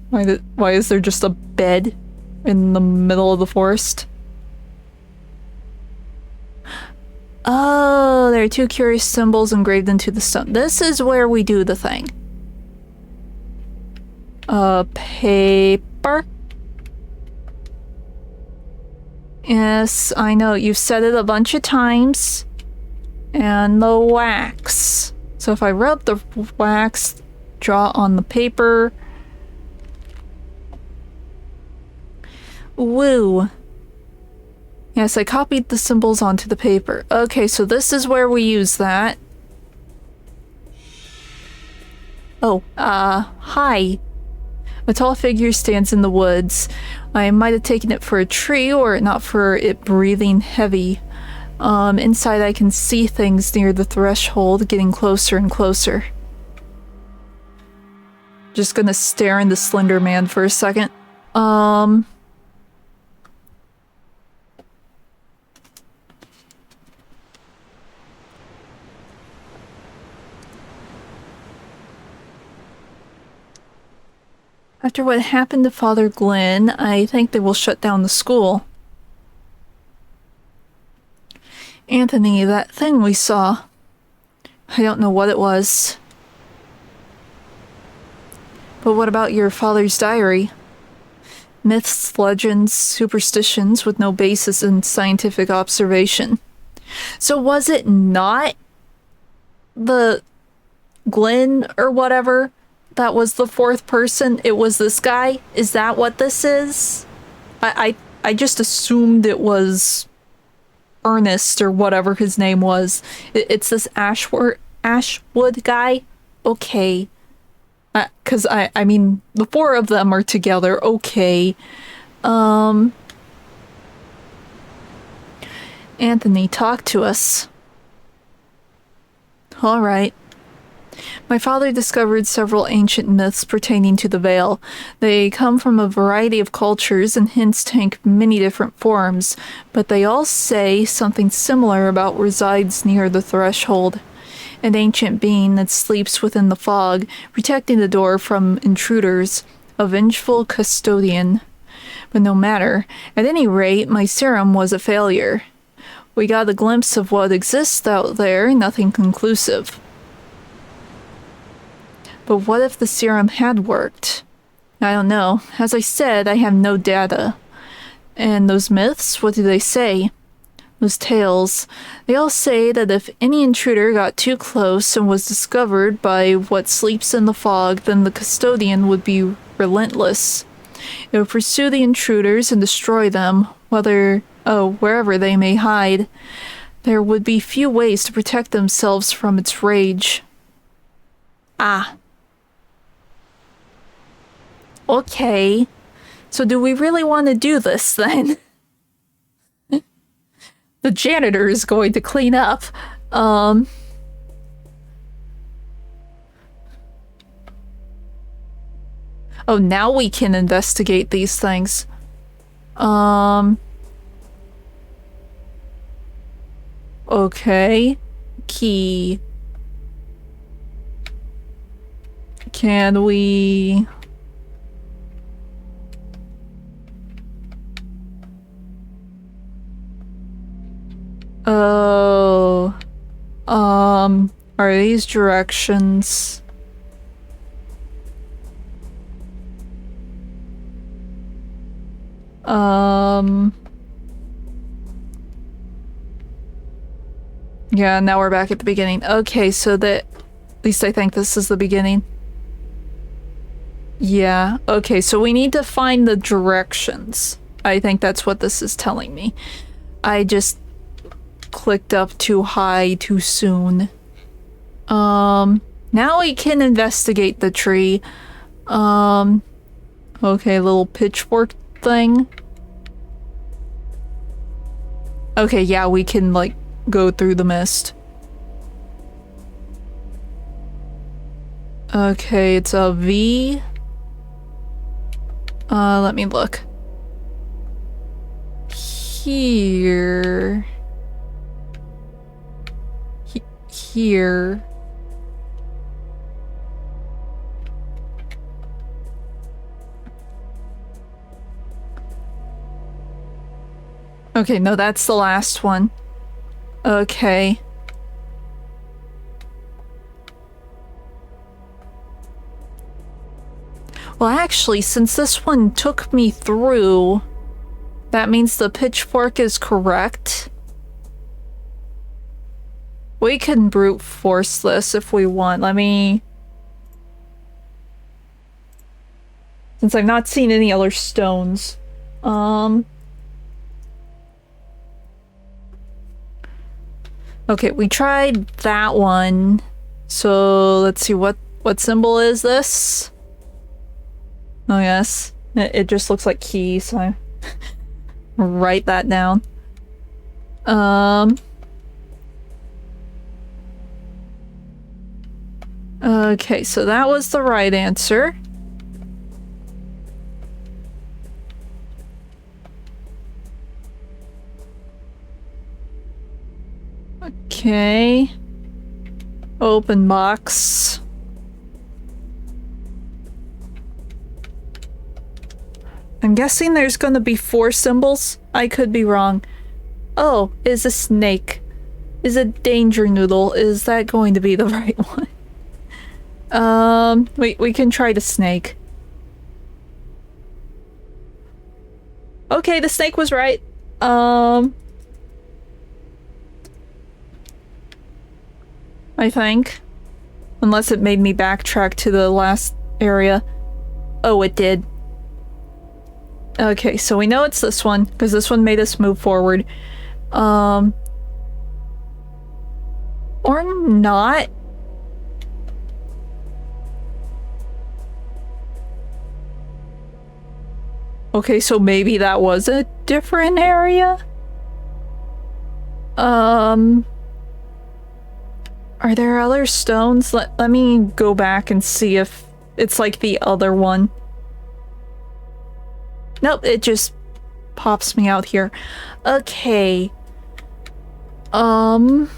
Why is there just a bed in the middle of the forest? Oh, there are two curious symbols engraved into the stone. This is where we do the thing. Paper. Yes, I know. You've said it a bunch of times. And the wax. So if I rub the wax, draw on the paper. Woo. Yes, I copied the symbols onto the paper. Okay, so this is where we use that. Oh, hi. A tall figure stands in the woods. I might have taken it for a tree or not for it breathing heavy. Inside I can see things near the threshold getting closer and closer. Just gonna stare into Slender Man for a second. After what happened to Father Glenn, I think they will shut down the school. Anthony, that thing we saw. I don't know what it was. But what about your father's diary? Myths, legends, superstitions with no basis in scientific observation. So was it not the Glenn or whatever that was the fourth person? It was this guy? Is that what this is? I just assumed it was Ernest or whatever his name was. It's this Ashwood guy? Okay. Because I mean, the four of them are together. Okay. Anthony, talk to us. All right. My father discovered several ancient myths pertaining to the Veil. They come from a variety of cultures and hence take many different forms, but they all say something similar about resides near the threshold. An ancient being that sleeps within the fog, protecting the door from intruders, a vengeful custodian. But no matter, at any rate, my serum was a failure. We got a glimpse of what exists out there, nothing conclusive. But what if the serum had worked? I don't know. As I said, I have no data. And those myths, what do they say? Those tales, they all say that if any intruder got too close and was discovered by what sleeps in the fog, then the custodian would be relentless. It would pursue the intruders and destroy them, wherever they may hide. There would be few ways to protect themselves from its rage. Ah. Okay. So do we really want to do this then? The janitor is going to clean up. Oh, now we can investigate these things. Okay. Key. Can we... Oh, are these directions? Yeah, now we're back at the beginning. Okay, so at least I think this is the beginning. Yeah, okay, so we need to find the directions. I think that's what this is telling me. I just clicked up too high too soon. Now we can investigate the tree. Okay, little pitchfork thing. Okay, yeah, we can, like, go through the mist. Okay, it's a V. Let me look. Here. Here. Okay, no, that's the last one. Okay. Well, actually, since this one took me through, that means the pitchfork is correct. We can brute force this if we want. Let me... Since I've not seen any other stones. Okay, we tried that one. So let's see, what symbol is this? Oh yes, it just looks like key, so I write that down. Okay, so that was the right answer. Okay. Open box. I'm guessing there's gonna be 4 symbols. I could be wrong. Oh, is a snake. Is a danger noodle. Is that going to be the right one? Wait, we can try the snake. Okay, the snake was right. I think. Unless it made me backtrack to the last area. Oh, it did. Okay, so we know it's this one, because this one made us move forward. Or not. Okay, so maybe that was a different area? Are there other stones? Let me go back and see if it's like the other one. Nope, it just pops me out here. Okay. And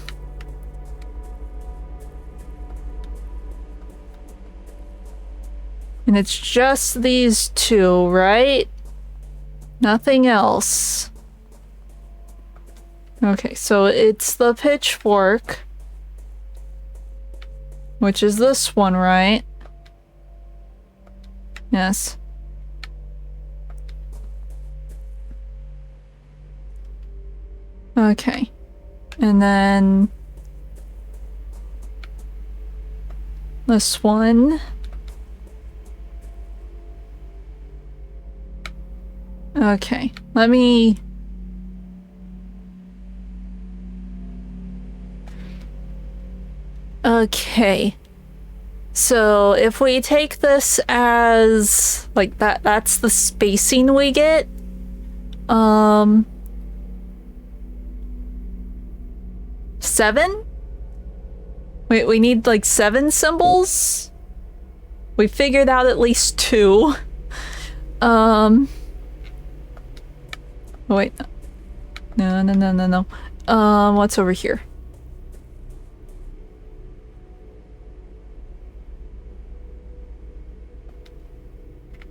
it's just these 2, right? Nothing else. Okay, so it's the pitchfork. Which is this one, right? Yes. Okay. And then this one. Okay. Let me... Okay. So if we take this as like that's the spacing we get. 7? Wait, we need like 7 symbols? We figured out at least 2. Wait. No. What's over here?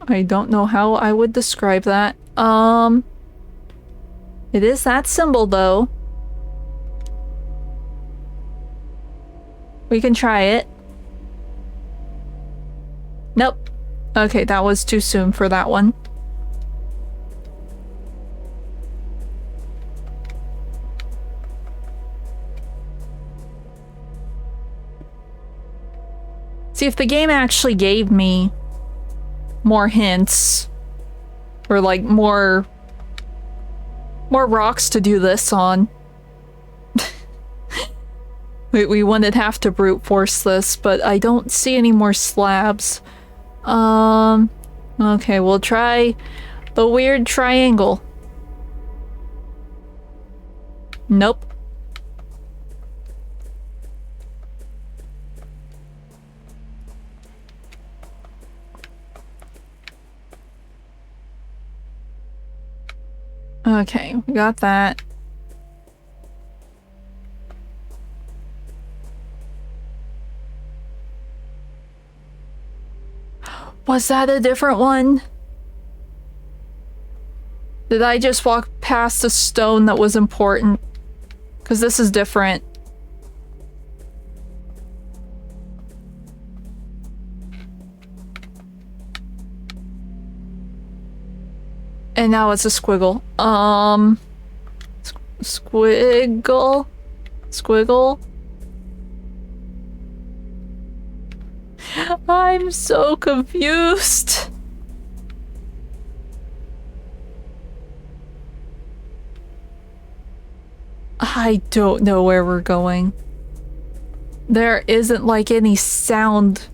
I don't know how I would describe that. It is that symbol though. We can try it. Nope. Okay, that was too soon for that one. See, if the game actually gave me more hints, or like more rocks to do this on. we wouldn't have to brute force this, but I don't see any more slabs. Okay, we'll try the weird triangle. Nope. Okay, we got that. Was that a different one? Did I just walk past a stone that was important? Because this is different. And now it's a squiggle. Squiggle? Squiggle? I'm so confused. I don't know where we're going. There isn't like any sound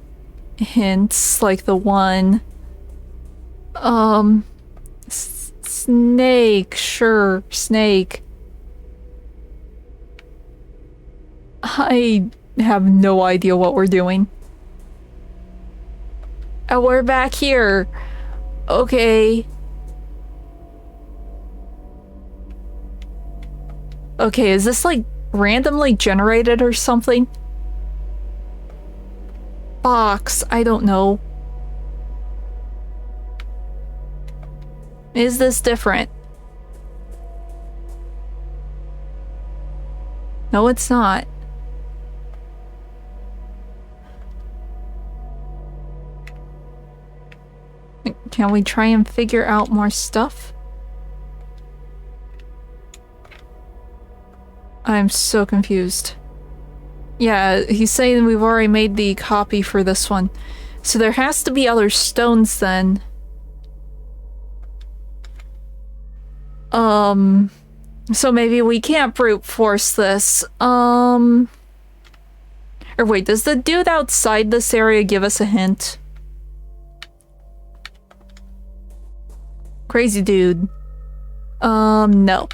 hints like the one. Snake, sure, snake. I have no idea what we're doing. Oh, we're back here. Okay. Okay, is this like randomly generated or something? Box, I don't know. Is this different? No, it's not. Can we try and figure out more stuff? I'm so confused. Yeah, he's saying we've already made the copy for this one. So there has to be other stones then. So maybe we can't brute force this. Or wait, does the dude outside this area give us a hint? Crazy dude. No.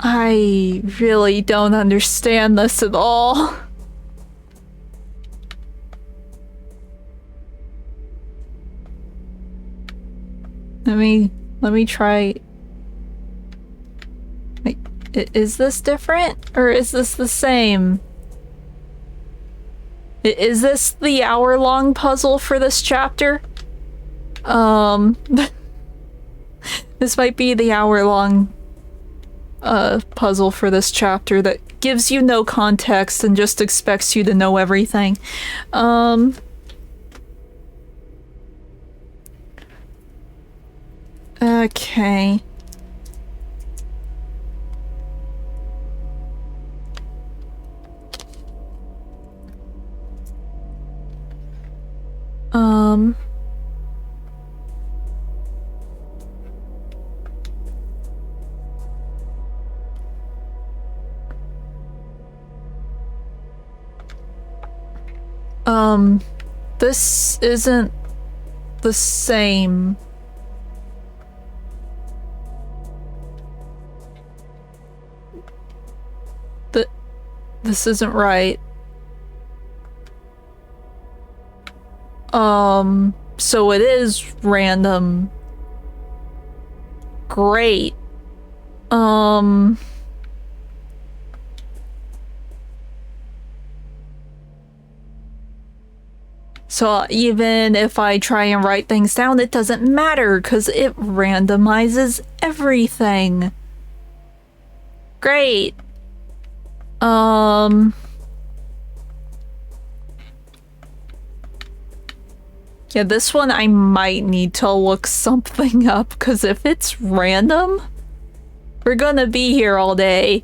I really don't understand this at all. Let me try. Is this different? Or is this the same? Is this the hour-long puzzle for this chapter? This might be the hour-long puzzle for this chapter that gives you no context and just expects you to know everything. Okay. This isn't the same. This isn't right. So it is random. Great. So even if I try and write things down, it doesn't matter because it randomizes everything. Great. Yeah, this one I might need to look something up because if it's random, we're gonna be here all day.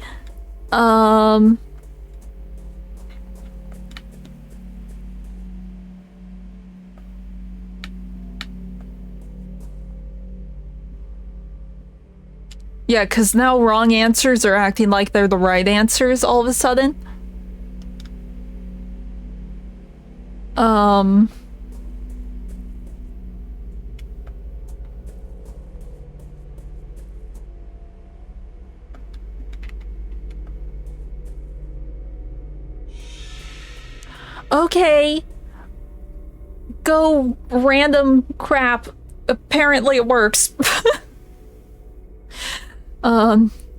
Yeah, because now wrong answers are acting like they're the right answers all of a sudden. Okay. Go random crap. Apparently it works.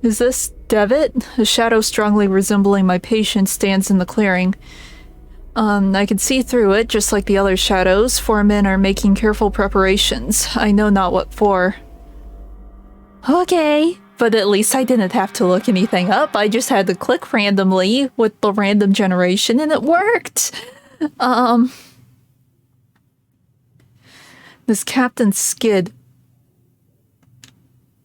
Is this Devitt? A shadow strongly resembling my patient stands in the clearing. I can see through it, just like the other shadows. 4 men are making careful preparations. I know not what for. Okay, but at least I didn't have to look anything up. I just had to click randomly with the random generation and it worked! This Captain Skid.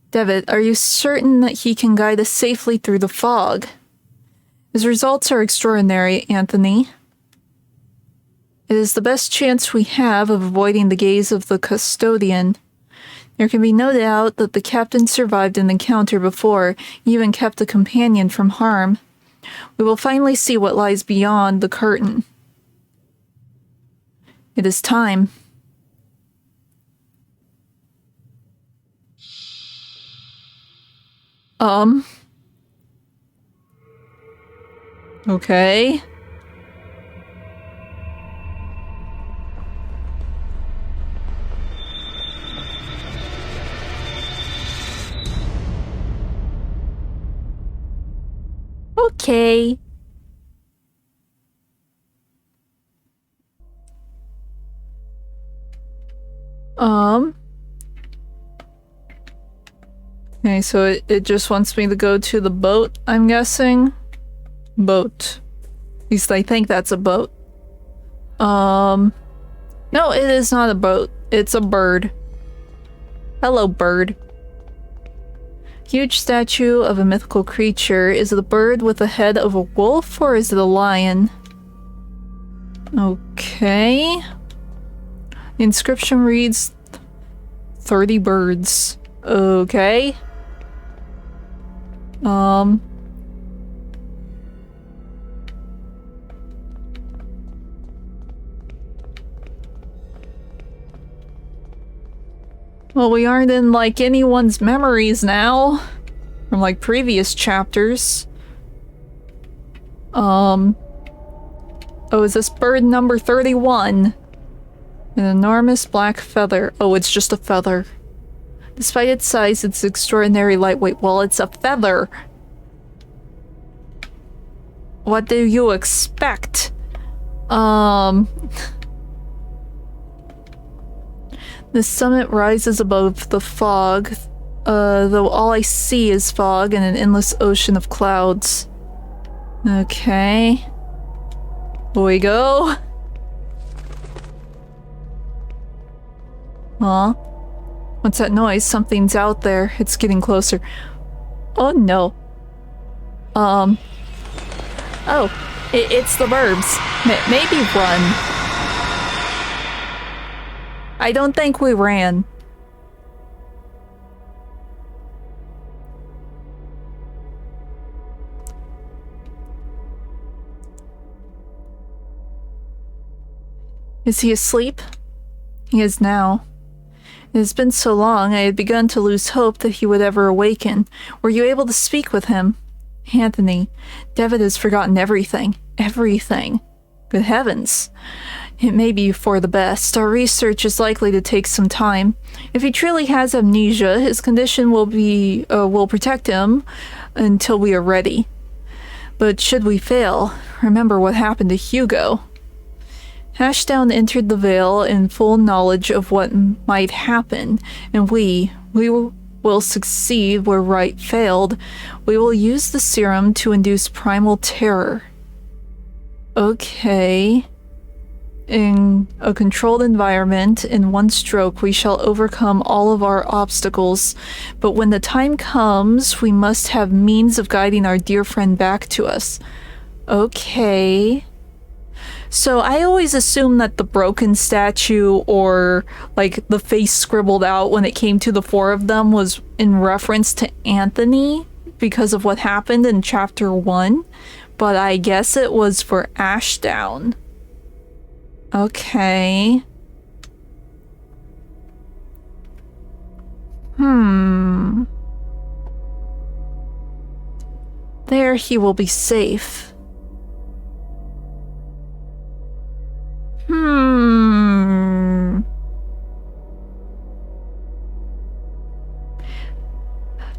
Devitt, are you certain that he can guide us safely through the fog? His results are extraordinary, Anthony. It is the best chance we have of avoiding the gaze of the custodian. There can be no doubt that the captain survived an encounter before, even kept a companion from harm. We will finally see what lies beyond the curtain. It is time. Okay. Okay. Okay, so it just wants me to go to the boat, I'm guessing? Boat. At least I think that's a boat. No, it is not a boat. It's a bird. Hello, bird. Huge statue of a mythical creature. Is it a bird with the head of a wolf, or is it a lion? Okay. The inscription reads 30 birds. Okay. Well, we aren't in, like, anyone's memories now. From, like, previous chapters. Oh, is this bird number 31? An enormous black feather. Oh, it's just a feather. Despite its size, it's extraordinary lightweight. Well, it's a feather. What do you expect? The summit rises above the fog, though all I see is fog and an endless ocean of clouds. Okay. Here we go. Huh? What's that noise? Something's out there. It's getting closer. Oh no. Oh, it's the burbs. Maybe run. I don't think we ran. Is he asleep? He is now. It has been so long, I had begun to lose hope that he would ever awaken. Were you able to speak with him? Anthony, Devitt has forgotten everything. Everything. Good heavens. It may be for the best. Our research is likely to take some time. If he truly has amnesia, his condition will protect him until we are ready. But should we fail, remember what happened to Hugo. Ashdown entered the Vale in full knowledge of what might happen, and we will succeed where Wright failed. We will use the serum to induce primal terror. Okay. In a controlled environment, in one stroke, we shall overcome all of our obstacles. But when the time comes, we must have means of guiding our dear friend back to us. Okay. So I always assumed that the broken statue or like the face scribbled out when it came to the four of them was in reference to Anthony because of what happened in chapter 1, but I guess it was for Ashdown. Okay. There he will be safe.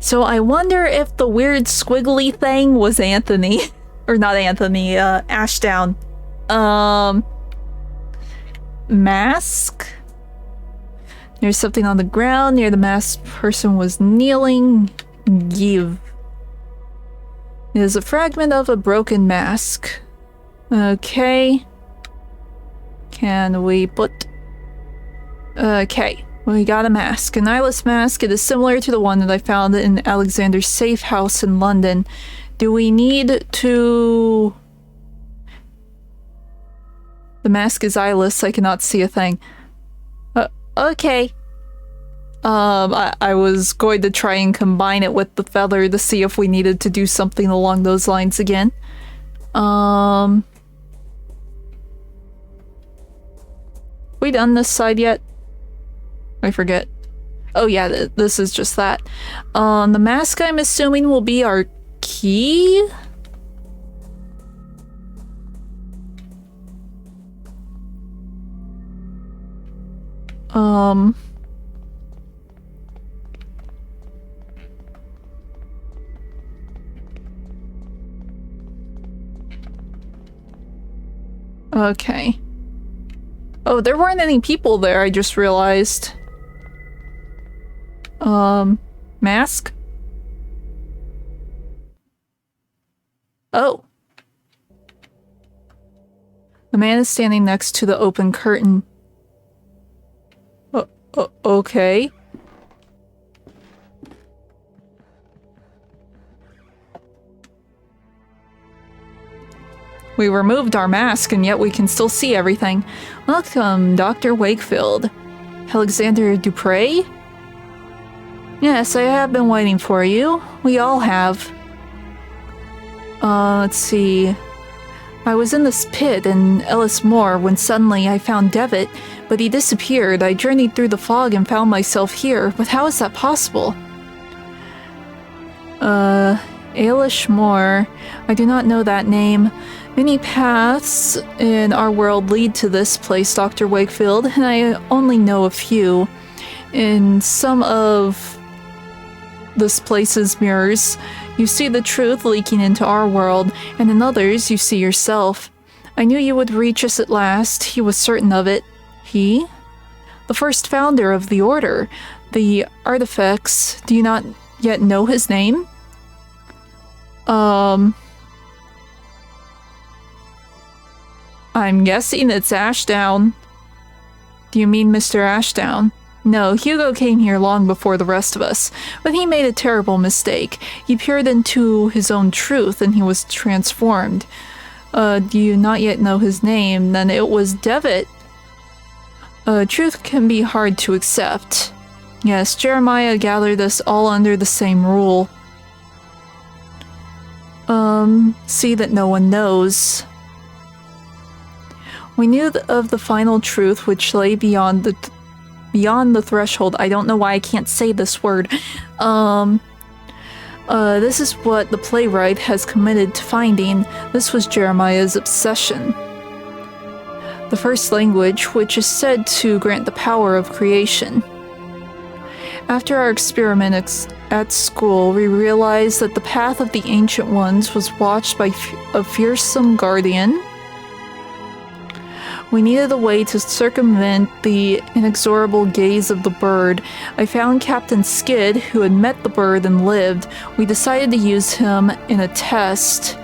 So I wonder if the weird squiggly thing was Anthony. Or not Anthony, Ashdown. Mask? There's something on the ground near the masked person was kneeling. Give. It is a fragment of a broken mask. Okay. Can we put... Okay. We got a mask. An eyeless mask. It is similar to the one that I found in Alexander's safe house in London. Do we need to... The mask is eyeless. I cannot see a thing. Okay. I was going to try and combine it with the feather to see if we needed to do something along those lines again. We done this side yet? I forget. Oh yeah, this is just that. The mask I'm assuming will be our key? Okay. Oh, there weren't any people there, I just realized. Mask? Oh. The man is standing next to the open curtain. Okay. We removed our mask and yet we can still see everything. Welcome, Dr. Wakefield. Alexander Dupre? Yes, I have been waiting for you. We all have. Let's see. I was in this pit in Ellis Moor when suddenly I found Devitt, but he disappeared. I journeyed through the fog and found myself here, but how is that possible? Ailish Moor. I do not know that name. Many paths in our world lead to this place, Dr. Wakefield, and I only know a few. In some of this place's mirrors, You see the truth leaking into our world, and in others you see yourself. I knew you would reach us at last. He was certain of it. He? The first founder of the Order. The artifacts. Do you not yet know his name? I'm guessing it's Ashdown. Do you mean Mr. Ashdown? No, Hugo came here long before the rest of us, but he made a terrible mistake. He peered into his own truth and he was transformed. Do you not yet know his name? Then it was Devitt. Truth can be hard to accept. Yes, Jeremiah gathered us all under the same rule. See that no one knows. We knew of the final truth which lay beyond the threshold. I don't know why I can't say this word. This is what the playwright has committed to finding. This was Jeremiah's obsession. The first language, which is said to grant the power of creation. After our experiment at school, we realized that the path of the Ancient Ones was watched by a fearsome guardian. We needed a way to circumvent the inexorable gaze of the bird. I found Captain Skid, who had met the bird and lived. We decided to use him in a test.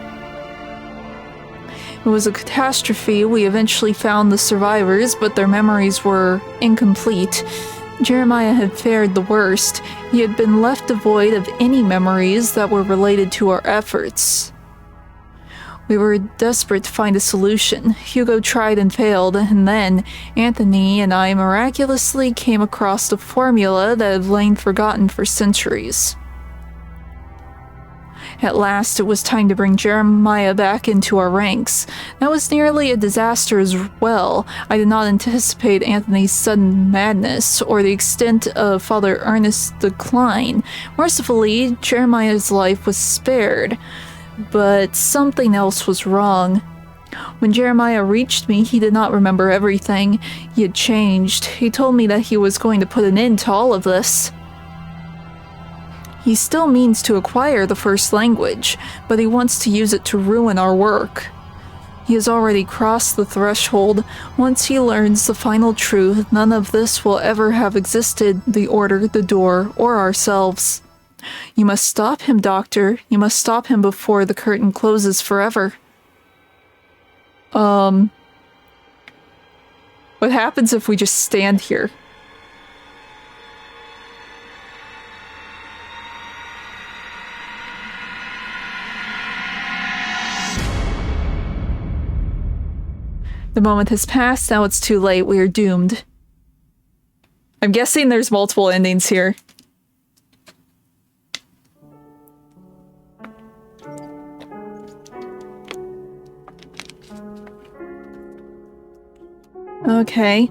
It was a catastrophe. We eventually found the survivors, but their memories were incomplete. Jeremiah had fared the worst. He had been left devoid of any memories that were related to our efforts. We were desperate to find a solution. Hugo tried and failed, and then Anthony and I miraculously came across the formula that had lain forgotten for centuries. At last, it was time to bring Jeremiah back into our ranks. That was nearly a disaster as well. I did not anticipate Anthony's sudden madness or the extent of Father Ernest's decline. Mercifully, Jeremiah's life was spared. But something else was wrong. When Jeremiah reached me, he did not remember everything. He had changed. He told me that he was going to put an end to all of this. He still means to acquire the first language, but he wants to use it to ruin our work. He has already crossed the threshold. Once he learns the final truth, none of this will ever have existed, the Order, the door, or ourselves. You must stop him, Doctor. You must stop him before the curtain closes forever. What happens if we just stand here? The moment has passed, now it's too late, we are doomed. I'm guessing there's multiple endings here. Okay.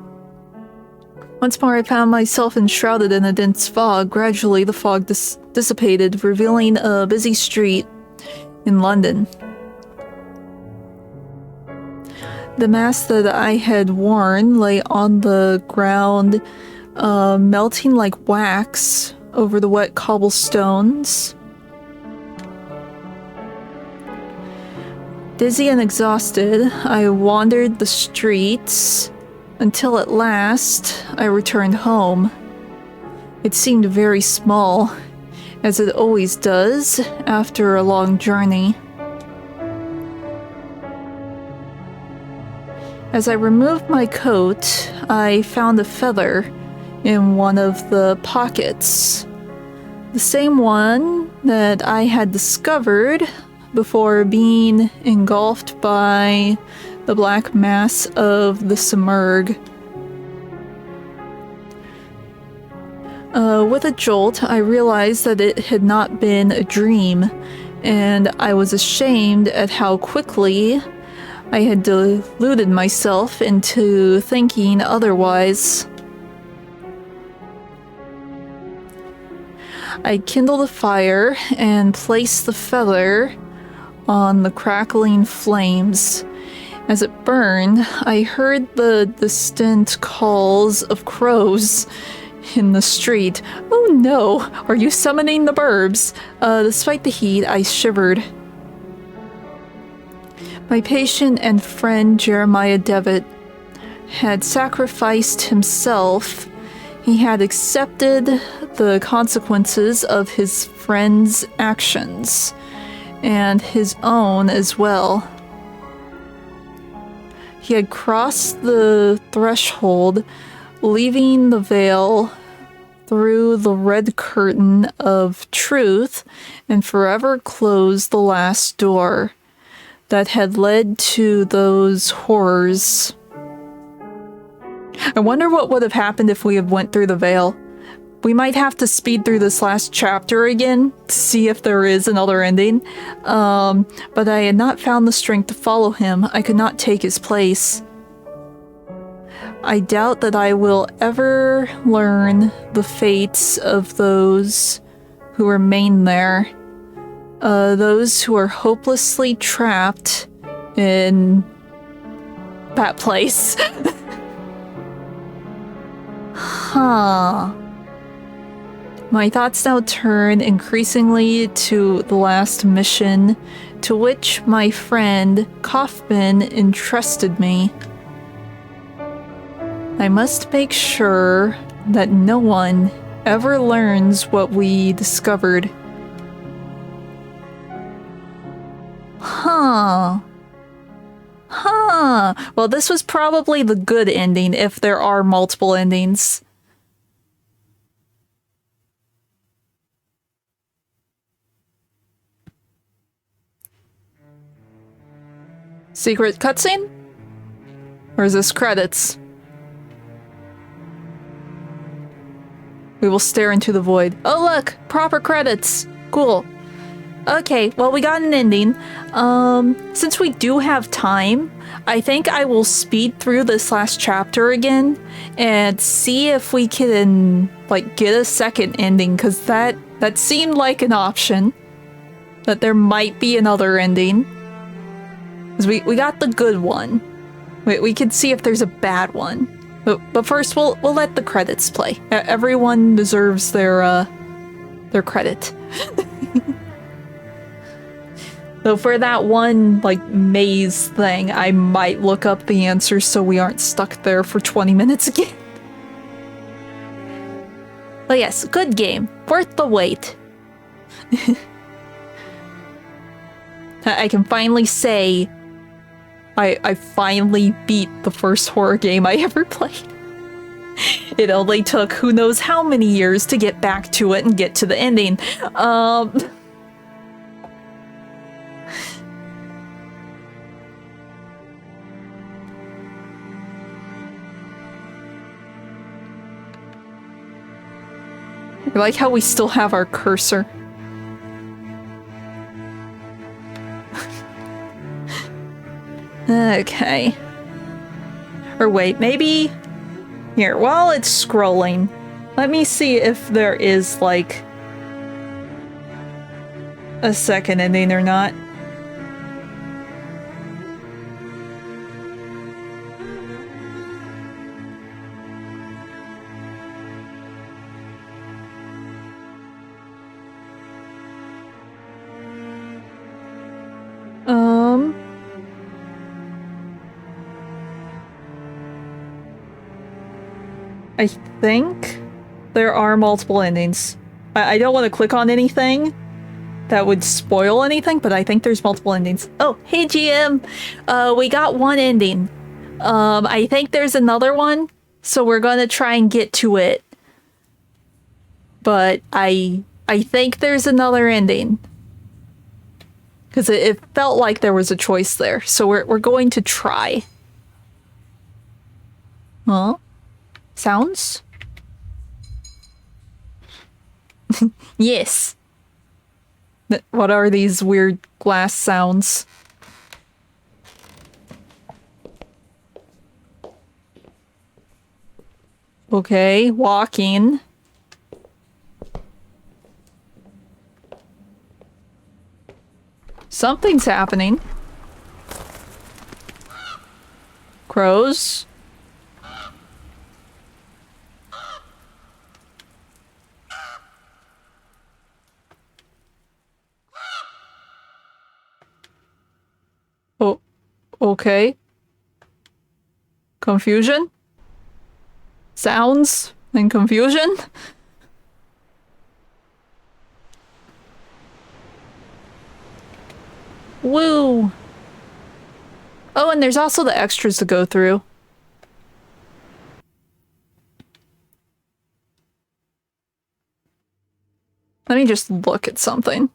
Once more I found myself enshrouded in a dense fog. Gradually the fog dissipated, revealing a busy street in London. The mask that I had worn lay on the ground, melting like wax over the wet cobblestones. Dizzy and exhausted, I wandered the streets until at last I returned home. It seemed very small, as it always does after a long journey. As I removed my coat, I found a feather in one of the pockets. The same one that I had discovered before being engulfed by the black mass of the Simurgh. With a jolt, I realized that it had not been a dream, and I was ashamed at how quickly I had deluded myself into thinking otherwise. I kindled a fire and placed the feather on the crackling flames. As it burned, I heard the distant calls of crows in the street. Oh no! Are you summoning the burbs? Despite the heat, I shivered. My patient and friend Jeremiah Devitt had sacrificed himself. He had accepted the consequences of his friend's actions, and his own as well. He had crossed the threshold, leaving the veil through the red curtain of truth, and forever closed the last door that had led to those horrors. I wonder what would have happened if we had went through the veil. We might have to speed through this last chapter again to see if there is another ending. But I had not found the strength to follow him. I could not take his place. I doubt that I will ever learn the fates of those who remain there. Those who are hopelessly trapped in that place. Huh. My thoughts now turn increasingly to the last mission to which my friend Kaufman entrusted me. I must make sure that no one ever learns what we discovered. Huh. Huh. Well, this was probably the good ending if there are multiple endings. Secret cutscene? Or is this credits? We will stare into the void. Oh look! Proper credits! Cool. Okay, well we got an ending. Since we do have time, I think I will speed through this last chapter again and see if we can, like, get a second ending, because that seemed like an option. That there might be another ending. Because we got the good one. We can see if there's a bad one. But first, we'll let the credits play. Everyone deserves their credit. So for that one, like, maze thing, I might look up the answers so we aren't stuck there for 20 minutes again. But yes, good game. Worth the wait. I can finally say I finally beat the first horror game I ever played. It only took who knows how many years to get back to it and get to the ending. I like how we still have our cursor. Okay. Or wait, maybe... Here, while it's scrolling, let me see if there is, like, a second ending or not. I think there are multiple endings. I don't want to click on anything that would spoil anything, but I think there's multiple endings. Oh, hey GM! We got one ending. I think there's another one, so we're gonna try and get to it. But I think there's another ending. Because it felt like there was a choice there, so we're going to try. Huh? Sounds? Yes. What are these weird glass sounds? Okay, walking. Something's happening. Crows. Okay. Confusion? Sounds and confusion? Woo! Oh, and there's also the extras to go through. Let me just look at something.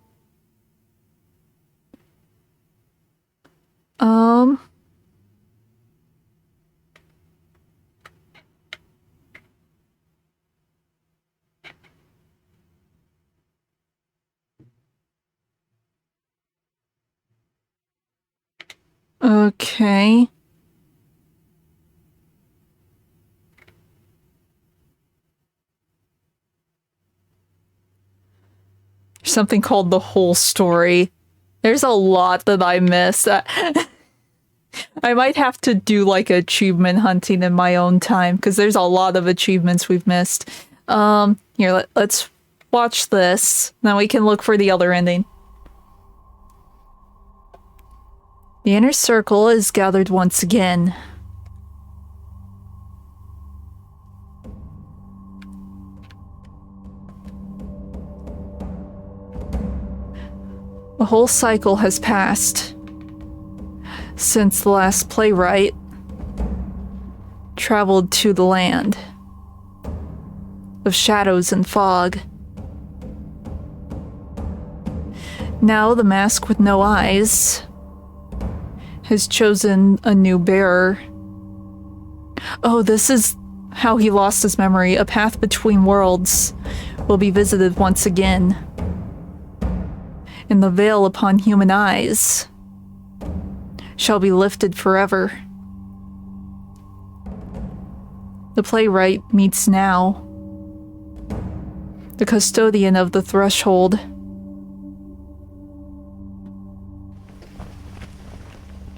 Okay. Something called the whole story. There's a lot that I missed. I might have to do like achievement hunting in my own time because there's a lot of achievements we've missed. Here, let's watch this. Then we can look for the other ending. The inner circle is gathered once again. A whole cycle has passed since the last playwright traveled to the land of shadows and fog. Now the mask with no eyes has chosen a new bearer. Oh, this is how he lost his memory. A path between worlds will be visited once again. And the veil upon human eyes shall be lifted forever. The playwright meets now, the custodian of the threshold.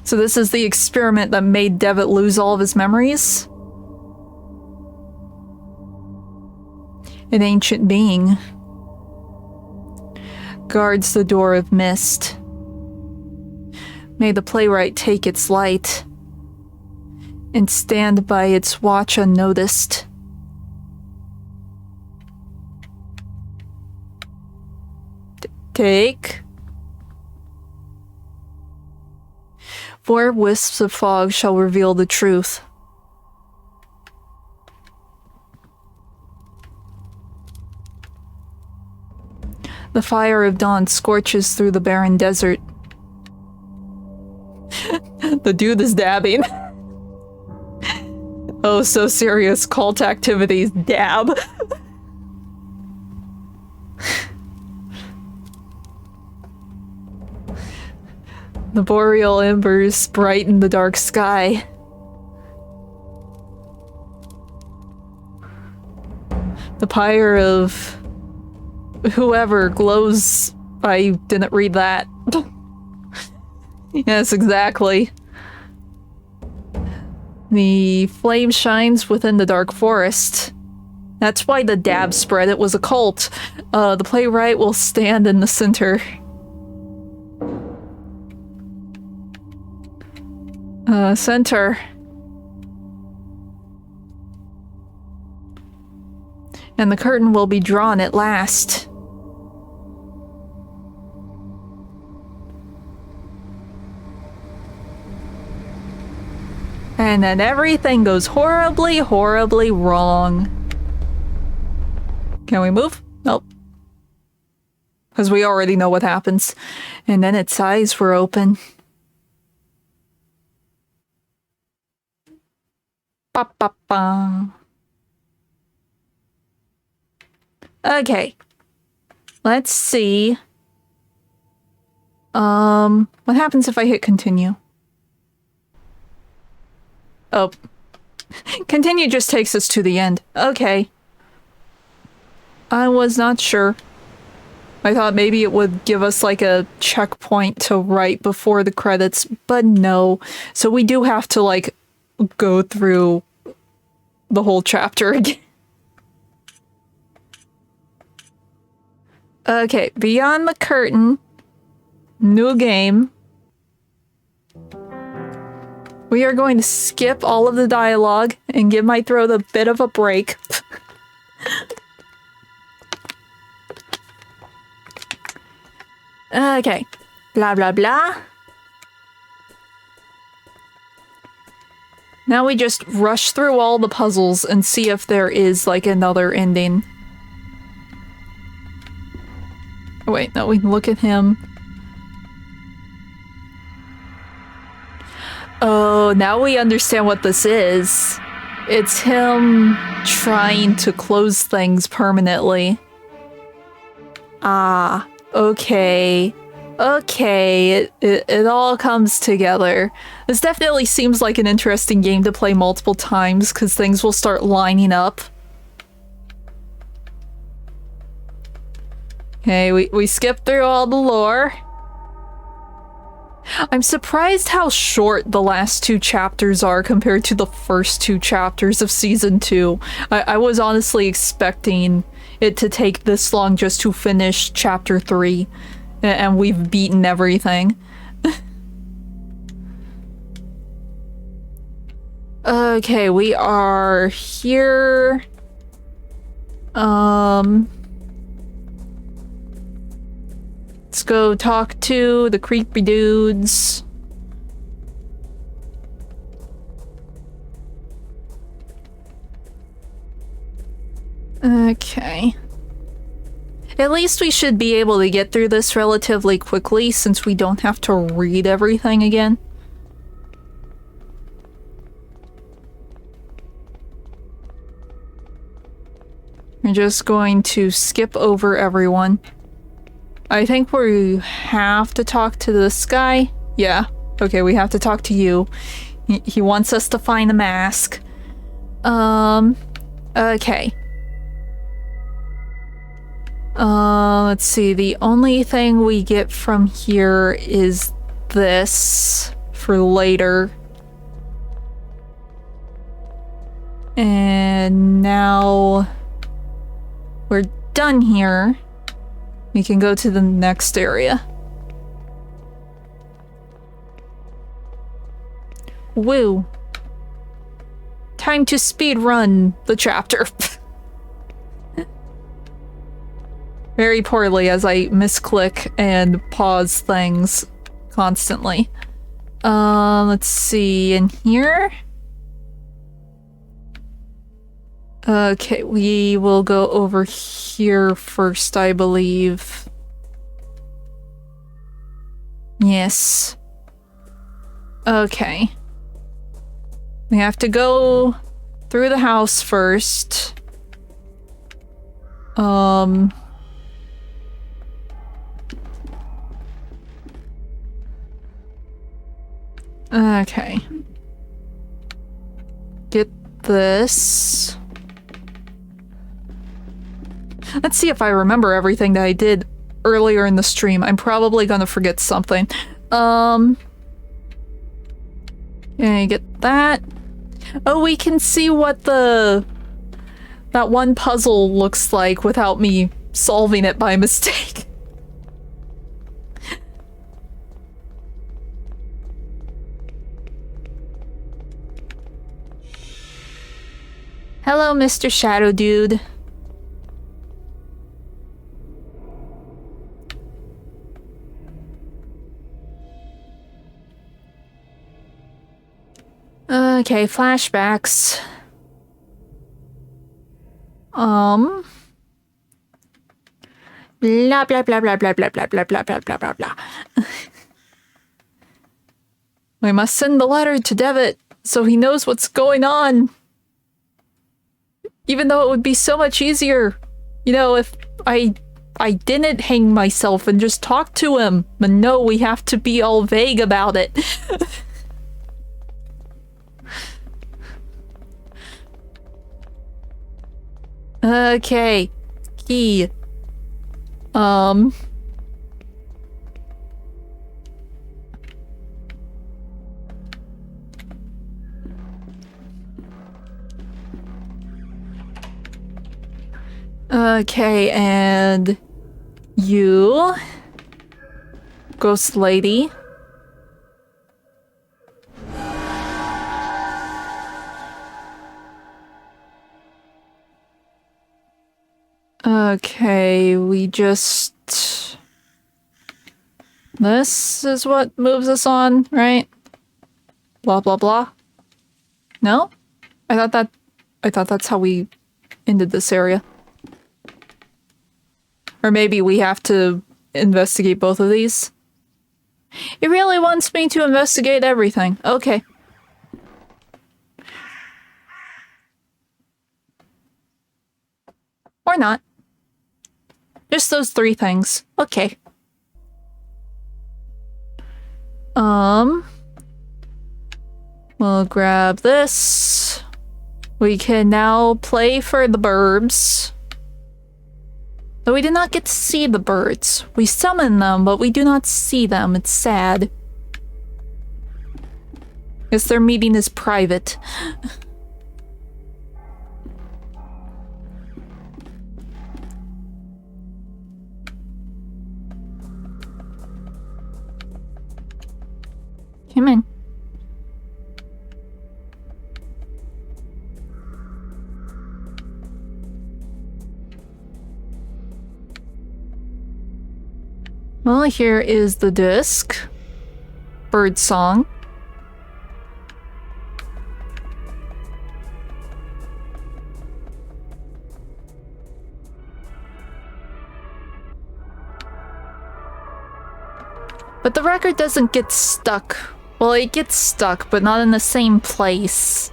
So this is the experiment that made Devitt lose all of his memories? An ancient being guards the door of mist. May the playwright take its light and stand by its watch unnoticed. Take. 4 wisps of fog shall reveal the truth. The fire of dawn scorches through the barren desert. The dude is dabbing. Oh, so serious. Cult activities. Dab. The boreal embers brighten the dark sky. The pyre of whoever glows. I didn't read that. Yes, exactly. The flame shines within the dark forest. That's why the dab spread. It was a cult. The playwright will stand in the center. Center. And the curtain will be drawn at last. And then everything goes horribly, horribly wrong. Can we move? Nope. Because we already know what happens. And then its eyes were open. Ba ba ba. Okay. Let's see. What happens if I hit continue? Oh. Continue just takes us to the end. Okay. I was not sure. I thought maybe it would give us like a checkpoint to write before the credits, but no. So we do have to like go through the whole chapter again. Okay, Beyond the Curtain. New game. We are going to skip all of the dialogue and give my throat a bit of a break. Okay. Blah, blah, blah. Now we just rush through all the puzzles and see if there is, like, another ending. Oh, wait, no, we can look at him. Oh, now we understand what this is. It's him trying to close things permanently. Ah, okay. Okay, it all comes together. This definitely seems like an interesting game to play multiple times, because things will start lining up. Okay, we skipped through all the lore. I'm surprised how short the last 2 chapters are compared to the first 2 chapters of Season 2. I was honestly expecting it to take this long just to finish Chapter 3, and we've beaten everything. Okay, we are here. Let's go talk to the creepy dudes. Okay. At least we should be able to get through this relatively quickly since we don't have to read everything again. We're just going to skip over everyone. I think we have to talk to this guy. Yeah. Okay, we have to talk to you. He wants us to find a mask. Okay. Let's see. The only thing we get from here is this for later. And now we're done here. We can go to the next area. Woo. Time to speed run the chapter. Very poorly as I misclick and pause things constantly. Let's see, in here? Okay, we will go over here first, I believe. Yes. Okay. We have to go through the house first. Okay. Get this. Let's see if I remember everything that I did earlier in the stream. I'm probably gonna forget something. Okay, get that. Oh, we can see what that one puzzle looks like without me solving it by mistake. Hello, Mr. Shadow Dude. Okay, flashbacks. Blah blah blah blah blah blah blah blah blah blah blah blah blah. We must send the letter to Devitt so he knows what's going on. Even though it would be so much easier, you know, if I didn't hang myself and just talk to him. But no, we have to be all vague about it. Okay. Key. Okay, and you, Ghost Lady. Okay, we just... This is what moves us on, right? Blah, blah, blah. No? I thought that's how we ended this area. Or maybe we have to investigate both of these. It really wants me to investigate everything. Okay. Or not. Just those 3 things. Okay. We'll grab this. We can now play for the burbs. Though we did not get to see the birds. We summon them, but we do not see them. It's sad. Guess their meeting is private. Come in. Well, here is the disc. Bird song. But the record doesn't get stuck. Well, it gets stuck, but not in the same place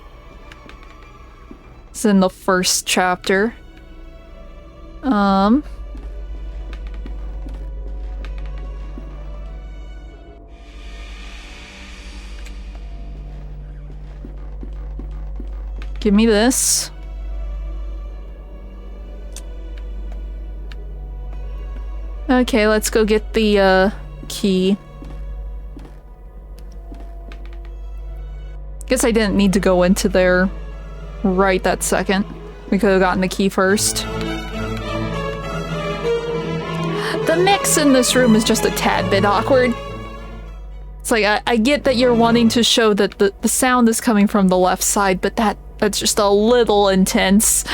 as in the first chapter. Give me this. Okay, let's go get the, key. Guess I didn't need to go into there right that second. We could have gotten the key first. The mix in this room is just a tad bit awkward. It's like, I get that you're wanting to show that the sound is coming from the left side, but that's just a little intense.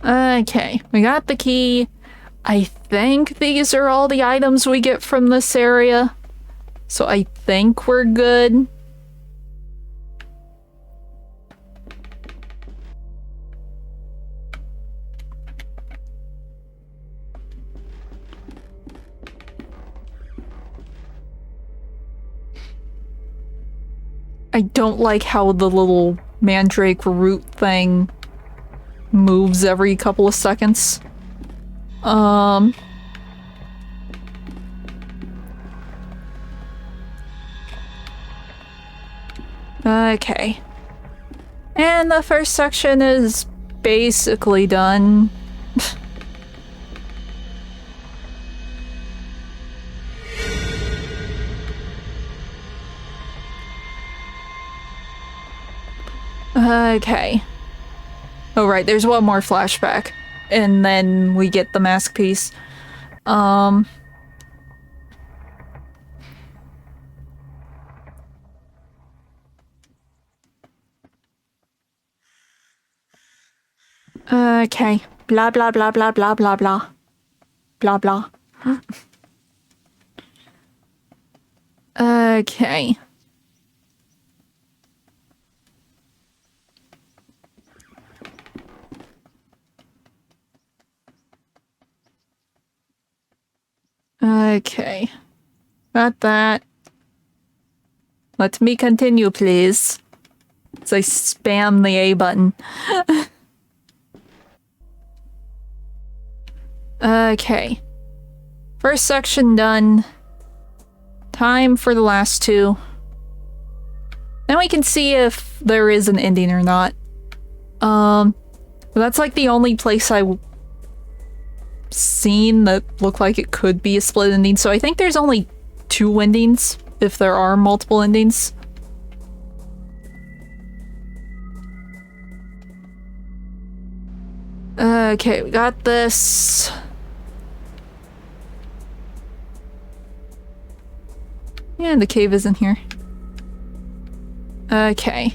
Okay, we got the key. I think these are all the items we get from this area. So I think we're good. I don't like how the little mandrake root thing moves every couple of seconds. Okay. And the first section is basically done. Okay. Oh right, there's one more flashback. And then we get the mask piece. Okay. Blah blah blah blah blah blah blah. Blah blah. Okay. Okay. Got that. Let me continue, please. As I spam the A button. Okay. First section done. Time for the last 2. Then we can see if there is an ending or not. That's like the only place I've seen that looked like it could be a split ending, so I think there's only 2 endings, if there are multiple endings. Okay, we got this. Yeah, the cave isn't here. Okay.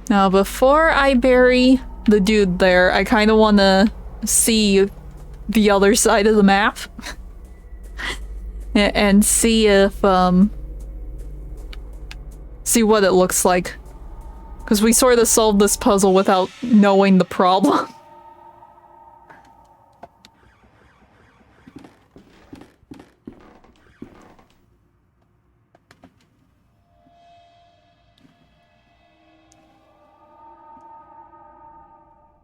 Now, before I bury the dude there, I kind of want to see the other side of the map. And see if, see what it looks like. Because we sort of solved this puzzle without knowing the problem.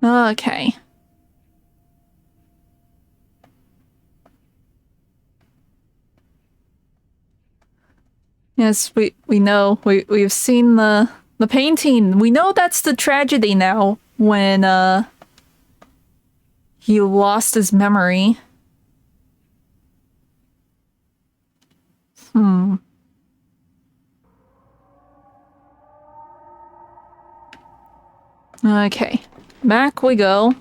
Okay. Yes, we know. We've seen the painting. We know that's the tragedy now when he lost his memory. Okay. Back we go.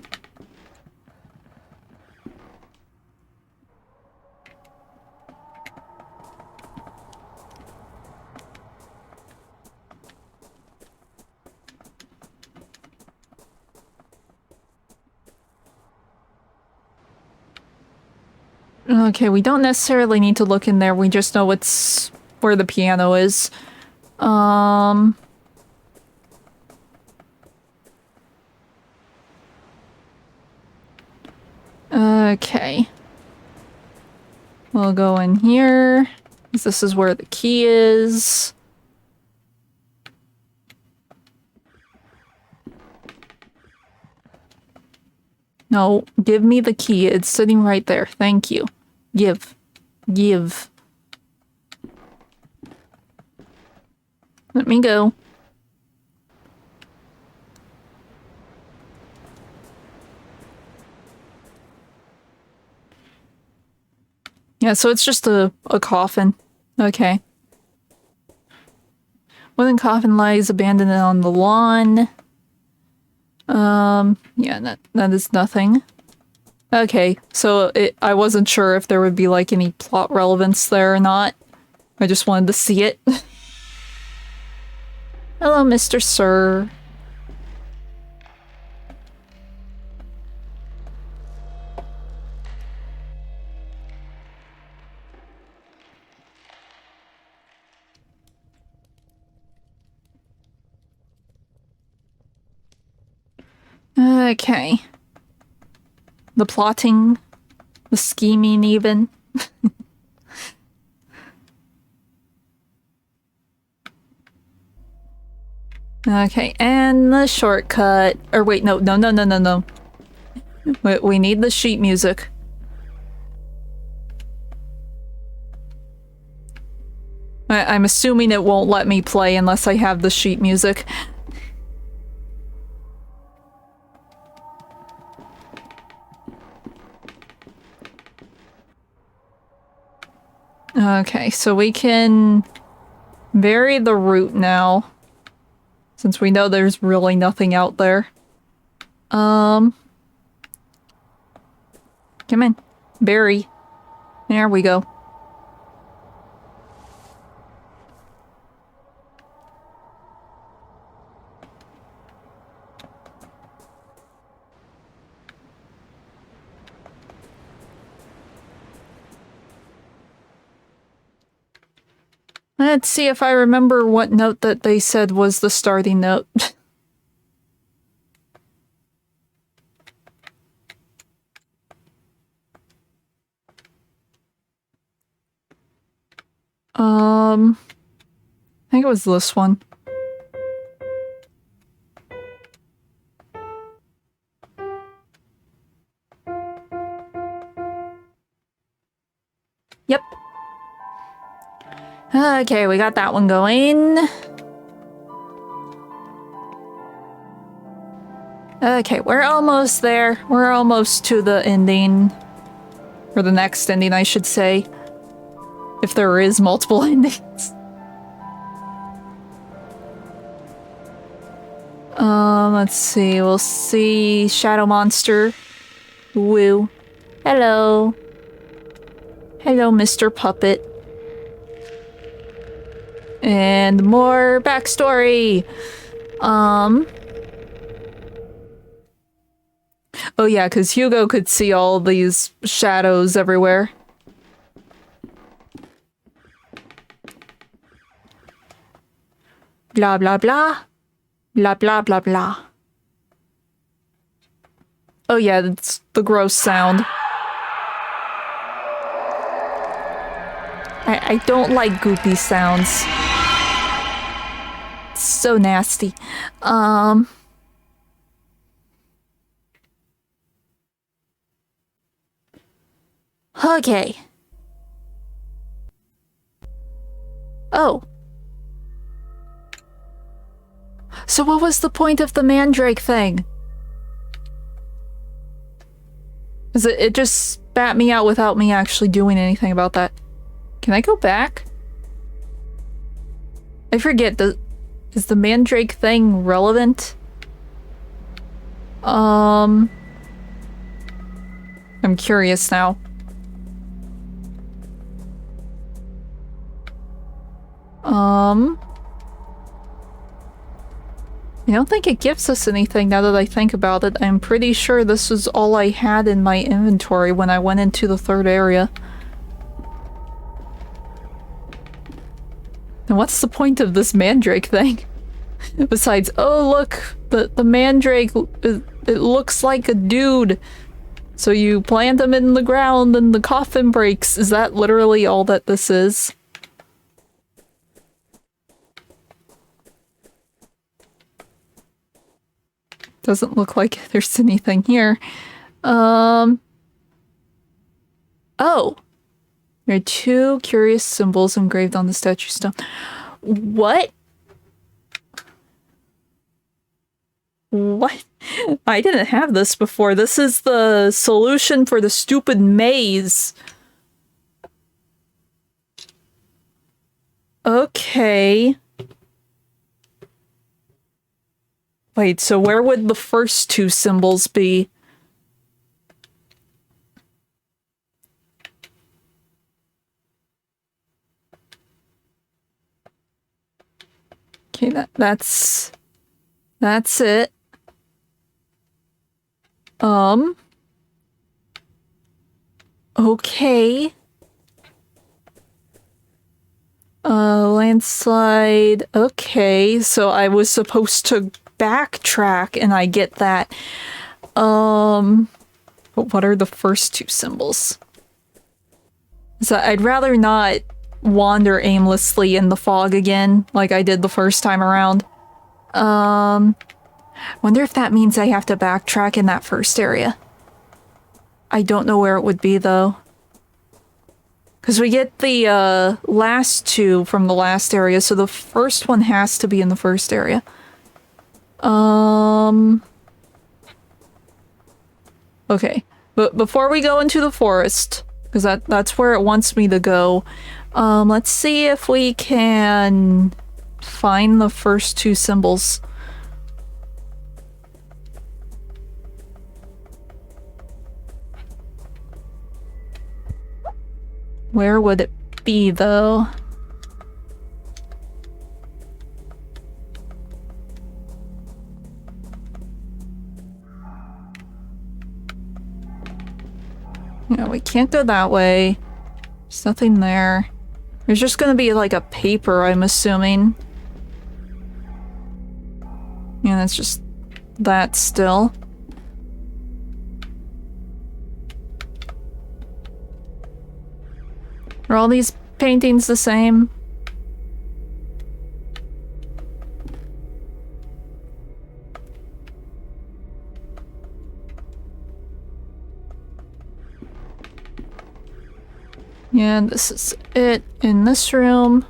Okay, we don't necessarily need to look in there. We just know it's where the piano is. Okay. We'll go in here. This is where the key is. No, give me the key. It's sitting right there. Thank you. Give. Give. Let me go. Yeah, so it's just a coffin. Okay. Wooden coffin lies abandoned on the lawn. Yeah, that is nothing. Okay, so I wasn't sure if there would be like any plot relevance there or not. I just wanted to see it. Hello, Mr. Sir. Okay. The plotting, the scheming even. Okay, and the shortcut. Or wait, no. We need the sheet music. I'm assuming it won't let me play unless I have the sheet music. Okay, so we can vary the route now. Since we know there's really nothing out there. Come in. Bury. There we go. Let's see if I remember what note that they said was the starting note. I think it was this one. Yep. Okay, we got that one going. Okay, we're almost there. We're almost to the ending. Or the next ending, I should say. If there is multiple endings. Let's see. We'll see Shadow Monster. Woo. Hello. Hello, Mr. Puppet. And more backstory. Oh yeah, because Hugo could see all these shadows everywhere. Blah blah blah. Blah blah blah blah. Oh yeah, that's the gross sound. I don't like goopy sounds. It's so nasty. Okay. Oh. So what was the point of the mandrake thing? Is it just spat me out without me actually doing anything about that? Can I go back? I forget, is the mandrake thing relevant? I'm curious now. I don't think it gives us anything now that I think about it. I'm pretty sure this was all I had in my inventory when I went into the third area. And what's the point of this mandrake thing? Besides, oh look, the mandrake, it looks like a dude. So you plant him in the ground and the coffin breaks. Is that literally all that this is? Doesn't look like there's anything here. Oh. There are two curious symbols engraved on the statue stone. What? What? I didn't have this before. This is the solution for the stupid maze. Okay. Wait, so where would the first two symbols be? Okay, that's it. Okay. Landslide. Okay, so I was supposed to backtrack and I get that. But what are the first two symbols? So I'd rather not wander aimlessly in the fog again like I did the first time around. Wonder if that means I have to backtrack in that first area. I don't know where it would be though. Because we get the last two from the last area, so the first one has to be in the first area. Okay, but before we go into the forest, because that's where it wants me to go, let's see if we can find the first two symbols. Where would it be, though? Yeah, we can't go that way. There's nothing there. There's just gonna be like a paper, I'm assuming. Yeah, it's just that still. Are all these paintings the same? Yeah, this is it in this room.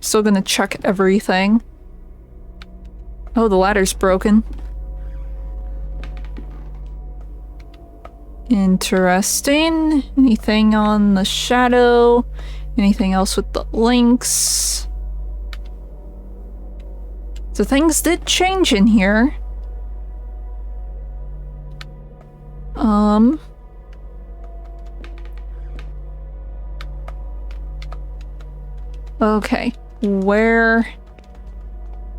Still gonna check everything. Oh, the ladder's broken. Interesting. Anything on the shadow? Anything else with the links? So things did change in here. Okay, where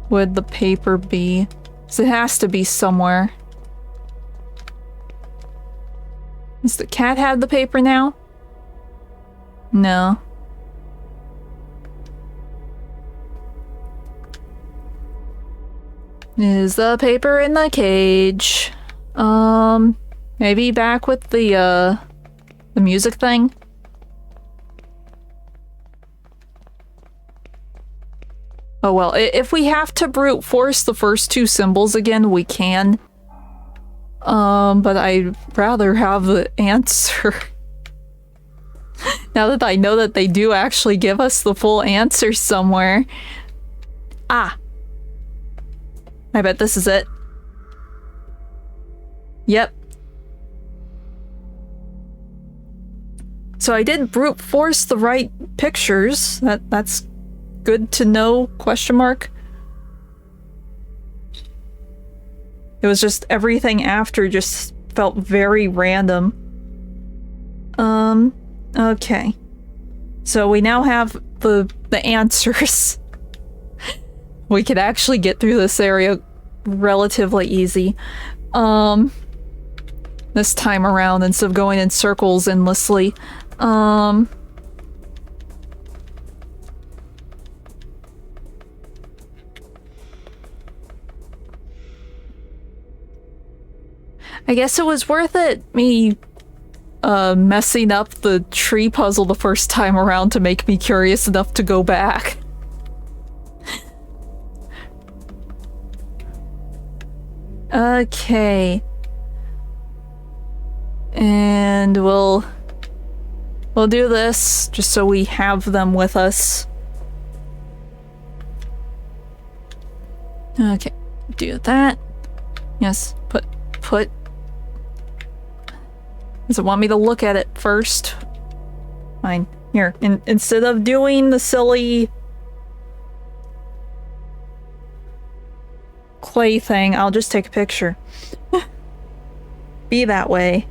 would the paper be? So it has to be somewhere. Does the cat have the paper now? No. Is the paper in the cage? Maybe back with the music thing? Oh well, if we have to brute force the first two symbols again, we can. But I'd rather have the answer. Now that I know that they do actually give us the full answer somewhere. Ah! I bet this is it. Yep. So I did brute force the right pictures. That's good to know, question mark. It was just everything after just felt very random. Okay. So we now have the answers. We could actually get through this area relatively easy. This time around, instead of going in circles endlessly. I guess it was worth it, me messing up the tree puzzle the first time around to make me curious enough to go back. Okay. And we'll do this just so we have them with us. Okay, do that. Yes, put. Does it want me to look at it first? Fine. Here, instead of doing the silly clay thing, I'll just take a picture. Be that way.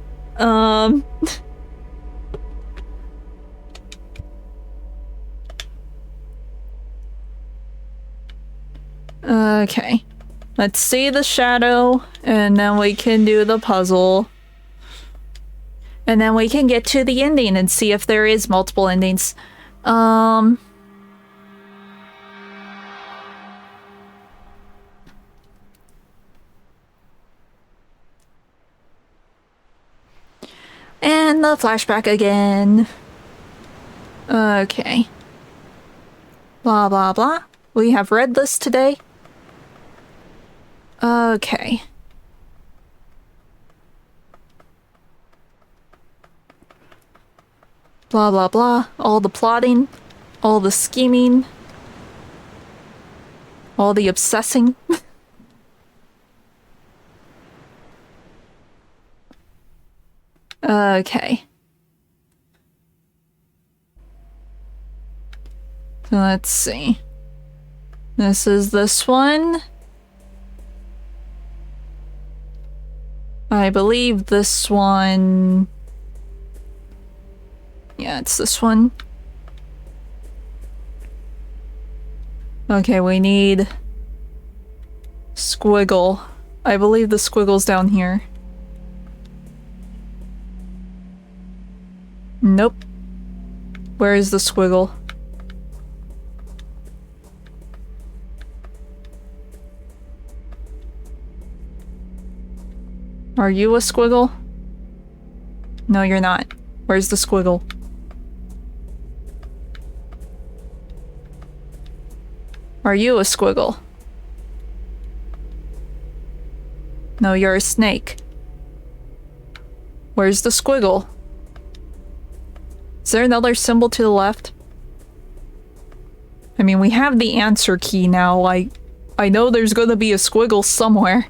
Okay. Let's see the shadow, and then we can do the puzzle. And then we can get to the ending and see if there is multiple endings. And the flashback again. Okay. Blah, blah, blah. We have read this today. Okay. Blah, blah, blah. All the plotting. All the scheming. All the obsessing. Okay. So let's see. This is this one. I believe this one... Yeah, it's this one. Okay, we need... squiggle. I believe the squiggle's down here. Nope. Where is the squiggle? Are you a squiggle? No, you're not. Where's the squiggle? Are you a squiggle? No, you're a snake. Where's the squiggle? Is there another symbol to the left? I mean, we have the answer key now. I know there's gonna be a squiggle somewhere.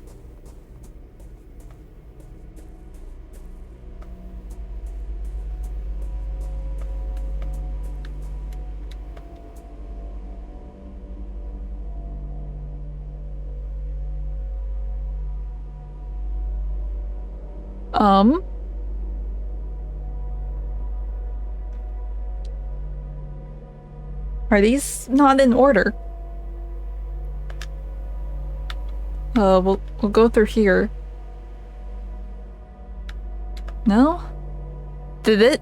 Are these not in order? We'll go through here. No? Did it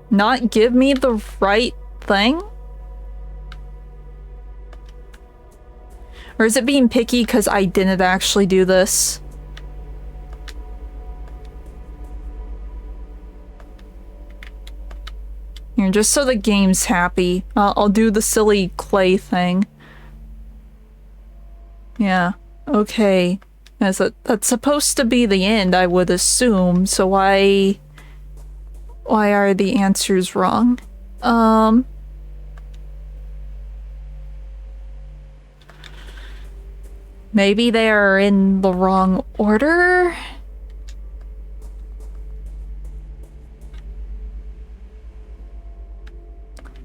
not give me the right thing? Or is it being picky because I didn't actually do this? Here, just so the game's happy, I'll do the silly clay thing. Yeah, okay. That's supposed to be the end, I would assume, so why are the answers wrong? Maybe they are in the wrong order?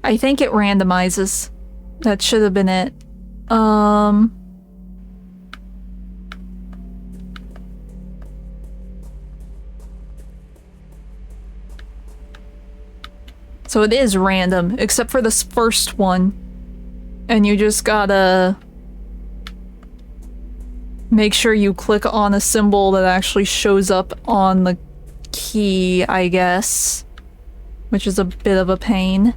I think it randomizes. That should have been it. So it is random, except for this first one. And you just gotta make sure you click on a symbol that actually shows up on the key, I guess. Which is a bit of a pain.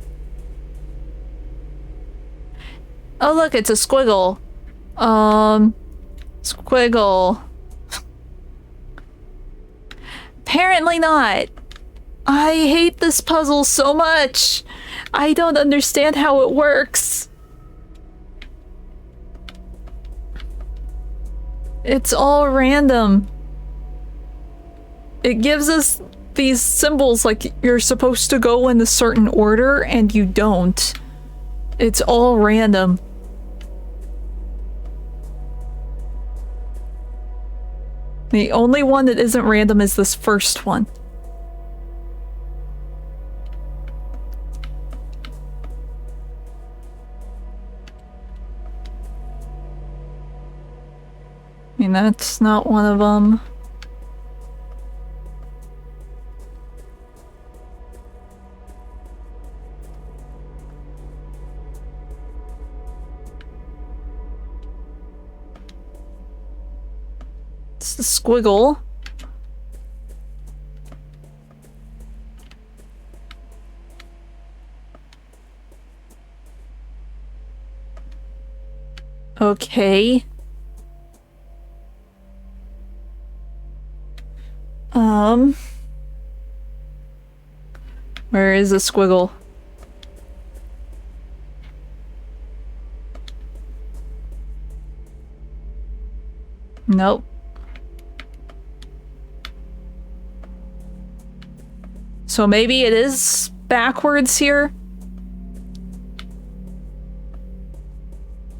Oh look, it's a squiggle. Squiggle. Apparently not. I hate this puzzle so much. I don't understand how it works. It's all random. It gives us these symbols like you're supposed to go in a certain order and you don't. It's all random. The only one that isn't random is this first one. I mean, that's not one of them. It's the squiggle. Okay. Where is the squiggle? Nope. So maybe it is backwards here?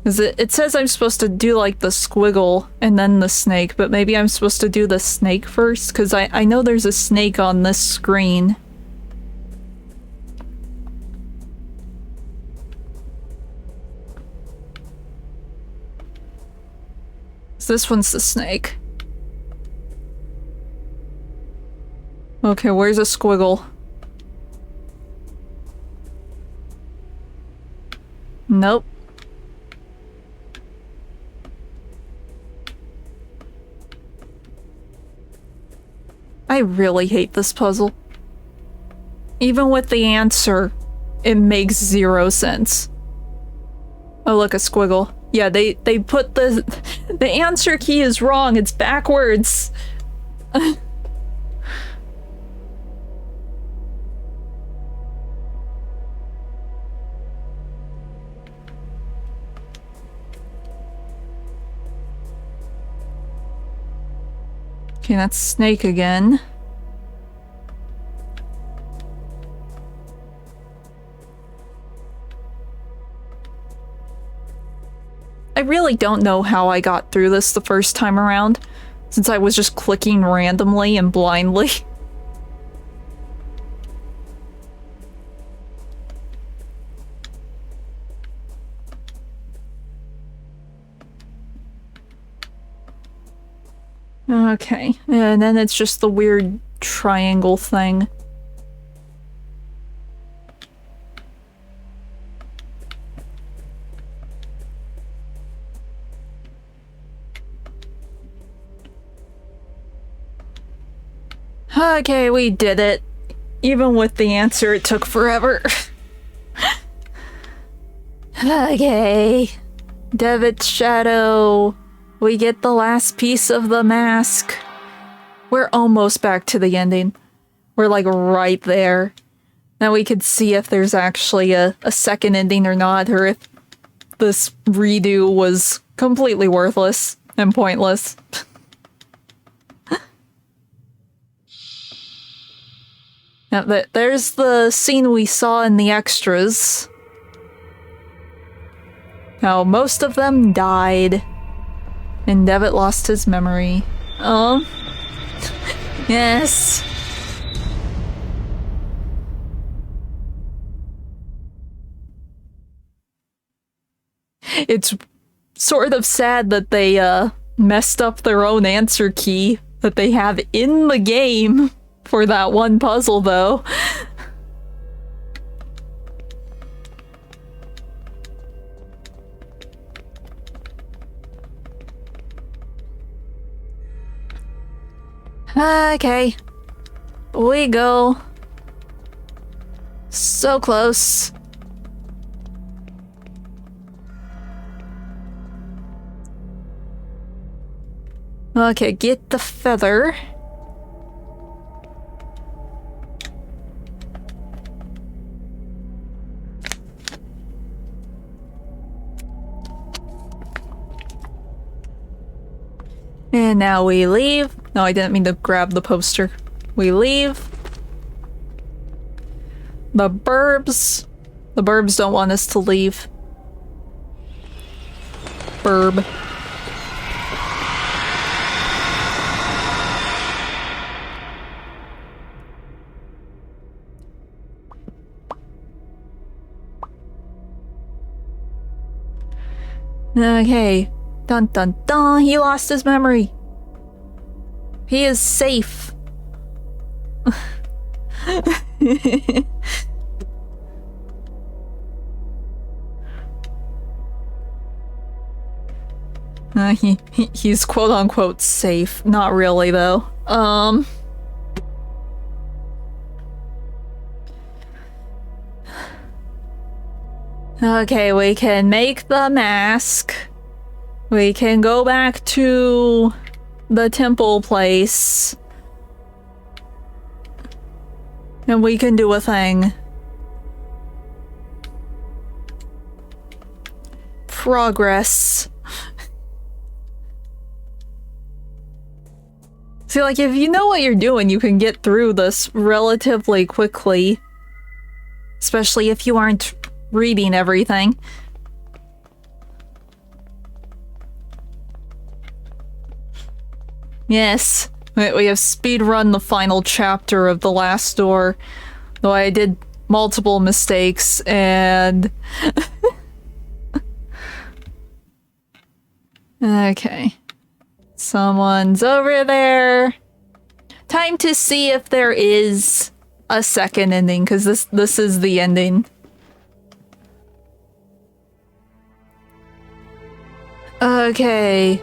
Because it says I'm supposed to do like the squiggle and then the snake, but maybe I'm supposed to do the snake first? Because I know there's a snake on this screen. So this one's the snake. Okay, where's a squiggle? Nope. I really hate this puzzle. Even with the answer, it makes zero sense. Oh look, a squiggle. Yeah, they put the answer key is wrong, it's backwards. Okay, that's snake again. I really don't know how I got through this the first time around, since I was just clicking randomly and blindly. Okay, and then it's just the weird triangle thing. Okay, we did it. Even with the answer, it took forever. Okay. Devitt's shadow. We get the last piece of the mask. We're almost back to the ending. We're like right there. Now we could see if there's actually a second ending or not, or if this redo was completely worthless and pointless. Now, there's the scene we saw in the extras. Now, most of them died. And Devitt lost his memory. Oh. Yes. It's sort of sad that they messed up their own answer key that they have in the game for that one puzzle, though. Okay. We go. So close. Okay, get the feather. And now we leave. No, I didn't mean to grab the poster. We leave. The burbs. The burbs don't want us to leave. Burb. Okay. Dun dun dun, he lost his memory. He is safe. He's quote unquote safe. Not really though. Okay, we can make the mask. We can go back to the temple place. And we can do a thing. Progress. See, like, if you know what you're doing, you can get through this relatively quickly. Especially if you aren't reading everything. Yes, we have speedrun the final chapter of the last door, though I did multiple mistakes and... Okay. Someone's over there. Time to see if there is a second ending, because this is the ending. Okay.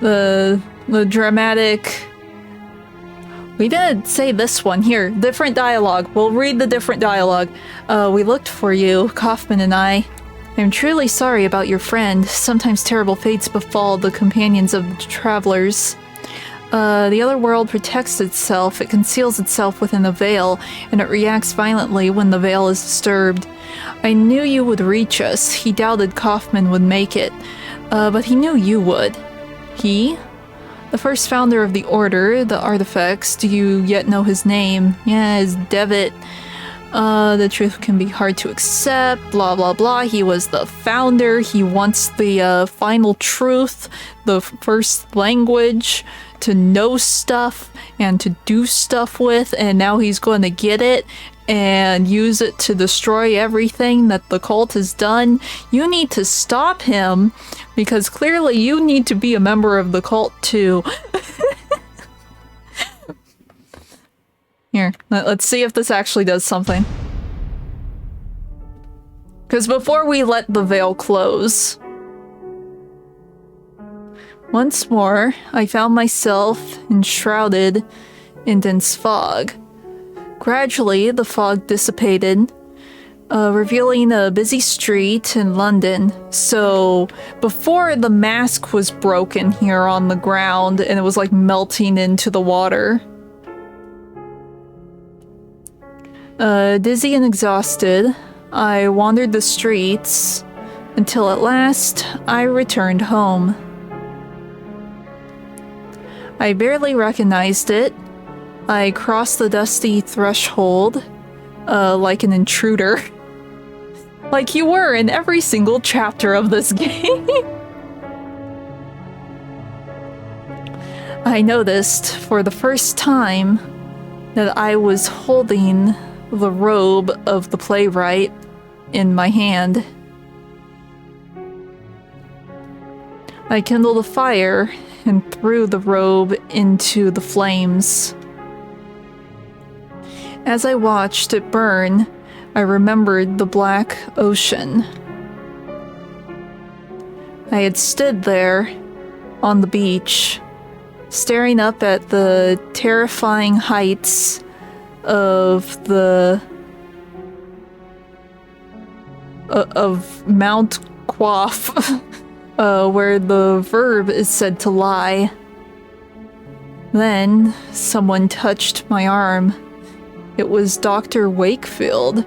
The dramatic... We didn't say this one. Here, different dialogue. We'll read the different dialogue. We looked for you, Kaufman and I. I'm truly sorry about your friend. Sometimes terrible fates befall the companions of the travelers. The other world protects itself. It conceals itself within a veil, and it reacts violently when the veil is disturbed. I knew you would reach us. He doubted Kaufman would make it, but he knew you would. He? The first founder of the Order, the artifacts. Do you yet know his name? Yeah, it's Devitt. The truth can be hard to accept, blah blah blah. He was the founder. He wants the final truth, the first language, to know stuff and to do stuff with, and now he's going to get it and use it to destroy everything that the cult has done. You need to stop him, because clearly you need to be a member of the cult too. Here, let's see if this actually does something. Because before we let the veil close... Once more, I found myself enshrouded in dense fog. Gradually, the fog dissipated, revealing a busy street in London. So, before the mask was broken here on the ground and it was like melting into the water. Dizzy and exhausted, I wandered the streets until at last I returned home. I barely recognized it. I crossed the dusty threshold, like an intruder. Like you were in every single chapter of this game. I noticed for the first time that I was holding the robe of the playwright in my hand. I kindled a fire and threw the robe into the flames. As I watched it burn, I remembered the black ocean. I had stood there on the beach, staring up at the terrifying heights of Mount Quaff, where the verb is said to lie. Then someone touched my arm. It was Dr. Wakefield.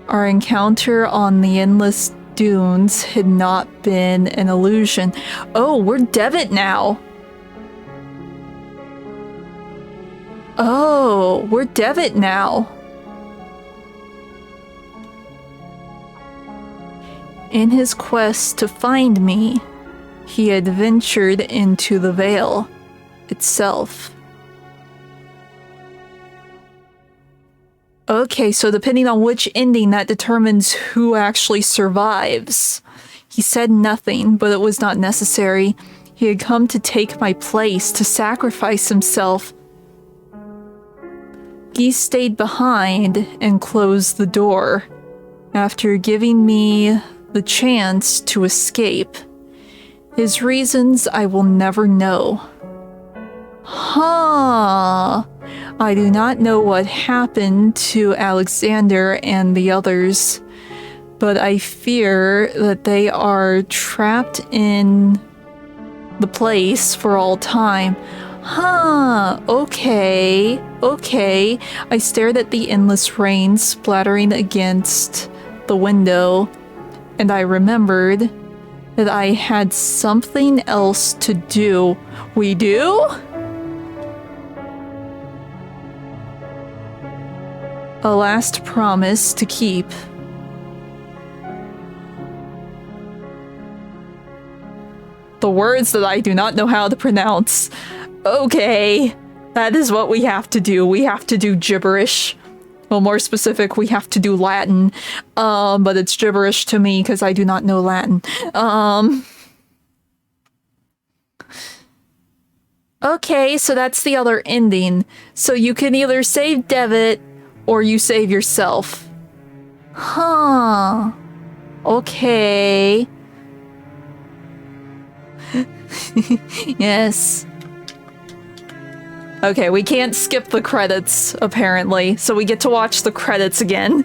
Our encounter on the endless dunes had not been an illusion. Oh, we're Devitt now. Oh, we're Devitt now. In his quest to find me, he had ventured into the Vale itself. Okay, so depending on which ending, that determines who actually survives. He said nothing, but it was not necessary. He had come to take my place, to sacrifice himself. He stayed behind and closed the door, after giving me the chance to escape. His reasons I will never know. Huh. I do not know what happened to Alexander and the others, but I fear that they are trapped in the place for all time. Huh, okay. I stared at the endless rain splattering against the window, and I remembered that I had something else to do. We do? A last promise to keep. The words that I do not know how to pronounce. Okay, that is what we have to do. We have to do gibberish. Well, more specific, we have to do Latin. But it's gibberish to me because I do not know Latin. Okay, so that's the other ending. So you can either save Devitt or you save yourself. Huh. Okay. Yes. Okay, we can't skip the credits, apparently, so we get to watch the credits again.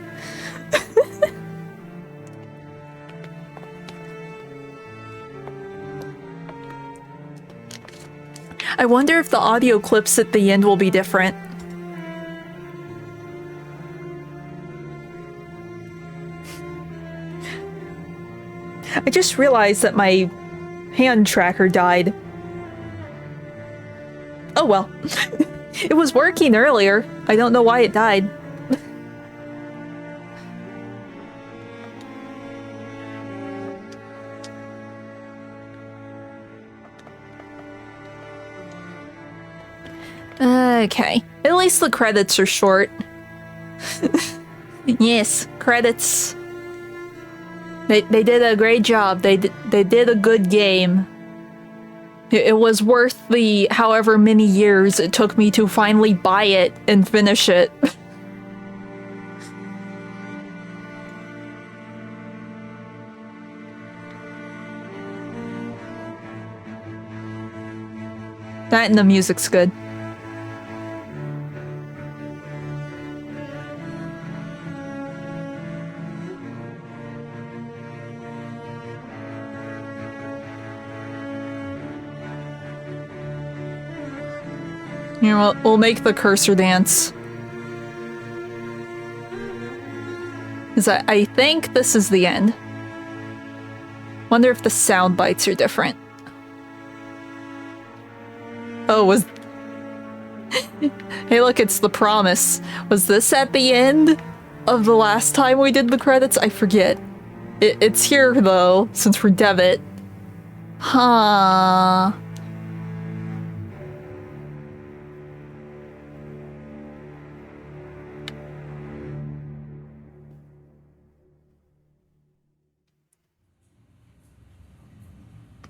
I wonder if the audio clips at the end will be different. I just realized that my hand tracker died. Oh well. It was working earlier. I don't know why it died. Okay. At least the credits are short. Yes, credits. They did a great job. They did a good game. It was worth the however many years it took me to finally buy it and finish it. That and the music's good. Here, we'll make the cursor dance. Because I think this is the end. Wonder if the sound bites are different. Oh, was... Hey look, it's the promise. Was this at the end of the last time we did the credits? I forget. It's here though, since we're debit. Huh.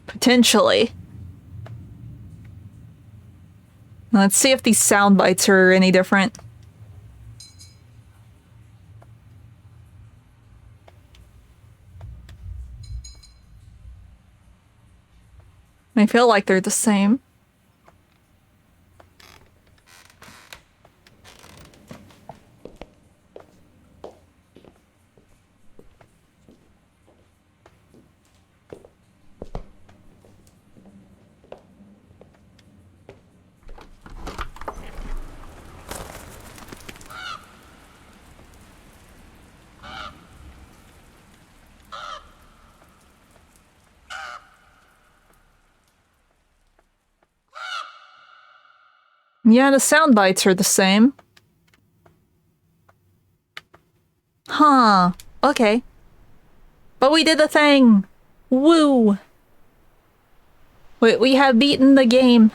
Potentially. Let's see if these sound bites are any different. I feel like they're the same. Yeah, the sound bites are the same. Huh. Okay. But we did the thing! Woo! We have beaten the game.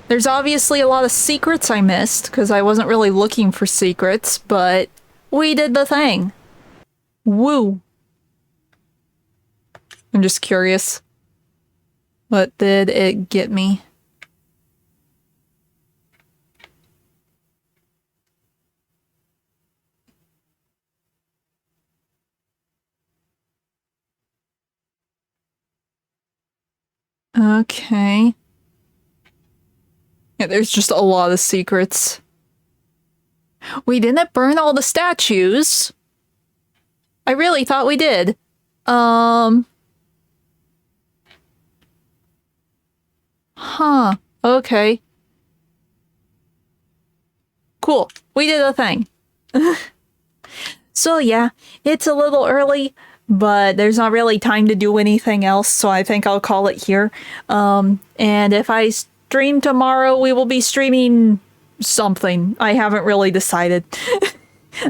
There's obviously a lot of secrets I missed, because I wasn't really looking for secrets, but we did the thing. Woo! I'm just curious. What did it get me? Okay. Yeah, there's just a lot of secrets. We didn't burn all the statues. I really thought we did. Huh. Okay. Cool. We did a thing. So yeah, it's a little early, but there's not really time to do anything else, so I think I'll call it here. And if I stream tomorrow, we will be streaming something. I haven't really decided.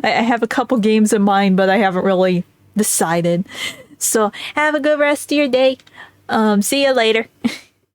I have a couple games in mind, but I haven't really decided. So have a good rest of your day. See you later.